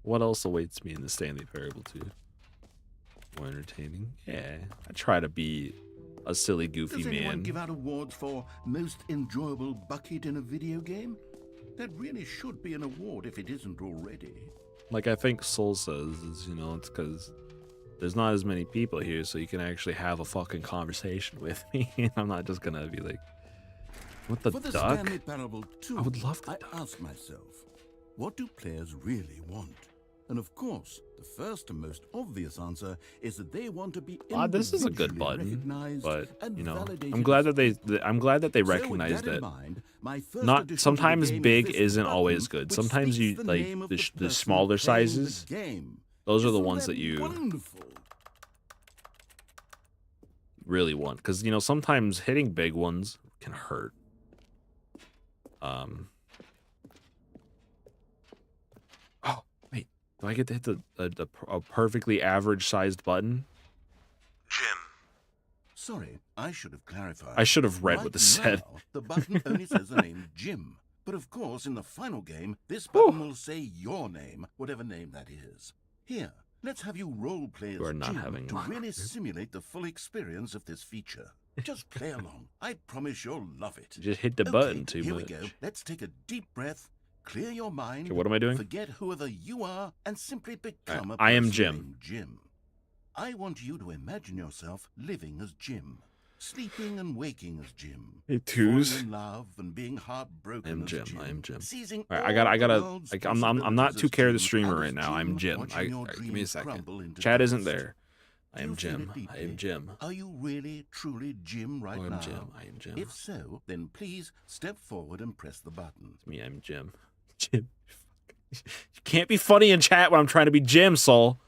What else awaits me in the Stanley Parable 2? More entertaining? Yeah. I try to be a silly, goofy Does anyone man. give out awards for most enjoyable bucket in a video game? That really should be an award if it isn't already. Like I think Soul says, is, you know, it's because there's not as many people here, so you can actually have a fucking conversation with me. I'm not just gonna be like, what the For the duck? Stanley Parable 2, I would love the I duck. ask myself, what do players really want? And of course, the first and most obvious answer is that they want to be This is a good individually button, recognized but and you know, validated I'm glad as that they So with recognize that in that. mind, my first Not addition to the sometimes game is big this isn't button, always good. which Sometimes speaks you the like name of the person smaller playing the sizes. game. Those are the Isn't ones that that you wonderful? really want, because you know sometimes hitting big ones can hurt. Oh wait, do I get to hit a perfectly average sized button? Jim. Sorry, I should have clarified. I should have read what Right this said. now, the button only says the name Jim. But of course, in the final game, this button will say your name, whatever name that is. Here, let's have you role play You are as not Jim having to one. really simulate the full experience of this feature. Just play along. I promise you'll love it. Just hit the Okay, button too here much. we go. Let's take a deep breath, clear your mind. Okay, what am I doing? Forget whoever you are and simply become a I am person Jim. named Jim. I want you to imagine yourself living as Jim. Sleeping and waking as Jim. Hey, twos. Falling in love and being heartbroken I am as Jim. I am Jim. Seizing All right, all I the gotta. world's Like, I'm not possibilities too as care of the Jim, streamer and right as now. I'm Jim. watching your Give me a dreams second. crumble into Chad isn't dust. there. I Do am you feel Jim. it I deeply? am Jim. Are you really, truly Jim right I now? am Jim. I am Jim. If so, then please step forward and press the button. It's me. I'm Jim. Jim. You can't be funny in chat when I'm trying to be Jim, Soul.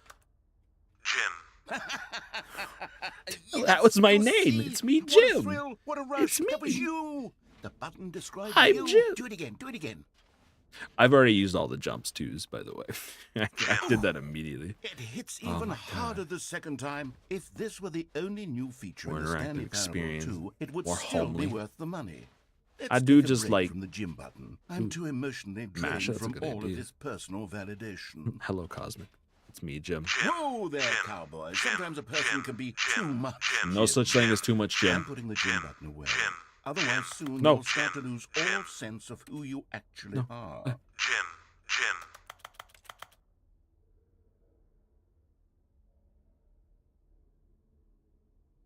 Jim. That was my You name. see? It's me, What a Jim. thrill, what a rush. It's That was me. you. The button describes I'm you. Jim. Do it again. Do it again. I've already used all the jumps twos, by the way. I did that immediately. It hits Oh even my harder the second time. If this were the only new feature More in the interactive Stanley experience, Parable 2, it would more still homely. be worth the money. Let's I do take a just break like- from the Jim button. I'm too emotionally Mash, drained that's a from good all idea. of this personal validation. Hello, Cosmic. It's me, Jim. Whoa there, cowboy. Sometimes a person can be too much. No such thing as too much I'm Jim. putting the Jim button away. Otherwise, soon No. you'll start to lose all sense of who you actually are. Jim. Jim.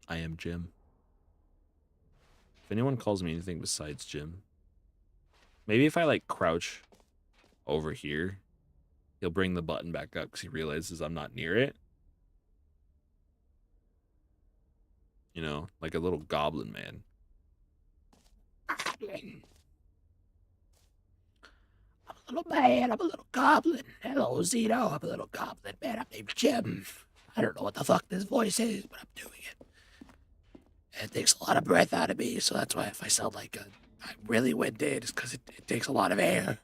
I am Jim. If anyone calls me anything besides Jim, maybe if I like crouch over here, he'll bring the button back up because he realizes I'm not near it. You know, like a little goblin man. I'm a little man. I'm a little goblin. Hello, Zeno. I'm a little goblin man. I'm named Jim. I don't know what the fuck this voice is, but I'm doing it. It takes a lot of breath out of me, so that's why if I sound like I'm really winded, it's because it takes a lot of air.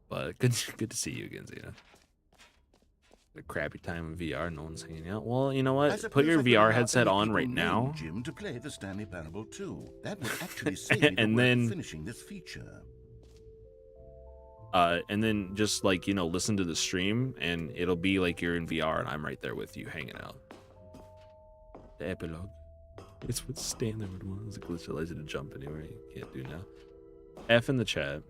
But good to see you again, Zena. A crappy time in VR, no one's hanging out. Well, you know I what? suppose Put your I could VR allow headset any on people right named now. Jim to play the Stanley Parable 2. That would actually save me the And work then- finishing this feature. And then just like, you know, listen to the stream and it'll be like you're in VR and I'm right there with you hanging out. The epilogue. It's what Stanley would want. It's a glitch that allows you to jump anywhere you can't do now. F in the chat.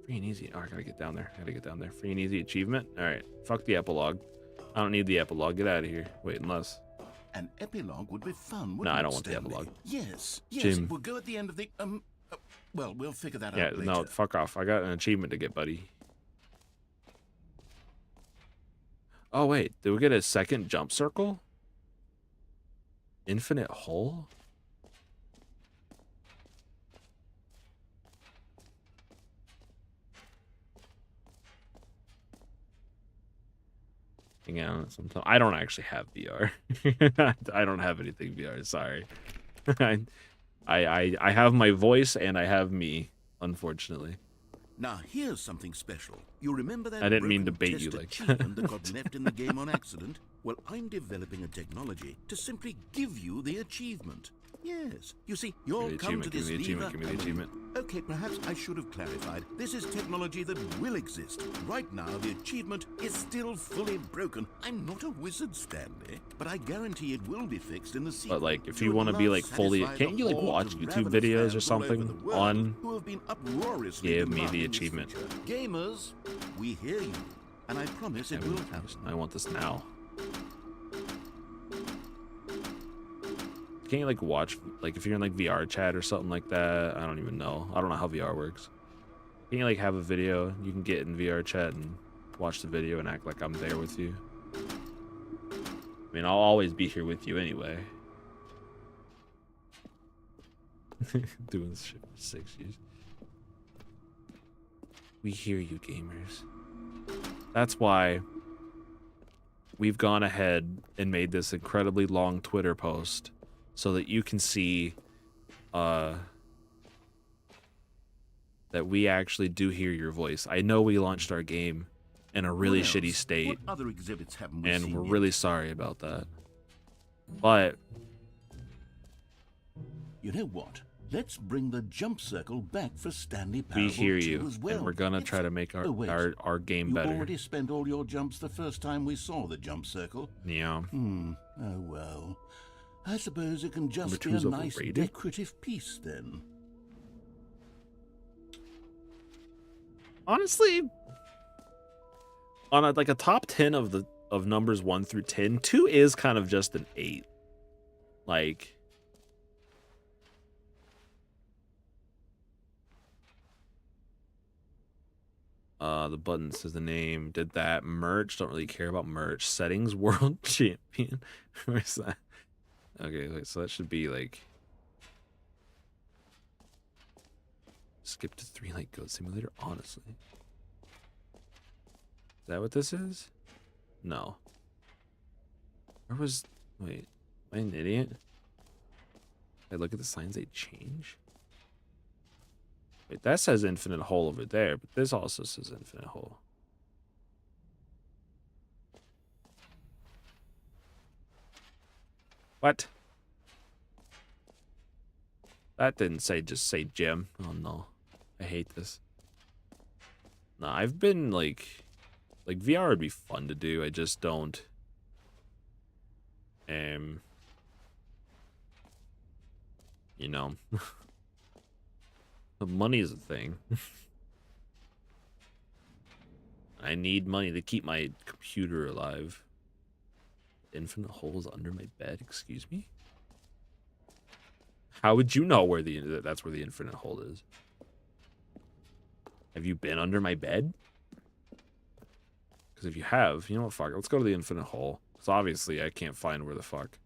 Free and easy. Oh, I gotta get down there. Free and easy achievement. All right. Fuck the epilogue. I don't need the epilogue. Get out of here. Wait, unless. An epilogue would be fun, wouldn't No, I it, don't want the Stanley? epilogue. Yes, Jim. it will go at the end of the, well, we'll figure that Yeah, out later. no, fuck off. I got an achievement to get, buddy. Oh, wait. Did we get a second jump circle? Infinite hole? Hang on, sometimes I don't actually have VR. I don't have anything VR. Sorry. I have my voice and I have me, unfortunately. Now, here's something special. You remember that I didn't mean to broken bait you test like achievement that got left in the game on accident? Well, I'm developing a technology to simply give you the achievement. Yes. You see, you'll come to this lever. Give me the achievement. Okay, perhaps I should have clarified. This is technology that will exist. Right now, the achievement is still fully broken. I'm not a wizard, Stanley, but I guarantee it will be fixed in the sequel. But like, if you want to be like fully, can't you like watch YouTube videos or something on? Who have been uproariously Give me the demanding this achievement. feature. Gamers, we hear you, and I promise it will happen. I want this now. Can't you like watch, like if you're in like VR chat or something like that? I don't even know. I don't know how VR works. Can you like have a video you can get in VR chat and watch the video and act like I'm there with you? I mean, I'll always be here with you anyway. Doing this shit for 6 years. We hear you, gamers. That's why we've gone ahead and made this incredibly long Twitter post so that you can see that we actually do hear your voice. I know we launched our game in a really shitty state, What other exhibits haven't we and seen we're yet? really sorry about that. But You know what? Let's bring the jump circle back for Stanley we Parable hear 2 you, as well. and we're gonna It's- try to make Oh, wait. our game You better. already spent all your jumps the first time we saw the jump circle. Yeah. Oh well. I suppose it can Number just 2 be a is nice overrated? decorative piece then. Honestly, on like a top 10 of numbers 1 through 10, 2 is kind of just an 8. Like, the button says the name. Did that. Merch. Don't really care about merch. Settings. World champion. Where's that? Okay, so that should be like. Skip to 3 like Goat Simulator. Honestly, is that what this is? No. Where was? Wait, am I an idiot? I look at the signs. They change. Wait, that says infinite hole over there, but this also says infinite hole. What? That didn't say just say gem. Oh no. I hate this. No, I've been like VR would be fun to do. I just don't you know. The money is a thing. I need money to keep my computer alive. Infinite holes under my bed, excuse me? How would you know where that's where the infinite hole is? Have you been under my bed? Because if you have, you know what, fuck it, let's go to the infinite hole. Because obviously I can't find where the fuck.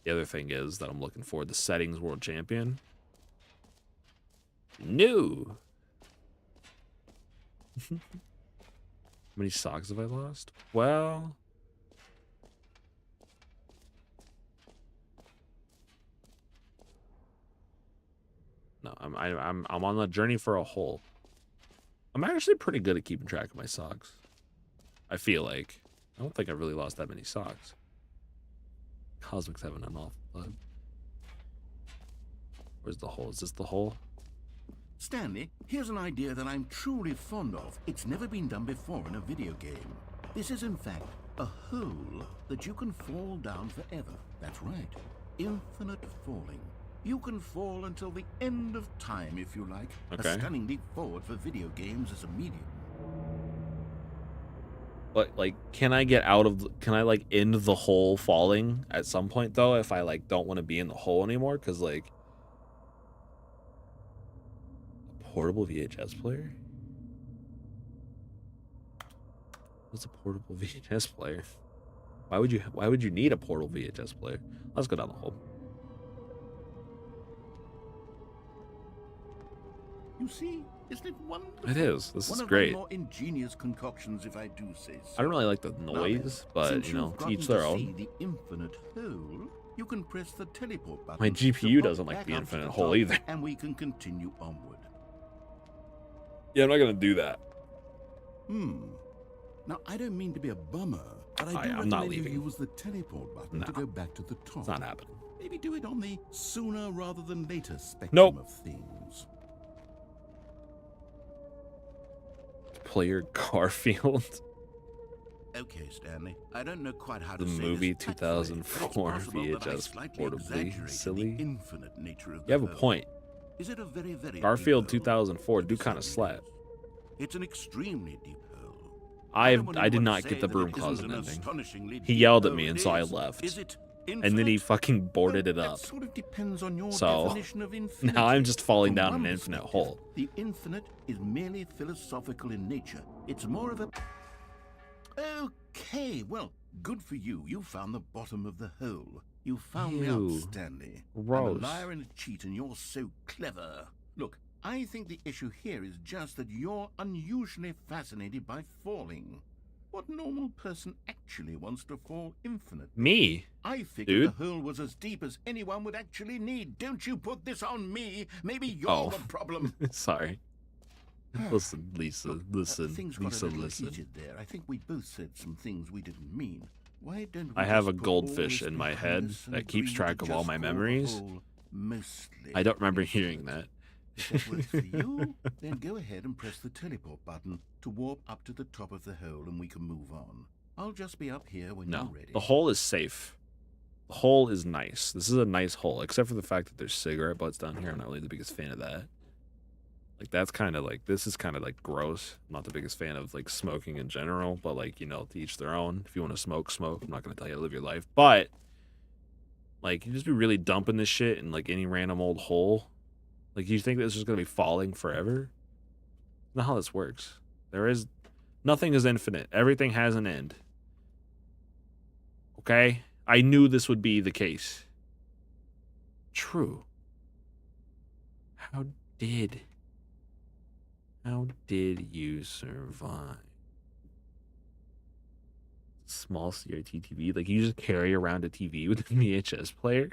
The other thing is that I'm looking for the settings world champion. No. How many socks have I lost? Well, no, I'm on the journey for a hole. I'm actually pretty good at keeping track of my socks. I feel like. I don't think I've really lost that many socks. Cosmic's having an awful time. Where's the hole? Is this the hole? Stanley, here's an idea that I'm truly fond of. It's never been done before in a video game. This is, in fact, a hole that you can fall down forever. That's right. Infinite falling. You can fall until the end of time, if you like. Okay. A stunning leap forward for video games as a medium. But like, can I get out of? Can I like end the hole falling at some point though? If I like don't want to be in the hole anymore, because like a portable VHS player. What's a portable VHS player? Why would you need a portable VHS player? Let's go down the hole. You see, isn't it wonderful? It is. This is One great. of my more ingenious concoctions, if I do say so. I don't really like the noise, but Since you know, you've to each gotten their to own. see the infinite hole, you can press the teleport button. My to GPU pop doesn't like back the up to infinite the hole top, either. And we can continue onward. Yeah, I'm not gonna do that. Now, I don't mean to be a bummer, but I do I'm not recommend you leaving. use the teleport button No. to go back to the top. It's not happening. Maybe do it on the sooner rather than later spectrum Nope. of things. Player Garfield. Okay, Stanley. I don't know quite how The to say movie this tactfully, but it's 2004 possible that I VHS slightly portably exaggerated silly. the infinite nature of You have the a hole. point. Is it a very, very Garfield deep hole? 2004 do It kind of certainly slap. is. It's an extremely deep hole. I don't want did anyone to not say get the that broom it isn't closet an ending. astonishingly He deep yelled at hole. me, and It so I is. left. Is it And then he infinite? fucking boarded it Well, up. That sort of depends on your So, definition of infinity. now I'm just falling From down one an infinite perspective, hole. The infinite is merely philosophical in nature. It's more of a... Okay, well, good for you. You found the bottom of the hole. You found me out, Ew. Stanley. Gross. I'm a liar and a cheat, and you're so clever. Look, I think the issue here is just that you're unusually fascinated by falling. What normal person actually wants to fall infinite? Me? I figured Dude. the hole was as deep as anyone would actually need. Don't you put this on me. Maybe you're Oh. the problem. Sorry. Listen, Lisa. Listen, Things got Lisa, a little listen. heated there. I think we both said some things we didn't mean. Why don't we I have just a put all goldfish this in my behind head us and that keeps agree track to of all just my call the memories. hole mostly I don't remember infinite? hearing that. If that works for you, then go ahead and press the teleport button to warp up to the top of the hole and we can move on. I'll just be up here when No, you're ready. the hole is safe. The hole is nice. This is a nice hole, except for the fact that there's cigarette butts down here. I'm not really the biggest fan of that. Like, that's kind of like, this is kind of like gross. I'm not the biggest fan of like smoking in general, but like, you know, to each their own. If you want to smoke, smoke. I'm not going to tell you how to live your life. But, like, you just be really dumping this shit in like any random old hole. Like, you think this is going to be falling forever? Not how this works. Nothing is infinite. Everything has an end. Okay? I knew this would be the case. True. How did you survive? Small CRT TV? Like, you just carry around a TV with a VHS player?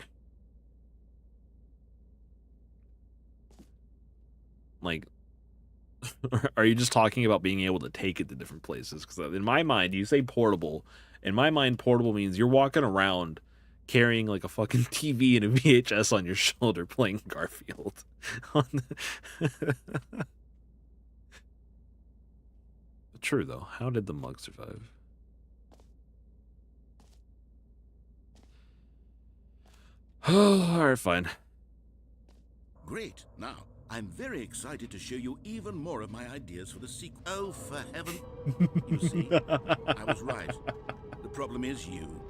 Like, are you just talking about being able to take it to different places? Because in my mind, you say portable. In my mind, portable means you're walking around carrying like a fucking TV and a VHS on your shoulder playing Garfield. True, though. How did the mug survive? Alright, fine. Great. Now, I'm very excited to show you even more of my ideas for the sequel. Oh, for heaven. You see, I was right. The problem is you.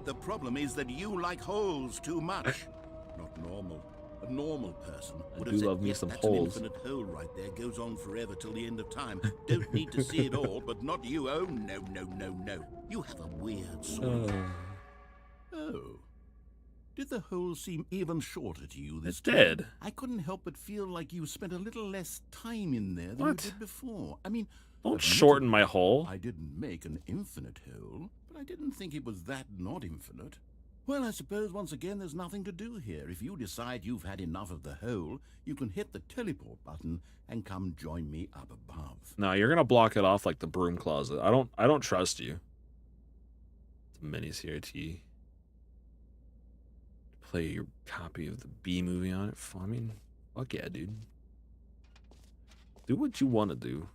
The problem is that you like holes too much. Not normal. A normal person would I have do said, love me yes, some that's holes. an infinite hole right there. Goes on forever till the end of time. Don't need to see it all, but not you. Oh, no, no, no, no. You have a weird soul. Oh. Did the hole seem even shorter to you this It time? did. I couldn't help but feel like you spent a little less time in there than What? you did before. I mean, Don't admittedly, shorten my hole. I didn't make an infinite hole, but I didn't think it was that not infinite. Well, I suppose once again there's nothing to do here. If you decide you've had enough of the hole, you can hit the teleport button and come join me up above. No, you're gonna block it off like the broom closet. I don't trust you. It's a mini CRT. Play your copy of the B movie on it. I mean, fuck yeah, dude. Do what you want to do.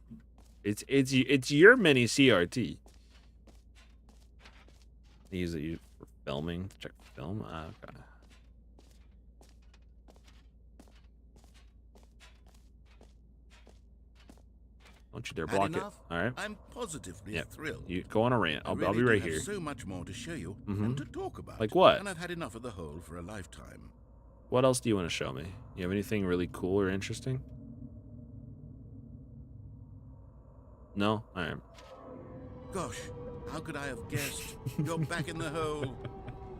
It's your mini CRT. Use it for filming. Check film. Okay. Don't you dare block it. All right. I'm positively thrilled. You go on a rant. I'll really be right do have here. So much more to show you and to talk about. Like what? And I've had enough of the hole for a lifetime. What else do you want to show me? You have anything really cool or interesting? No? All right. Gosh, how could I have guessed? You're back in the hole.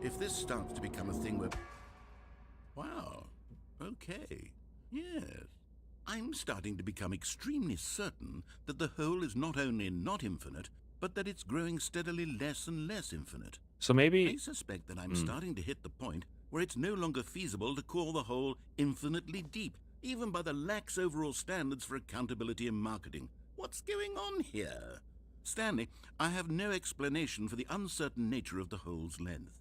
If this starts to become a thing where... Wow. Okay. Yes. I'm starting to become extremely certain that the hole is not only not infinite, but that it's growing steadily less and less infinite. So maybe... I suspect that I'm starting to hit the point where it's no longer feasible to call the hole infinitely deep, even by the lax overall standards for accountability in marketing. What's going on here? Stanley, I have no explanation for the uncertain nature of the hole's length.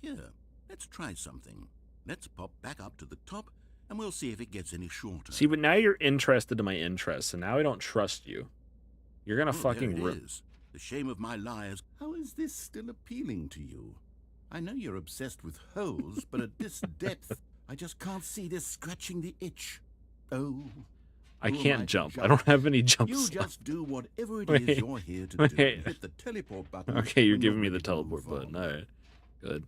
Here, let's try something. Let's pop back up to the top, and we'll see if it gets any shorter. See, but now you're interested in my interests, and now I don't trust you. You're gonna fucking... There it is. The shame of my lies. How is this still appealing to you? I know you're obsessed with holes, but at this depth, I just can't see this scratching the itch. Oh... I can't jump. I don't have any jump You slots. just do whatever it is you're here to do. Hit the teleport button. Okay, you're when giving me ready the to teleport move button. on. All right. Good.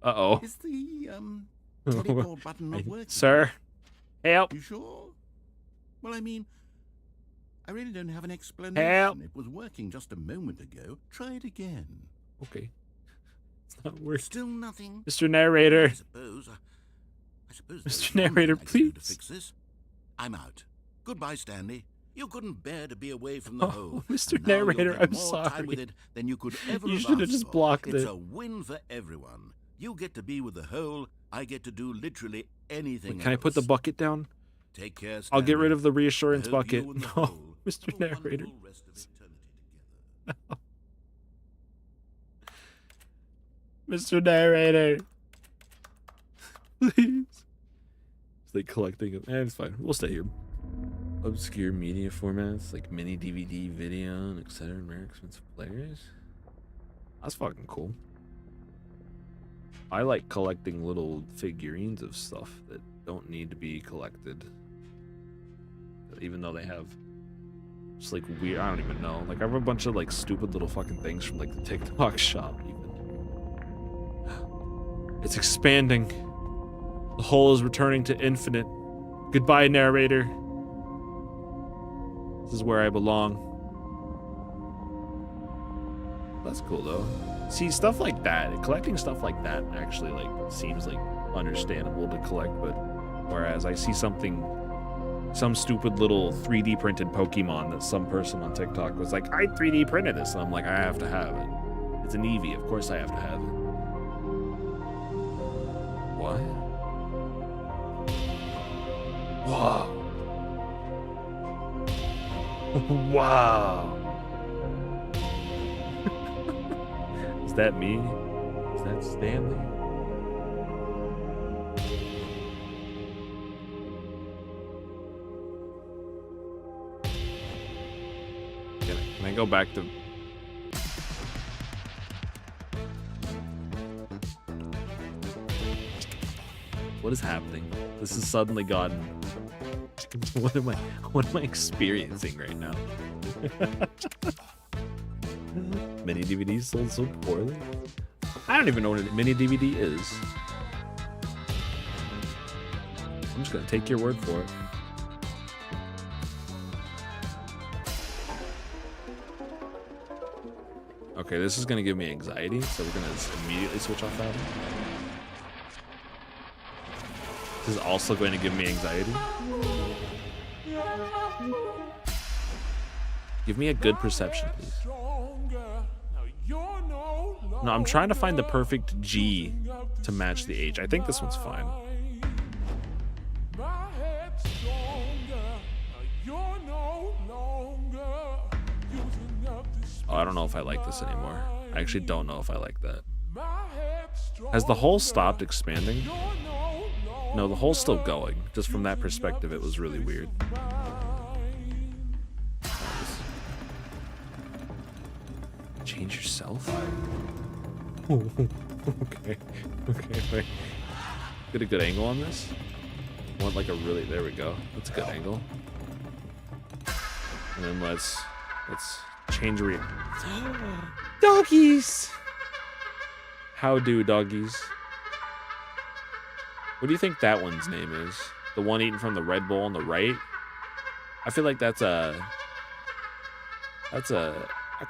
Uh-oh. Is the teleport button not working? Sir, help. You sure? Well, I mean, I really don't have an explanation. Help. It was working just a moment ago. Try it again. Okay. It's not working. Still nothing. Mr. Narrator. I suppose Mr. there's one Narrator, thing I can do to please. fix this. I'm out. Goodbye, Stanley. You couldn't bear to be away from the hole. Mr. and now you'll Narrator, get I'm more sorry. time with it than you could ever You have should have asked just for. blocked It's it. a win for everyone. You get to be with the hole. I get to do literally anything Can I put the else. bucket down? Take care, Stanley. I'll get rid of the I reassurance hope bucket. you and the No, hole Mr. have a Narrator. wonderful rest of eternity together. Mr. Narrator. Please. It's like collecting it. It's fine. We'll stay here. Obscure media formats like mini DVD, video, and etc. Very expensive players. That's fucking cool. I like collecting little figurines of stuff that don't need to be collected. Even though they have just like weird, I don't even know. Like I have a bunch of like stupid little fucking things from like the TikTok shop even. It's expanding. The hole is returning to infinite. Goodbye, narrator. This is where I belong. That's cool though. See, stuff like that, collecting stuff like that actually like seems like understandable to collect, but whereas I see something, some stupid little 3D printed Pokemon that some person on TikTok was like, I 3D printed this, and I'm like, I have to have it. It's an Eevee, of course I have to have it. What? Whoa. Wow. Is that me? Is that Stanley? Can I go back to... What is happening? This has suddenly gotten... What am I experiencing right now? Mini DVDs sold so poorly? I don't even know what a mini DVD is. I'm just gonna take your word for it. Okay, this is gonna give me anxiety, so we're gonna immediately switch off that. This is also going to give me anxiety. Give me a good perception, please. No, I'm trying to find the perfect G to match the H. I think this one's fine. Oh, I don't know if I like this anymore. I actually don't know if I like that. Has the hole stopped expanding? No, the hole's still going. Just from that perspective, it was really weird. Change yourself? Okay. Okay, wait. Get a good angle on this? Want like a really, there we go. That's a good angle. And then let's change doggies! How do doggies? What do you think that one's name is? The one eating from the Red Bull on the right? I feel like that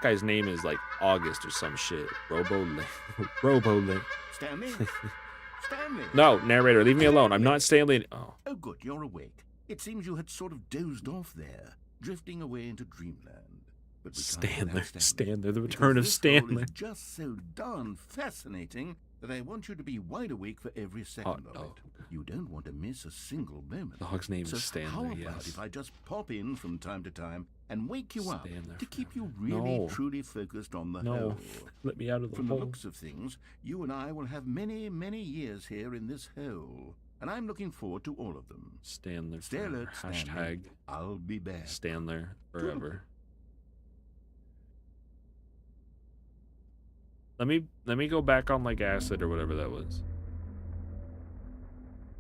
guy's name is like August or some shit. Robo-Link. Stanley? Stanley? No, narrator, leave me alone. I'm not Stanley. Oh. Oh, good, you're awake. It seems you had sort of dozed off there, drifting away into dreamland. But we can't let that stand. Stanley, the return of Stanley. It's just so darn fascinating that I want you to be wide awake for every second of it. You don't want to miss a single moment. The dog's name is Stanley, how about yes. if I just pop in from time to time and wake you up Stand there to keep you forever. really, No. truly focused on the No, hole? let me out of the From hole. the looks of things, you and I will have many, many years here in this hole, and I'm looking forward to all of them. Stanley Stay forever. alert, Stanley. Hashtag I'll be back. Stanley forever. Let me go back on like acid or whatever that was.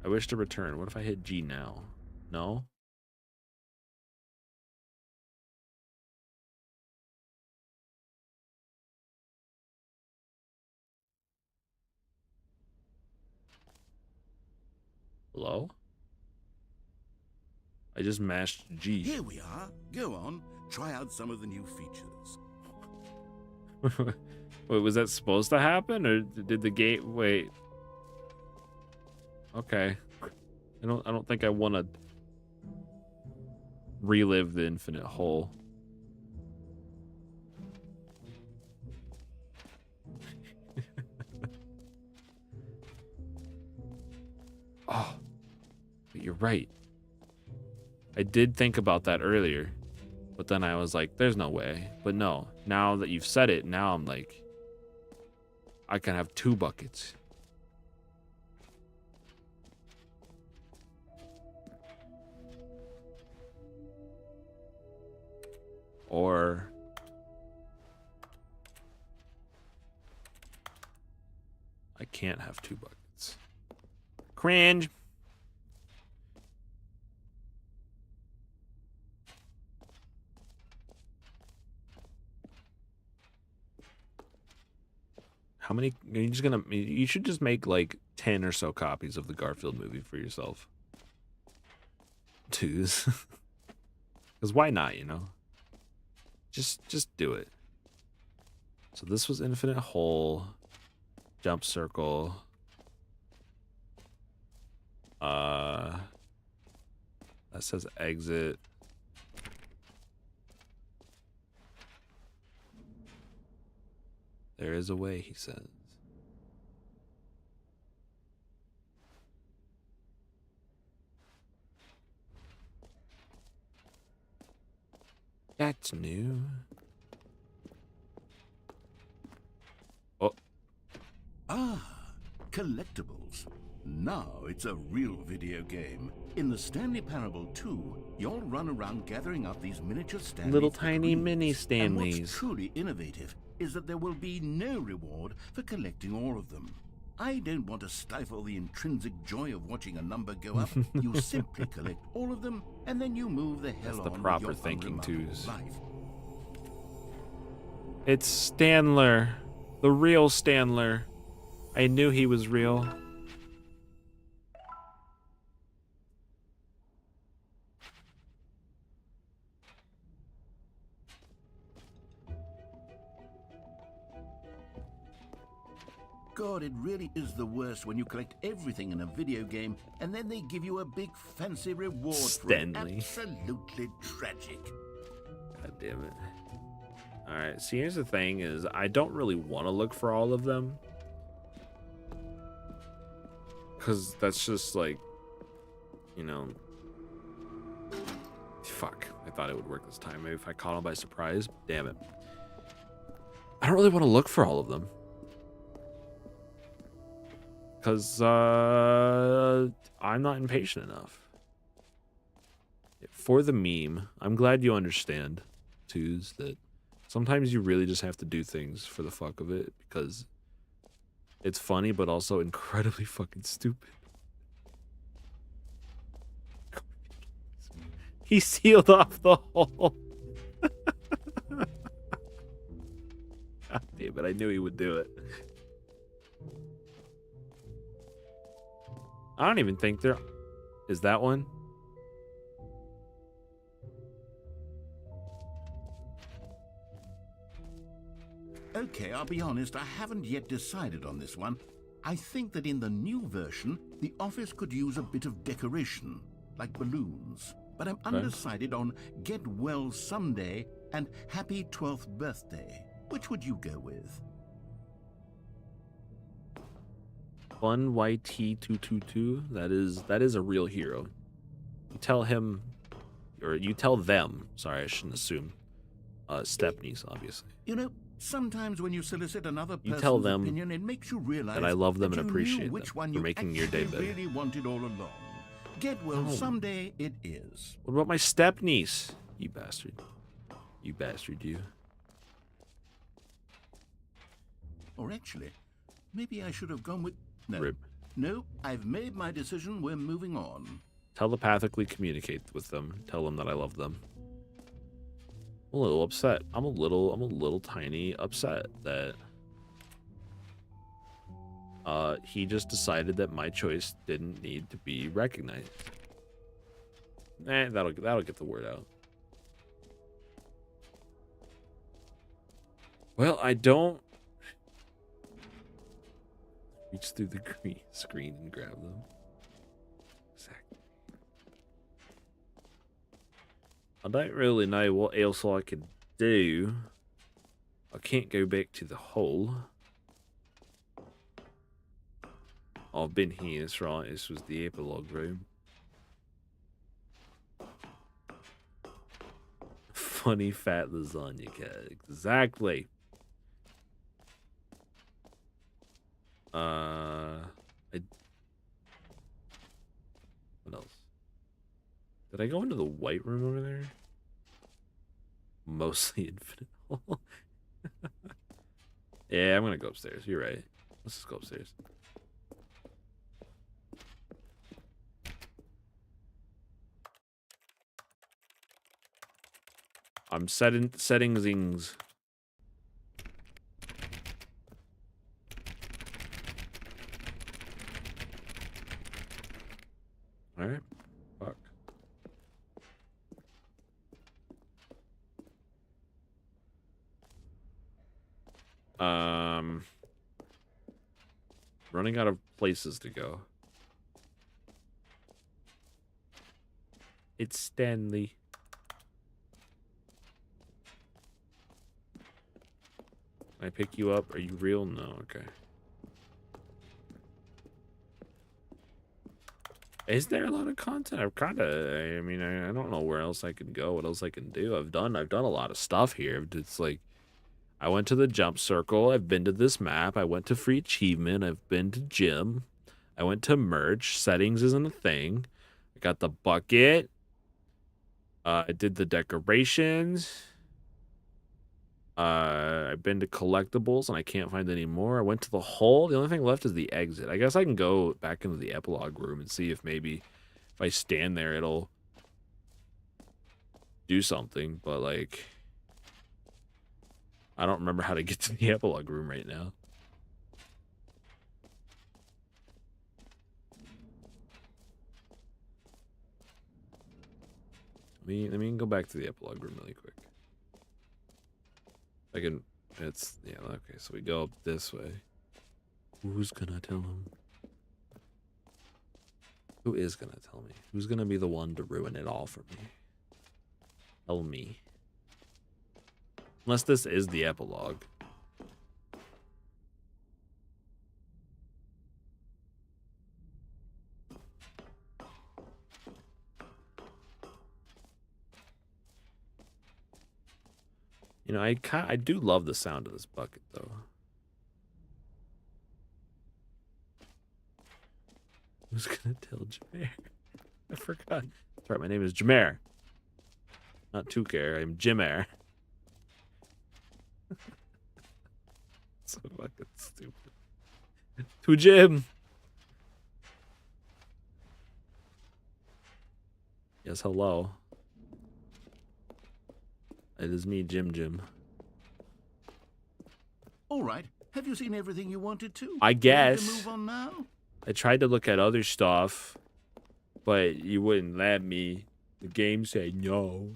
I wish to return. What if I hit G now? No? Hello? I just mashed G. Here we are. Go on. Try out some of the new features. Wait, was that supposed to happen, or did the game? Wait. Okay. I don't think I want to relive the infinite hole. Oh, but you're right. I did think about that earlier, but then I was like, there's no way. But no, now that you've said it, now I'm like, I can have 2 buckets. Or I can't have 2 buckets. Cringe. How many? You should just make like 10 or so copies of the Garfield movie for yourself. 2s. Because why not, you know? Just do it. So this was infinite hole, jump circle. That says exit. There is a way, he says. That's new. Oh. Ah, collectibles. Now it's a real video game. In the Stanley Parable 2, you'll run around gathering up these miniature Stanley Little tiny figurines. mini And Stanleys. what's truly innovative is that there will be no reward for collecting all of them. I don't want to stifle the intrinsic joy of watching a number go up. You simply collect all of them, and then you move the hell That's on the with proper your thinking, unremarkable twos. life. It's Stanler. The real Stanler. I knew he was real. God, it really is the worst when you collect everything in a video game and then they give you a big fancy reward Stanley. for it. Absolutely tragic. God damn it. Alright, see, here's the thing is, I don't really want to look for all of them. Because that's just like, you know... Fuck, I thought it would work this time. Maybe if I caught him by surprise. Damn it. I don't really want to look for all of them. Because I'm not impatient enough. For the meme, I'm glad you understand, Twos, that sometimes you really just have to do things for the fuck of it because it's funny, but also incredibly fucking stupid. He sealed off the hole. God damn it, I knew he would do it. I don't even think there is that one. Okay, I'll be honest, I haven't yet decided on this one. I think that in the new version, the office could use a bit of decoration, like balloons. But I'm undecided on Get Well Someday and Happy 12th Birthday. Which would you go with? Fun YT222. That is a real hero. You tell him, or you tell them. Sorry, I shouldn't assume. Stepnies, obviously. You know, sometimes when you solicit another You person's tell them opinion, it makes you realize that I love them that and you appreciate knew which them one for you making your day actually better. really wanted all along. Get Well Someday it is. What about my stepniece? You bastard. You bastard, you. Or actually, maybe I should have gone with... No. Rip. No, I've made my decision. We're moving on. Telepathically communicate with them. Tell them that I love them. I'm a little upset. I'm a little tiny upset that he just decided that my choice didn't need to be recognized. That'll get the word out. Well, I don't reach through the green screen and grab them. Exactly. I don't really know what else I could do. I can't go back to the hole. I've been here, that's right. This was the epilogue room. Funny fat lasagna cat. Exactly. What else? Did I go into the white room over there? Mostly infinite hole. Yeah, I'm gonna go upstairs. You're right. Let's just go upstairs. I'm setting zings. All right. Fuck. Running out of places to go. It's Stanley. Can I pick you up? Are you real? No, okay. Is there a lot of content? I've kind of, I mean, I don't know where else I can go, what else I can do. I've done a lot of stuff here. It's like, I went to the jump circle. I've been to this map. I went to free achievement. I've been to gym. I went to merch. Settings isn't a thing. I got the bucket. I did the decorations. I've been to collectibles and I can't find any more. I went to the hole. The only thing left is the exit. I guess I can go back into the epilogue room and see if maybe if I stand there, it'll do something. But like, I don't remember how to get to the epilogue room right now. Let me go back to the epilogue room really quick. I can, it's, yeah, okay, so we go up this way. Who's gonna tell him? Who is gonna tell me? Who's gonna be the one to ruin it all for me? Tell me. Unless this is the epilogue. You know, I do love the sound of this bucket, though. Who's gonna tell Jameer? I forgot. That's right, my name is Jameer. Not Tukar, I'm Jameer. So fucking stupid. To Jim. Yes, hello. It is me, Jim. All right. Have you seen everything you wanted to? I Ready guess. to move on now? I tried to look at other stuff, but you wouldn't let me. The game said no.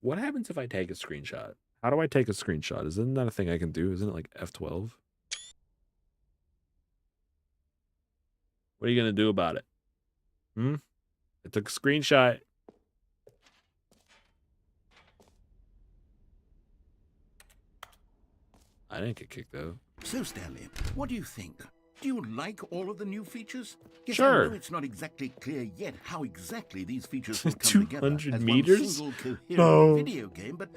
What happens if I take a screenshot? How do I take a screenshot? Isn't that a thing I can do? Isn't it like F12? What are you going to do about it? I took a screenshot. I didn't get kicked out. So, Stanley, what do you think? Do you like all of the new features? Yes, Sure. I know it's not exactly clear yet how exactly these features will come 200 together as meters? one single coherent No. video game, but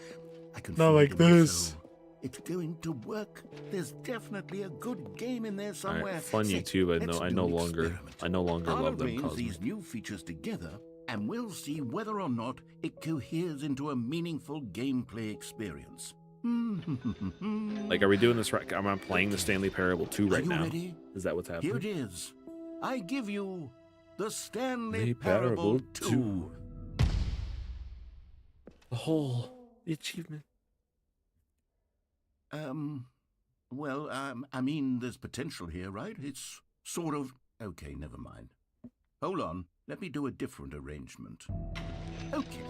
I can Not feel like it in my this. soul. It's going to work. There's definitely a good game in there All somewhere. right, fun Say, YouTube. let's I do no an longer experiment. I'll love them arrange cosmic. these new features together, and we'll see whether or not it coheres into a meaningful gameplay experience. Like, are we doing this right? I'm playing the Stanley Parable 2 right Are you now. ready? Is that what's happening? Here it is. I give you the Stanley The Parable Parable 2. The achievement. Well, I mean, there's potential here, right? It's sort of... Okay, never mind. Hold on. Let me do a different arrangement. Okay,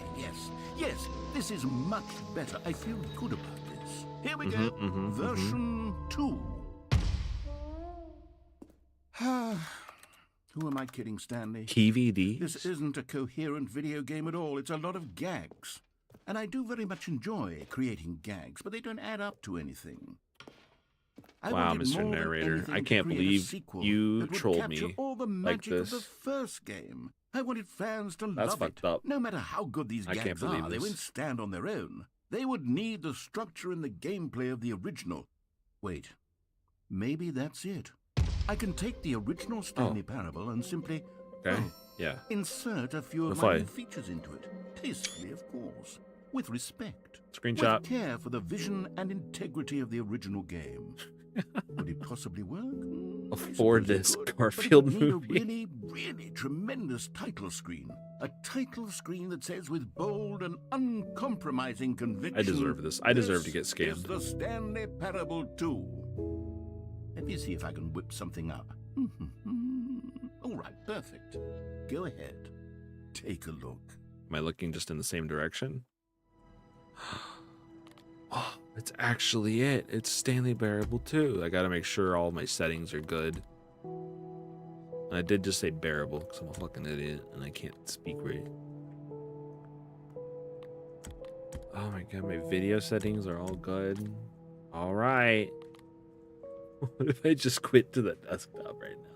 yes, this is much better. I feel good about this. Here we go. Version 2. Who am I kidding, Stanley? TVD. This isn't a coherent video game at all. It's a lot of gags. And I do very much enjoy creating gags, but they don't add up to anything. I Wow, wanted Mr. more than Narrator, anything I to can't create a believe sequel you that would trolled capture me all the like magic of the this. first game. I wanted fans to That's love fucked it. up. No matter how good these I can't gags believe are, they this. won't stand on their own. They would need the structure and the gameplay of the original. Wait, maybe that's it. I can take the original Stanley Parable and simply Okay. Yeah. insert a few of If my I- new features into it. Tastefully, of course. With respect. Screenshot. With care for the vision and integrity of the original game. Would it possibly work? A I suppose 4-disc it could, Garfield but it would movie. need a really, really tremendous title screen. A title screen that says with bold and uncompromising conviction... I deserve this. I deserve to get "This scammed." is the Stanley Parable 2. Let me see if I can whip something up. All right, perfect. Go ahead. Take a look. Am I looking just in the same direction? Oh, it's actually it. It's Stanley Bearable 2. I gotta make sure all my settings are good. And I did just say bearable because I'm a fucking idiot and I can't speak right. Oh my god, my video settings are all good. Alright. What if I just quit to the desktop right now?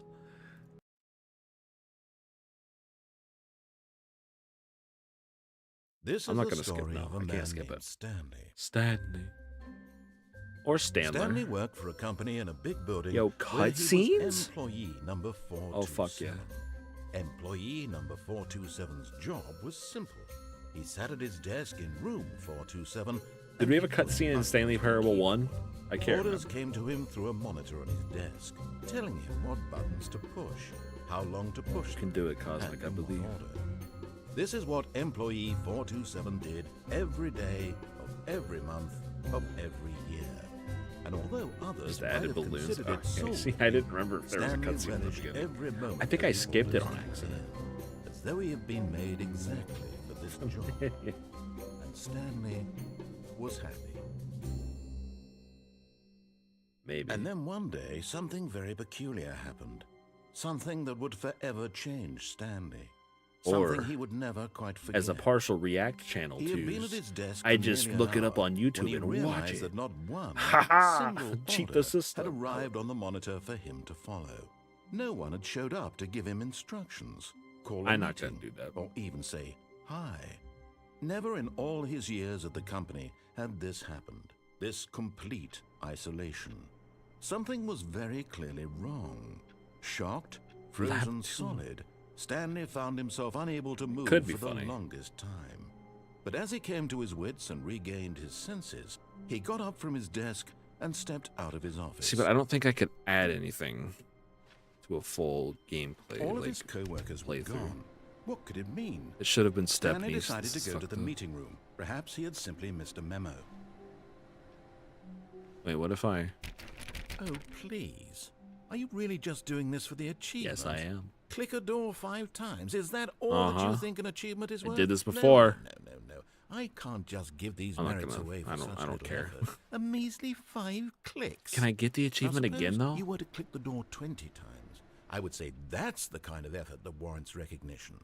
This I'm is not the gonna skip story now. of a I can't man skip named it. Stanley. Stanley. Or Stanler. Stanley worked for a company in a big building. Yo, where he was cutscenes? Employee number 427. Oh, fuck yeah. Employee number 427's job was simple. He sat at his desk in room 427. Did we have a cutscene in Stanley Parable 1? I can't Orders remember. came to him through a monitor on his desk, telling him what buttons to push, how long to push You them, can do it, Cosmic, and I in what believe. order. This is what Employee 427 did every day of every month of every year. And although others Just might added have balloons. considered it Okay, soul see, I didn't remember if there was a Stanley cutscene in the relished beginning. every moment I think that I he skipped it on was accident. here, as though he had been made exactly for this job. And Stanley was happy. Maybe. And then one day, something very peculiar happened. Something that would forever change Stanley. Something Or, he would never quite forget. as a partial react channel He had been at to his desk I for just nearly look an it up hour on when YouTube he and watch realized it. that not one Ha ha! single Cheat the order system. had arrived on the monitor for him to follow. No one had showed up to give him instructions, call a I'm not gonna meeting, do that. or even say hi. Never in all his years at the company had this happened. this complete isolation. Something was very clearly wrong. Shocked, frozen solid, Stanley found himself unable to move Could be for funny. the longest time. But as he came to his wits and regained his senses, he got up from his desk and stepped out of his office. See, but I don't think I could add anything to a full gameplay. All of like, his co-workers were playthrough. gone. What could it mean? It should have been Stanley Stephanie's. decided to go to the Sucked. meeting room. Perhaps he had simply missed a memo. Wait, what if I? Oh, please. Are you really just doing this for the achievement? Yes, I am. Click a door 5 times. Is that all that you think an achievement is I worth? did this before. No. I can't just give these I'm not merits gonna- away for I don't- such I don't little care. effort. A measly 5 clicks. Can I get the Now, achievement again, suppose though? you were to click the door 20 times. I would say that's the kind of effort that warrants recognition.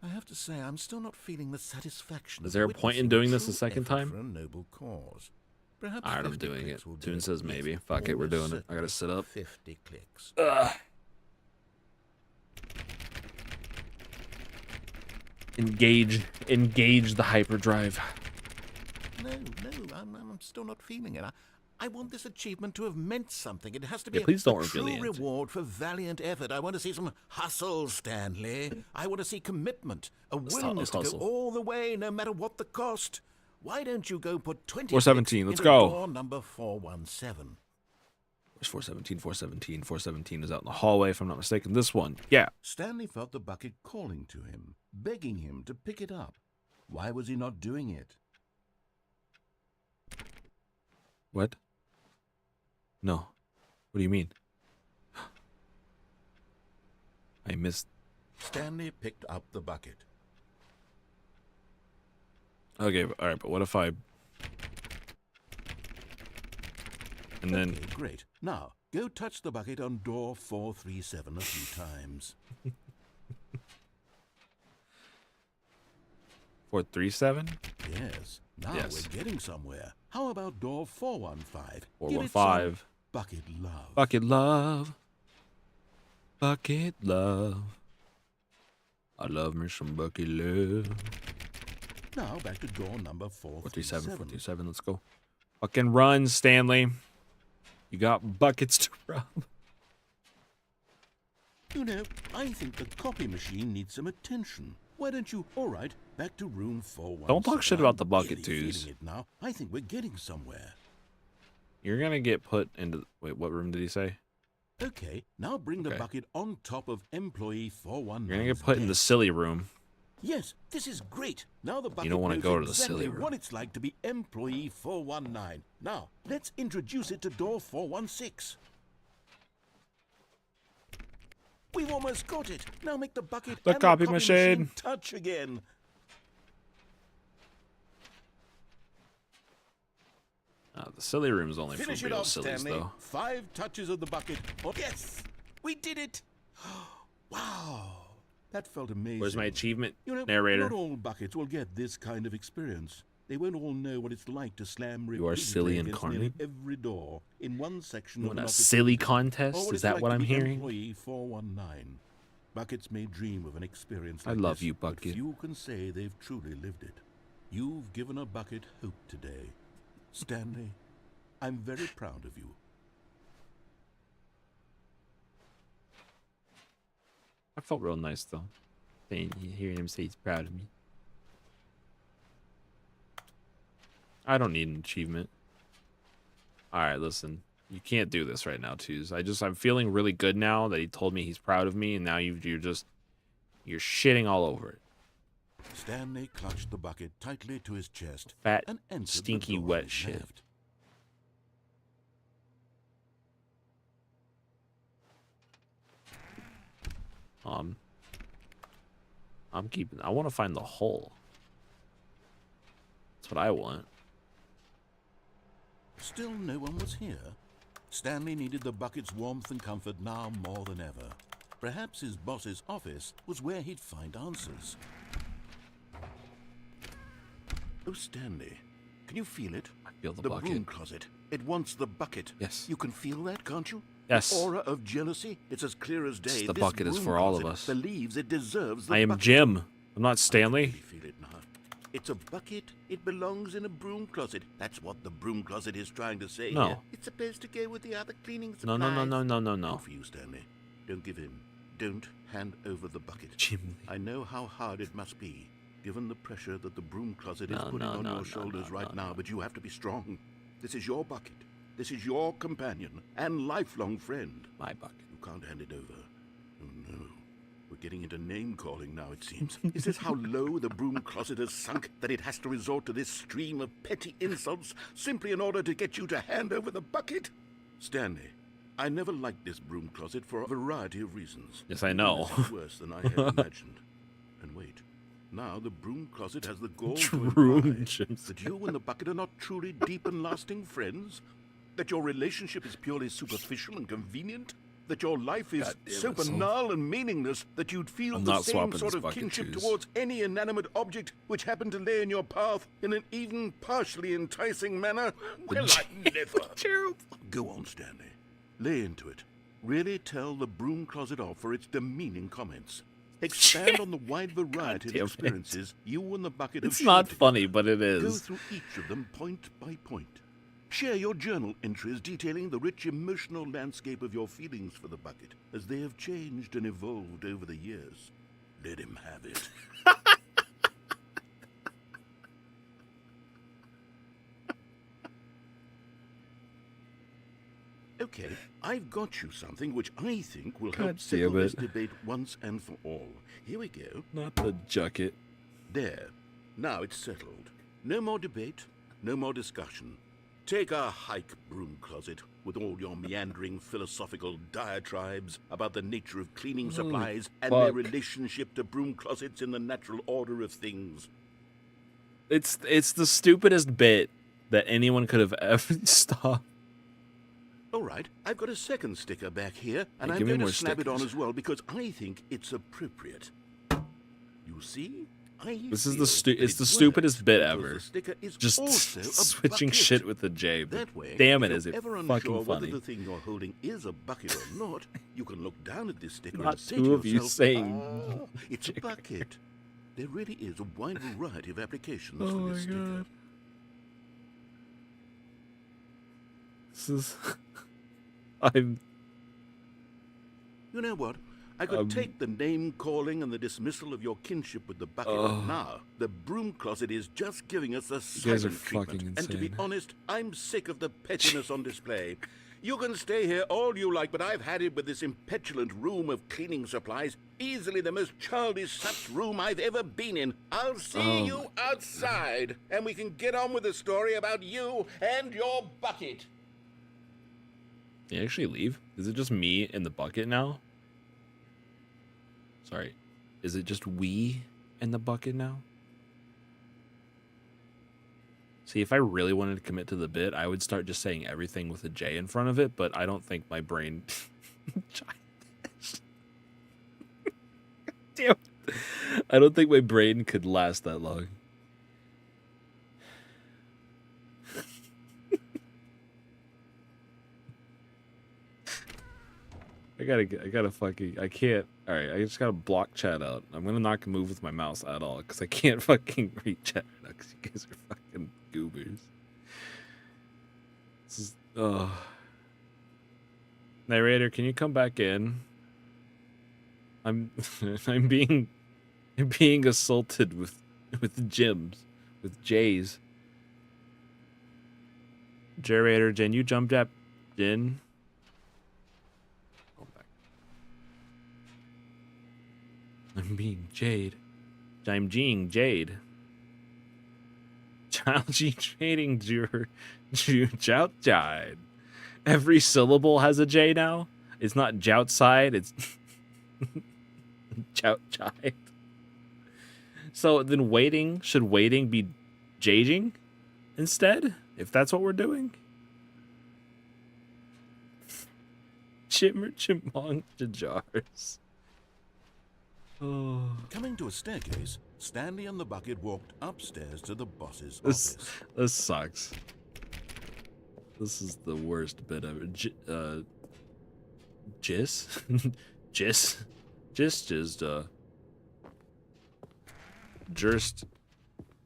I have to say, I'm still not feeling the satisfaction. Is of there a point in witnessing doing this true a second effort time? For a noble cause. Perhaps Alright, I'm 50 doing clicks it. will do Tune it. says Yes, maybe. Fuck it, we're almost doing it. I gotta sit certainly up. 50 clicks. Engage the hyperdrive. No, I'm still not feeling it. I want this achievement to have meant something. It has to be Yeah, please don't a reveal true the answer. reward for valiant effort. I want to see some hustle, Stanley. I want to see commitment, a willingness to go hustle. all the way, no matter what the cost. Why don't you go put 20 417, clicks let's into go. door number 417? Where's 417? 417. 417 is out in the hallway, if I'm not mistaken. This one. Yeah. Stanley felt the bucket calling to him, begging him to pick it up. Why was he not doing it? What? No. What do you mean? I missed. Stanley picked up the bucket. Okay, alright, but what if I. And then. Okay, great. Now, go touch the bucket on door 437 a few times. 437? Yes. Now Yes. we're getting somewhere. How about door 415? Give it 415. some bucket love. Bucket love. Bucket love. I love me some bucket love. Now back to door number 437, 437. 437, let's go. Fucking run, Stanley. You got buckets to rub. You know, I think the copy machine needs some attention. Why don't you? All right, back to room 417. Don't talk shit about the I'm bucket, really twos. feeling it now. I think we're getting somewhere. You're gonna get put into. Wait, what room did he say? Okay, now bring the Okay. bucket on top of employee 419. You're gonna get put in the silly room. Yes, this is great. Now the bucket don't wanna knows go to the exactly silly room. what it's like to be employee 419. Now, let's introduce it to door 416. We've almost got it. Now make the bucket The and copy the machine. touch again. The silly room is only Finish for it real off, sillies, Stanley. though. 5 touches of the bucket. Oh, yes, we did it. Wow, that felt amazing. Where's my achievement, You know, narrator? not all buckets will get this kind of experience. They won't all know what it's like to slam You are repeatedly silly against nearly incarnate? every door in one section You of want an a office silly building. contest? Or what Is it's that like what to I'm be hearing? Employee 419. Buckets may dream of an experience I like love this, you, but Bucket. few can say they've truly lived it. You've given a bucket hope today. Stanley, I'm very proud of you. I felt real nice, though. Hearing him say he's proud of me. I don't need an achievement. Alright, listen. You can't do this right now, Twos. I'm feeling really good now that he told me he's proud of me, and now you're shitting all over it. Stanley clutched the bucket tightly to his chest Fat, and entered the stinky, door wet he shit. left. I want to find the hole. That's what I want. Still no one was here. Stanley needed the bucket's warmth and comfort now more than ever. Perhaps his boss's office was where he'd find answers. Oh, Stanley, can you feel it? I feel the broom bucket. closet. It wants the bucket. Yes. You can feel that, can't you? Yes. The aura of jealousy. It's as clear as day. The This bucket is broom for all of closet us. Believes it deserves the I am bucket. Jim. I'm not I can Stanley. really feel it now. It's a bucket. It belongs in a broom closet. That's what the broom closet is trying to say No. here. It's supposed to go with the other cleaning No, supplies. no. Not for you, Stanley. Don't give in. Don't hand over the bucket. Chimney. I know how hard it must be, given the pressure that the broom closet is putting on your shoulders right now, but you have to be strong. This is your bucket. This is your companion and lifelong friend. My bucket. You can't hand it over. Oh, no. We're getting into name-calling now, it seems. Is this how low the broom closet has sunk, that it has to resort to this stream of petty insults simply in order to get you to hand over the bucket? Stanley, I never liked this broom closet for a variety of reasons. Yes, I know. This is worse than I had imagined. And wait, now the broom closet has the gall to Broom imply chips. that you and the bucket are not truly deep and lasting friends? That your relationship is purely superficial and convenient? That your life is so banal and meaningless that you'd feel I'm the not same swapping sort this of bucket, kinship choose. towards any inanimate object which happened to lay in your path in an even partially enticing manner? Well, I never. Gerald. Go on, Stanley. Lay into it. Really tell the broom closet off for its demeaning comments. Expand on the wide variety of damn it. experiences you and the bucket have It's shared not together. funny, but it Go is. through each of them point by point. Share your journal entries detailing the rich emotional landscape of your feelings for the bucket as they have changed and evolved over the years. Let him have it. Okay, I've got you something which I think will help God settle damn it. this debate once and for all. Here we go. Not the jacket. There. Now it's settled. No more debate, no more discussion. Take a hike, broom closet, with all your meandering philosophical diatribes about the nature of cleaning supplies and their fuck. relationship to broom closets in the natural order of things. It's the stupidest bit that anyone could have ever stopped. All right, I've got a second sticker back here, and Hey, I'm give me going to more snap it on stickers. as well because I think it's appropriate. You see? This is feel that it's it the stupidest works bit because ever. the sticker is Just also a switching bucket. shit with the J. But That way, damn if it, is you're it ever unsure fucking whether funny. the thing you're holding is a bucket or not, you can look down at this sticker Not and say two to of you yourself, saying "Ah, it's a bucket." There really is a wide variety of applications Oh for my this sticker. god. This is. I'm. You know what? I could take the name calling and the dismissal of your kinship with the bucket, but now the broom closet is just giving us a guys are silent treatment. fucking And to be insane. honest, I'm sick of the pettiness on display. You can stay here all you like, but I've had it with this impetulant room of cleaning supplies. Easily the most childish such room I've ever been in. I'll see you outside, and we can get on with the story about you and your bucket. Can you actually leave? Is it just me in the bucket now? Sorry. Is it just we in the bucket now? See, if I really wanted to commit to the bit, I would start just saying everything with a J in front of it, but I don't think my brain... Damn. I don't think my brain could last that long. I gotta fucking, I can't, alright, I just gotta block chat out. I'm gonna not move with my mouse at all, because I can't fucking read chat out, because you guys are fucking goobers. This is, Narrator, can you come back in? I'm being assaulted with Jims, with J's. Narrator, Jen, you jumped up, Jen. I'm being Jade. I'm being Jade. Child trading outside. Every syllable has a J now. It's not outside, it's outside. So then should waiting be jaging instead? If that's what we're doing? Chipmunk to jars. Oh. Coming to a staircase, Stanley and the bucket walked upstairs to the boss's office. This sucks. This is the worst bit ever. Jist? Just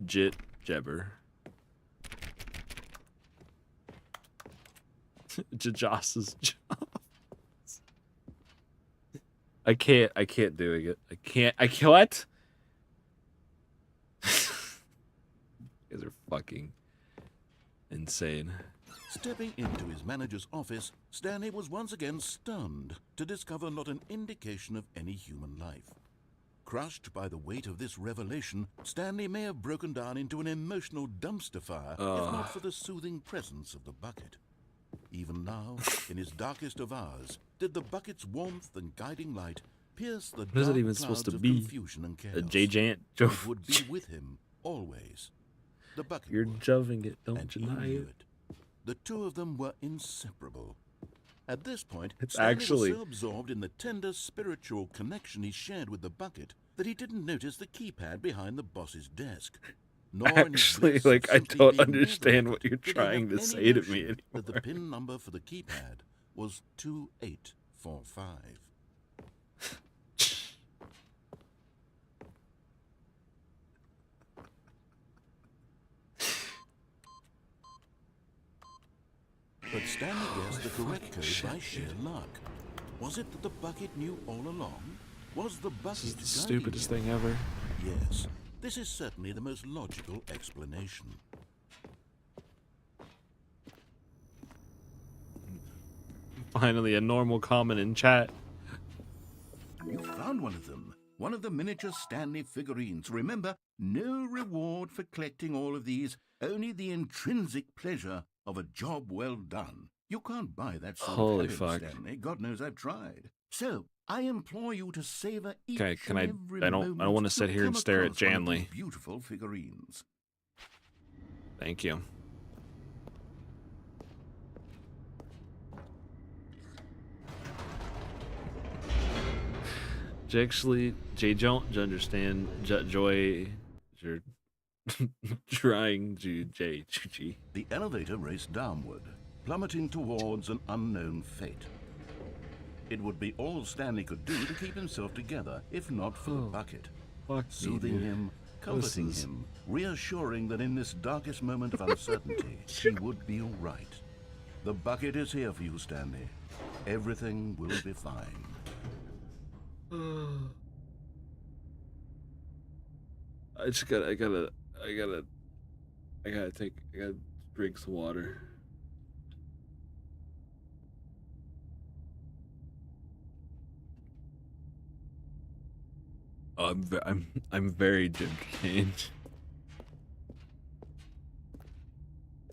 Jit Jebber. Jajos's Jaws. I can't doing it. I what? You guys are fucking insane. Stepping into his manager's office, Stanley was once again stunned to discover not an indication of any human life. Crushed by the weight of this revelation, Stanley may have broken down into an emotional dumpster fire if not for the soothing presence of the bucket. Even now, in his darkest of hours, did the bucket's warmth and guiding light pierce the What is it dark even clouds supposed to of be? confusion and chaos. A J-Jant? It would be with him always. The bucket You're would, joving it, don't and you he know knew it? it. The two of them were inseparable. At this point, It's Stanley actually- was so absorbed in the tender spiritual connection he shared with the bucket that he didn't notice the keypad behind the boss's desk. Nor in his Actually, bliss of like, I simply don't being near the understand bucket what you're did he trying have to any say to me notion that the anymore. PIN number for the keypad was 2845. But Stanley guessed the correct code by sheer luck. Was it that the bucket knew all along? Was the bucket This is the guiding stupidest him? thing ever. Yes, this is certainly the most logical explanation. Finally, a normal comment in chat. You found one of them. One of the miniature Stanley figurines. Remember, no reward for collecting all of these, only the intrinsic pleasure of a job well done. You can't buy that sort Holy of habit, fuck. Stanley. God knows I've tried. So, I implore you to savor each Okay, can and I every don't moment want to sit you here and come stare at across one of Janley. these beautiful figurines. Thank you. Actually, Jay, don't understand. Joy, you're trying to G. The elevator raced downward, plummeting towards an unknown fate. It would be all Stanley could do to keep himself together, if not for the bucket. Fuck Soothing him, comforting is- him, reassuring that in this darkest moment of uncertainty, he would be all right. The bucket is here for you, Stanley. Everything will be fine. I gotta drink some water. Oh, I'm very entertained.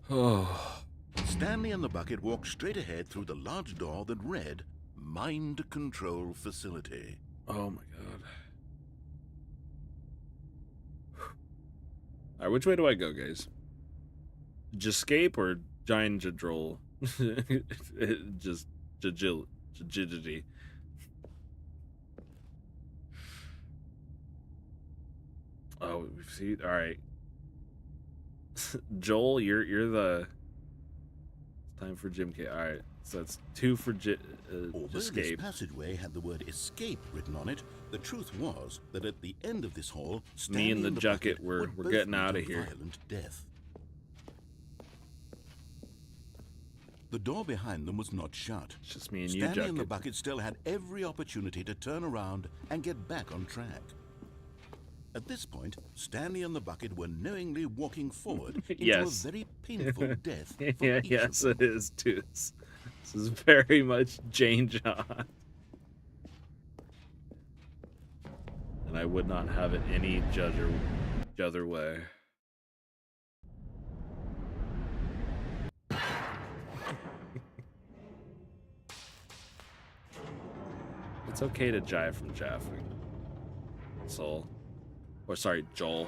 Oh, Stanley and the bucket walked straight ahead through the large door that read, Mind Control Facility. oh my god. All right, which way do I go, guys? Escape or giant jadrol? Just jigidity. Oh, see, all right. Joel, you're the. It's time for Jim K. All right, so that's 2 for Although this escape. passageway had the word escape written on it, the truth was that at the end of this hall, Me Stanley and the bucket Jucket, we're would both getting meet out a of here. violent death. The door behind them was not shut. It's just me and you, Stanley and the Jucket. bucket still had every opportunity to turn around and get back on track. At this point, Stanley and the bucket were knowingly walking forward into Yes. a very painful death for Yeah, each yes, of them. it is too. This is very much Jane John. And I would not have it any other way. It's okay to jive from jaffing. Soul. Or sorry, Joel.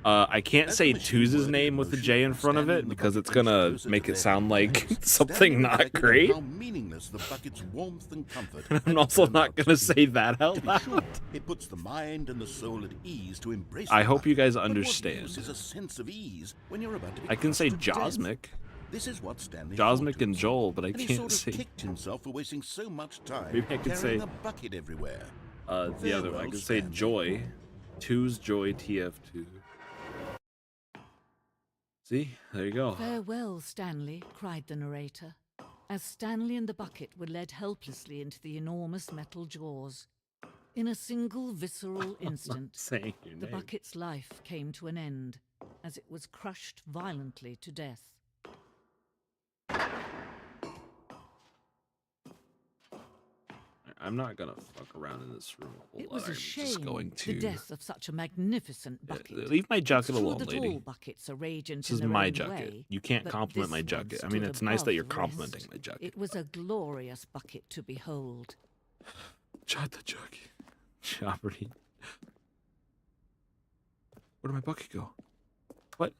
I can't As say the machine Tuz's whirred name in with the motion, J in front of Stanley it and the because bucket it's gonna closer make to it their sound like companions, something Stanley not reflected on great. How meaningless the bucket's warmth and comfort. I'm had also turned not out to gonna be. say that To out be sure, loud. it puts the mind and the soul at ease to embrace. I the hope you bucket. guys But what understand. use is a sense of ease when you're about to be I can crushed say to death? Josmic. This is what Stanley Josmic thought to and himself, Joel, but I and he can't sort of say- kicked himself for wasting so much time Maybe I could carrying say- a bucket everywhere. The other one. I Farewell, could say Stanley. Joy. Two's Joy TF2. See? There you go. Farewell, Stanley, cried the narrator, as Stanley and the bucket were led helplessly into the enormous metal jaws. In a single visceral instant, Saying your the name. bucket's life came to an end, as it was crushed violently to death. I'm not gonna fuck around in this room a whole It lot. was a I'm just shame, going to the death of such a magnificent Yeah, bucket. leave my jacket It's true alone, that lady. all buckets are radiant This in is their my own jacket. way, You can't but compliment my this jacket. I one mean, stood it's nice that you're above the rest. complimenting my jacket. It was a glorious bucket to behold. Shot the jacket. Jeopardy. Where did my bucket go? What?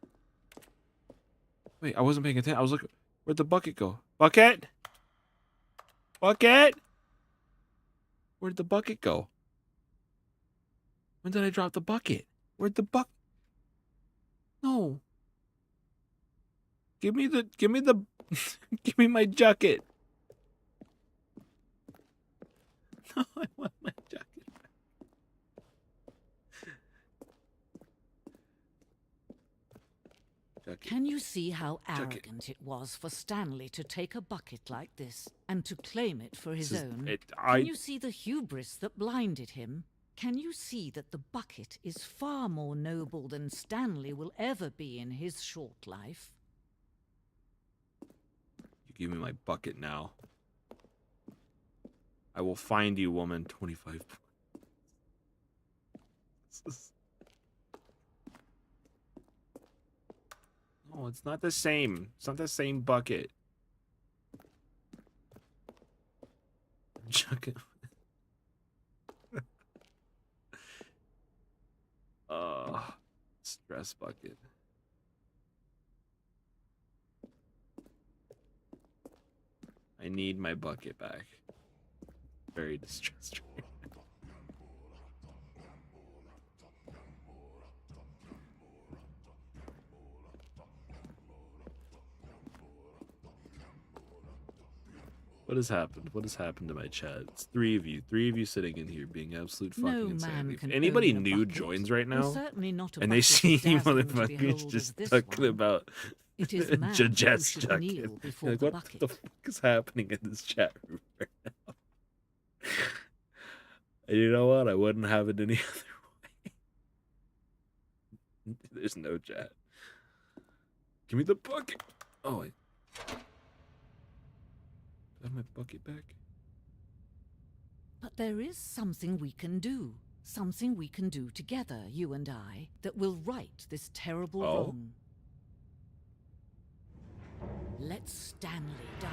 Wait, I wasn't paying attention. I was looking. Where'd the bucket go? Bucket? Bucket? Where'd the bucket go? When did I drop the bucket? Where'd the No. Give me the, give me my jacket. No, I want my jacket back. Jacket. Can you see how Jacket. arrogant it was for Stanley to take a bucket like this and to claim it for his This is- own? I- Can you see the hubris that blinded him? Can you see that the bucket is far more noble than Stanley will ever be in his short life? You give me my bucket now. I will find you, woman. 25 points. No, it's not the same. It's not the same bucket. Chuck it. Stress bucket. I need my bucket back. Very distressed. What has happened? What has happened to my chat? It's three of you sitting in here being absolute fucking No man insanity. can If anybody own a new bucket, joins right and now, certainly not a and they bucket see as you dazzling to motherfuckers behold just as this talking one. about It is man Jets who should jacket. kneel You're before like, the what bucket. the fuck is happening in this chat room right now? And you know what? I wouldn't have it any other way. There's no chat. Give me the bucket. Oh wait. Do I have my bucket back? But there is something we can do. Something we can do together, you and I, that will right this terrible Oh? wrong. Let Stanley die.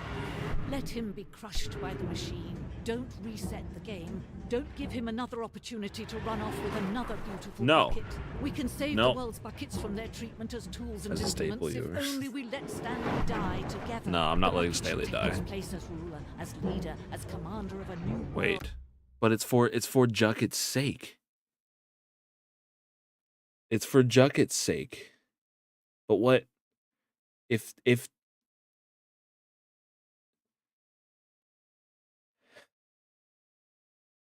Let him be crushed by the machine. Don't reset the game. Don't give him another opportunity to run off with another beautiful No. bucket. We can save No. the world's buckets from their treatment as tools and As a instruments staple, if yours. only we let Stanley die together. No, I'm not The letting bucket Stanley should take die. his place as ruler, as leader, as commander of a new world. Wait. But it's for Jucket's sake. It's for Jucket's sake. But what if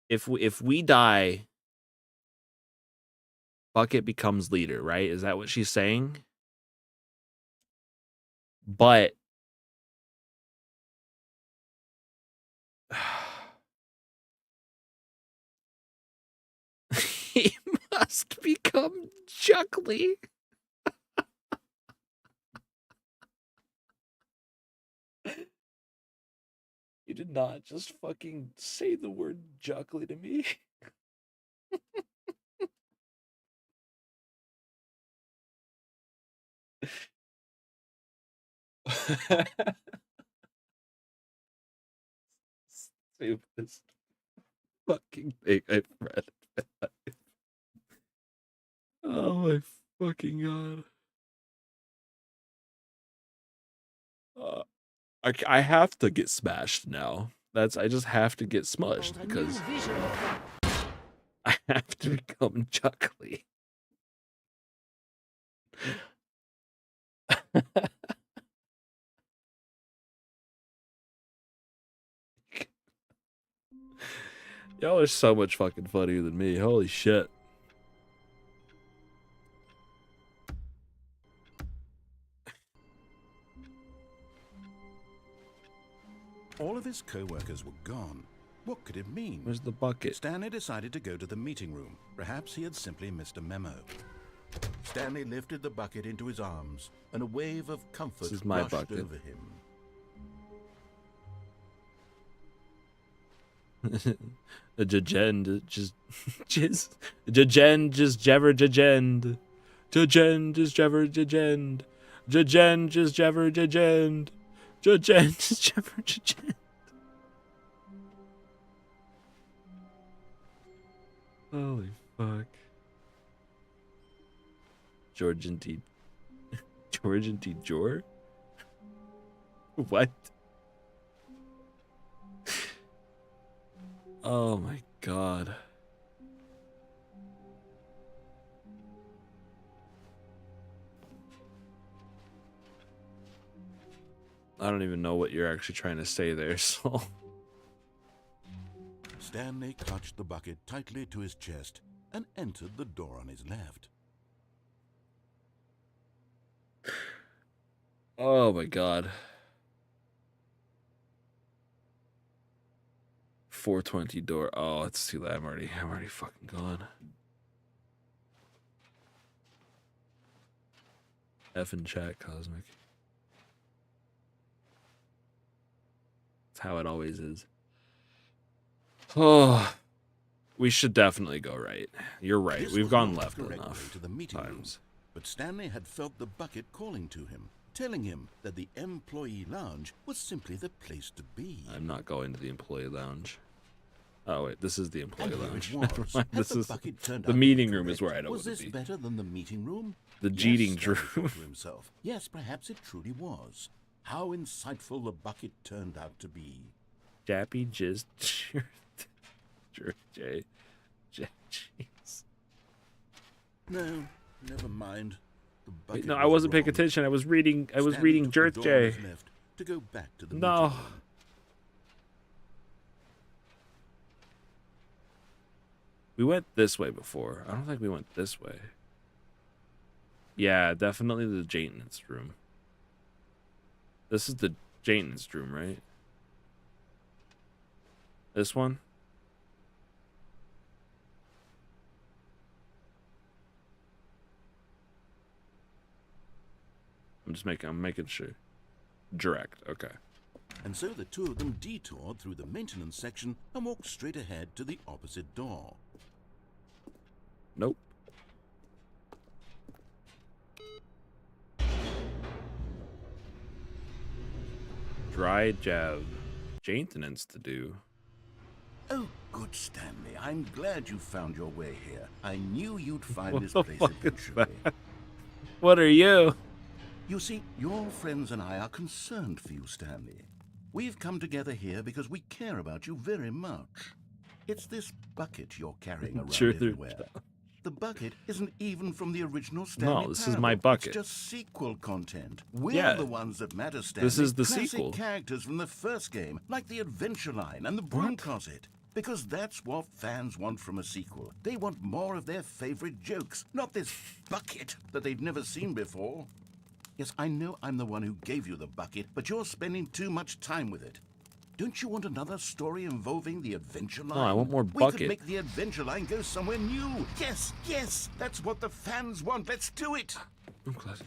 if we die, Bucket becomes leader, right? Is that what she's saying? But he must become Chuckly. You did not just fucking say the word Juckly to me. Stupidest fucking thing I've read in my life. Oh my fucking god. I have to get smashed now. I just have to get smushed A new because vision. I have to become Chuckly. Y'all are so much fucking funnier than me. Holy shit. All of his co-workers were gone. What could it mean? Where's the bucket? Stanley decided to go to the meeting room. Perhaps he had simply missed a memo. Stanley lifted the bucket into his arms, and a wave of comfort This is my rushed bucket. over him. A jajend just jajend just jever jajend. Jajend just jever jajend. Jajend just jever jajend. Jajend just jever jajend. Holy fuck. George indeed. George indeed Jor? What? Oh my god. I don't even know what you're actually trying to say there, Saul. Stanley clutched the bucket tightly to his chest and entered the door on his left. Oh my god. 420 door. Oh, it's too late. I'm already fucking gone. F in chat, Cosmic. That's how it always is. Oh, we should definitely go right. You're right. This We've was gone not left the correct enough way to the meeting room, times. but Stanley had felt the bucket calling to him, telling him that the employee lounge was simply the place to be. I'm not going to the employee lounge. Oh wait, this is the employee And here lounge. it Never was. mind. Had This the is bucket turned the out meeting to be room is where I correct? don't Was want to this be. better than the meeting room? The Yes, cheating Stanley room. thought to himself. Yes, perhaps it truly was. How insightful the bucket turned out to be. Jappy just J. Jeez. No, never mind. The Wait, bucket no, I was wasn't paying wrong. attention. I was reading. I was Stanley reading took the Jerth door on J. his left to go back to the No. meeting room. We went this way before. I don't think we went this way. Yeah, definitely the Jaten's room. This is the Jaten's room, right? This one? I'm making sure. Direct, okay. And so the two of them detoured through the maintenance section and walked straight ahead to the opposite door. Nope. Dry jab. Maintenance to do. Oh, good Stanley. I'm glad you found your way here. I knew you'd find What this the place fuck is eventually. that? What are you? You see, your friends and I are concerned for you, Stanley. We've come together here because we care about you very much. It's this bucket you're carrying around Truth or everywhere. The bucket isn't even from the original Stanley No, this is Parable. my bucket. It's just sequel content. We're Yeah. the ones that matter, Stanley. This is the Classic sequel. characters from the first game, like the Adventure Line and the Broom Closet. Because that's what fans want from a sequel. They want more of their favorite jokes, not this bucket that they've never seen before. Yes, I know I'm the one who gave you the bucket, but you're spending too much time with it. Don't you want another story involving the Adventure Line? No, I want more We bucket. could make the Adventure Line go somewhere new. Yes, yes, that's what the fans want. Let's do it. I'm glad.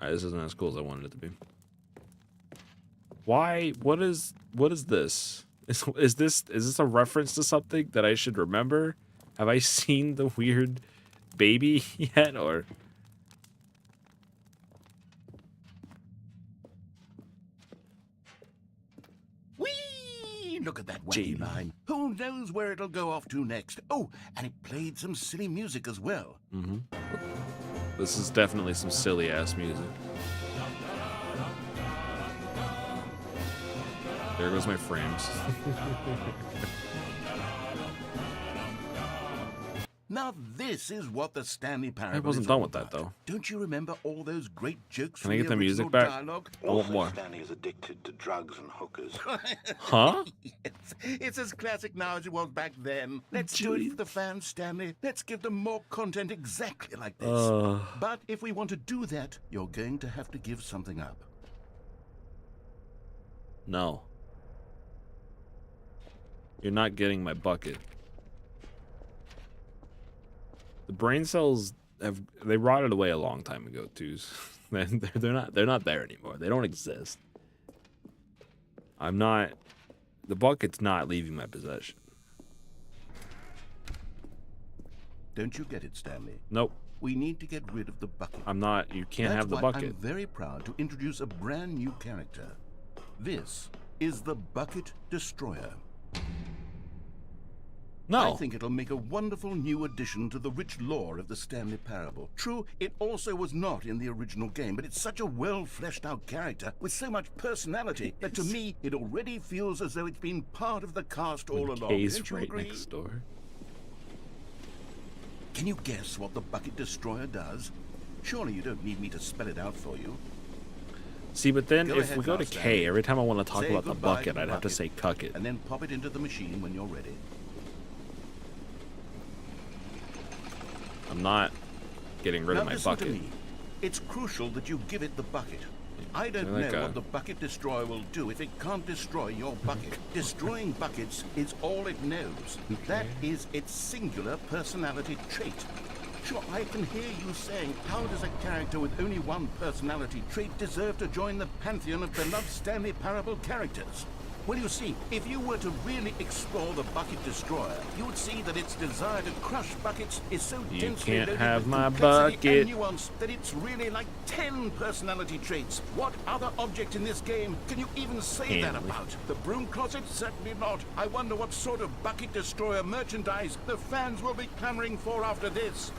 Alright, this isn't as cool as I wanted it to be. Why? What is this? Is this a reference to something that I should remember? Have I seen the weird baby yet, or? Whee! Look at that wacky Gee. line. Who knows where it'll go off to next? Oh, and it played some silly music as well. Mm-hmm. This is definitely some silly ass music. There goes my frames. Now this is what the Stanley Parable I wasn't is done all with that, about. though. Don't you remember all those great jokes Can from I get the music original back? dialogue? I want more. Stanley is addicted to drugs and hookers. Huh? Yes, it's as classic now as it was back then. Let's do it for the fans, Stanley. Let's give them more content exactly like this. But if we want to do that, you're going to have to give something up. No. You're not getting my bucket. The brain cells they rotted away a long time ago too. they're not there anymore. They don't exist. The bucket's not leaving my possession. Don't you get it, Stanley? Nope. We need to get rid of the bucket. You can't have the That's why bucket. I'm very proud to introduce a brand new character. This is the Bucket Destroyer. No. I think it'll make a wonderful new addition to the rich lore of the Stanley Parable. True, it also was not in the original game, but it's such a well-fleshed-out character with so much personality that to me, it already feels as though it's been part of the cast all along. Kay's Don't you right agree? next door. Can you guess what the Bucket Destroyer does? Surely you don't need me to spell it out for you. See, but then Go if ahead we go now, to K, Stanley. every time I want to talk Say about the goodbye bucket, to I'd have to bucket, say cuck it. and then pop it into the machine when you're ready. I'm not getting rid Now of my listen bucket. to me. It's crucial that you give it the bucket. I don't Like know a- what the Bucket Destroyer will do if it can't destroy your bucket. Destroying buckets is all it knows. That is its singular personality trait. Sure, I can hear you saying, how does a character with only one personality trait deserve to join the pantheon of beloved Stanley Parable characters? Well, you see, if you were to really explore the Bucket Destroyer, you would see that its desire to crush buckets is so You densely can't loaded have with my complexity bucket. and nuance that it's really like 10 personality traits. What other object in this game can you even say that Hanley. about? The broom closet? Certainly not. I wonder what sort of Bucket Destroyer merchandise the fans will be clamoring for after this.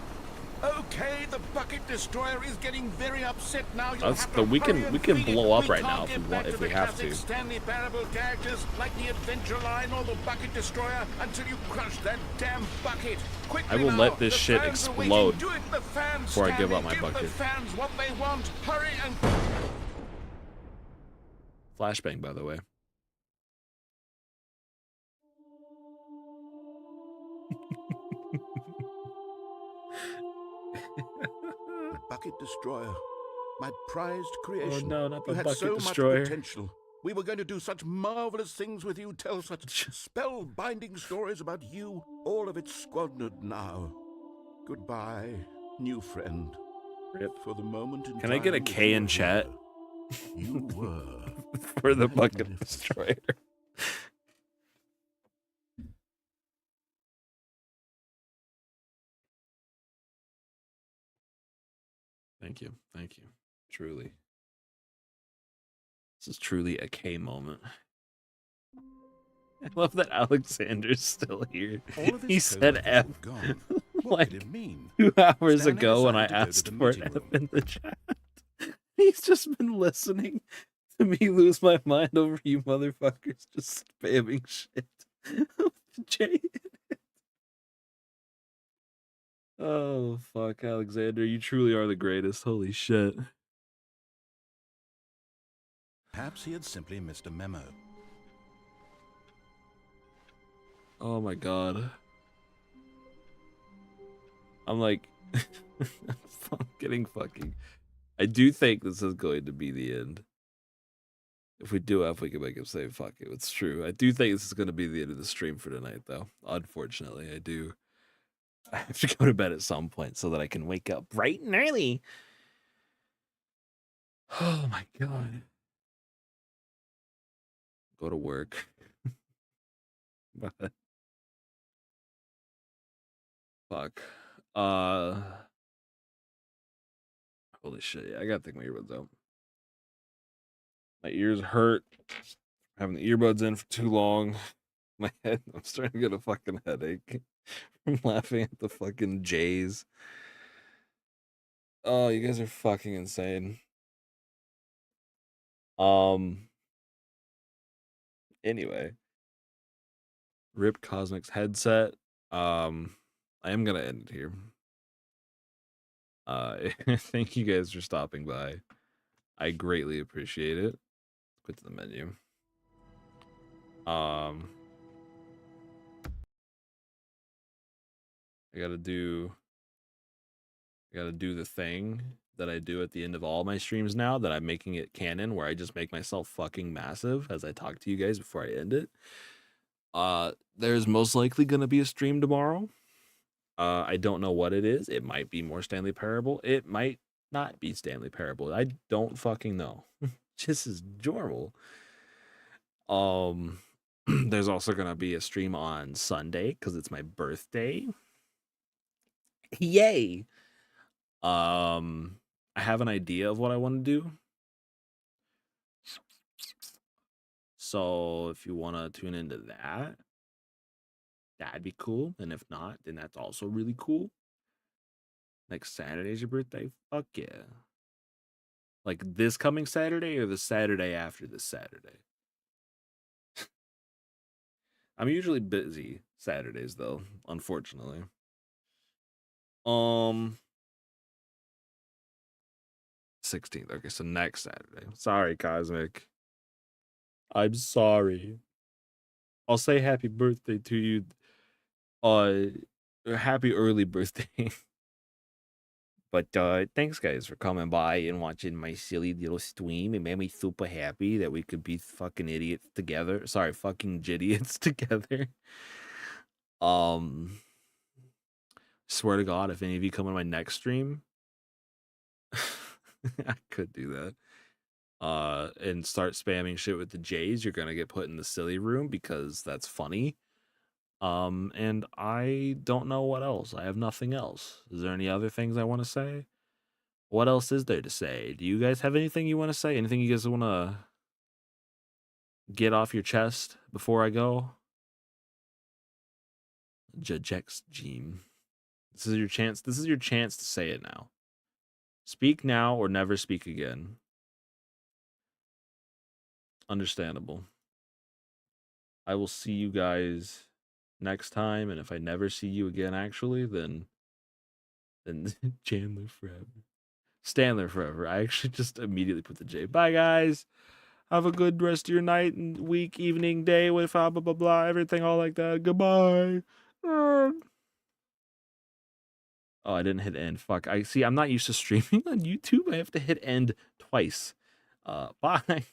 Okay, the Bucket Destroyer is getting very upset now. You'll That's have the- to we can- hurry and we can feed it. blow up We right can't now if get we back want- to if we the have classic to. Stanley Parable characters like the Adventure Line or the Bucket Destroyer until you crush that damn bucket. Quickly I will now. let this The shit fans are explode waiting. Do it, the fans, before I give Stanley. up my Give bucket. the fans what they want. Hurry and... Flashbang, by the way. The Bucket Destroyer. My prized creation. Oh no, not the You had Bucket so Destroyer. much potential. We were going to do such marvelous things with you, tell such spellbinding stories about you. All of it squandered now. Goodbye, new friend. Rip. For the moment in Can I get a time that K you in were chat? here, you were For the Bucket magnificent. Destroyer. Thank you. Thank you. Truly. This is truly a K moment. I love that Alexander's still here. All of his He said coworkers F were gone. What like did it mean? 2 hours Stanley ago when I decided to go to asked the for an meeting F room. in the chat. He's just been listening to me lose my mind over you motherfuckers just spamming shit. Jay. Oh, fuck, Alexander. You truly are the greatest. Holy shit. Perhaps he had simply missed a memo. Oh my god. I'm like, I'm getting fucking. I do think this is going to be the end. If we do F, we can make him say fuck it. It's true. I do think this is going to be the end of the stream for tonight, though. Unfortunately, I do. I have to go to bed at some point so that I can wake up bright and early. Oh my god. Go to work. But fuck. Holy shit, yeah, I gotta take my earbuds out. My ears hurt. Having the earbuds in for too long. My head, I'm starting to get a fucking headache from laughing at the fucking Jays. Oh, you guys are fucking insane. Anyway. Rip Cosmic's headset. I am gonna end it here. Thank you guys for stopping by. I greatly appreciate it. Quit to the menu. I gotta do the thing that I do at the end of all my streams now, that I'm making it canon, where I just make myself fucking massive as I talk to you guys before I end it. There's most likely gonna be a stream tomorrow. I don't know what it is. It might be more Stanley Parable. It might not be Stanley Parable. I don't fucking know. Just as normal. There's also gonna be a stream on Sunday because it's my birthday. Yay! I have an idea of what I want to do. So if you want to tune into that, that'd be cool. And if not, then that's also really cool. Next Saturday's your birthday? Fuck yeah. Like this coming Saturday or the Saturday after this Saturday? I'm usually busy Saturdays though, unfortunately. 16th. Okay, so next Saturday. Sorry, Cosmic. I'm sorry. I'll say happy birthday to you. Happy early birthday. But thanks guys for coming by and watching my silly little stream. It made me super happy that we could be fucking idiots together. Sorry, fucking jidiots together. Swear to God, if any of you come on my next stream, I could do that. And start spamming shit with the J's, you're gonna get put in the silly room because that's funny. And I don't know what else. I have nothing else. Is there any other things I want to say? What else is there to say? Do you guys have anything you want to say? Anything you guys want to get off your chest before I go? Jajex Gene. This is your chance. This is your chance to say it now. Speak now or never speak again. Understandable. I will see you guys next time, and if I never see you again, actually, then Chandler forever. Stanler forever. I actually just immediately put the J. Bye, guys. Have a good rest of your night and week, evening, day, with blah, blah, blah, everything all like that. Goodbye. Oh, I didn't hit end. Fuck. I see. I'm not used to streaming on YouTube. I have to hit end twice. Bye.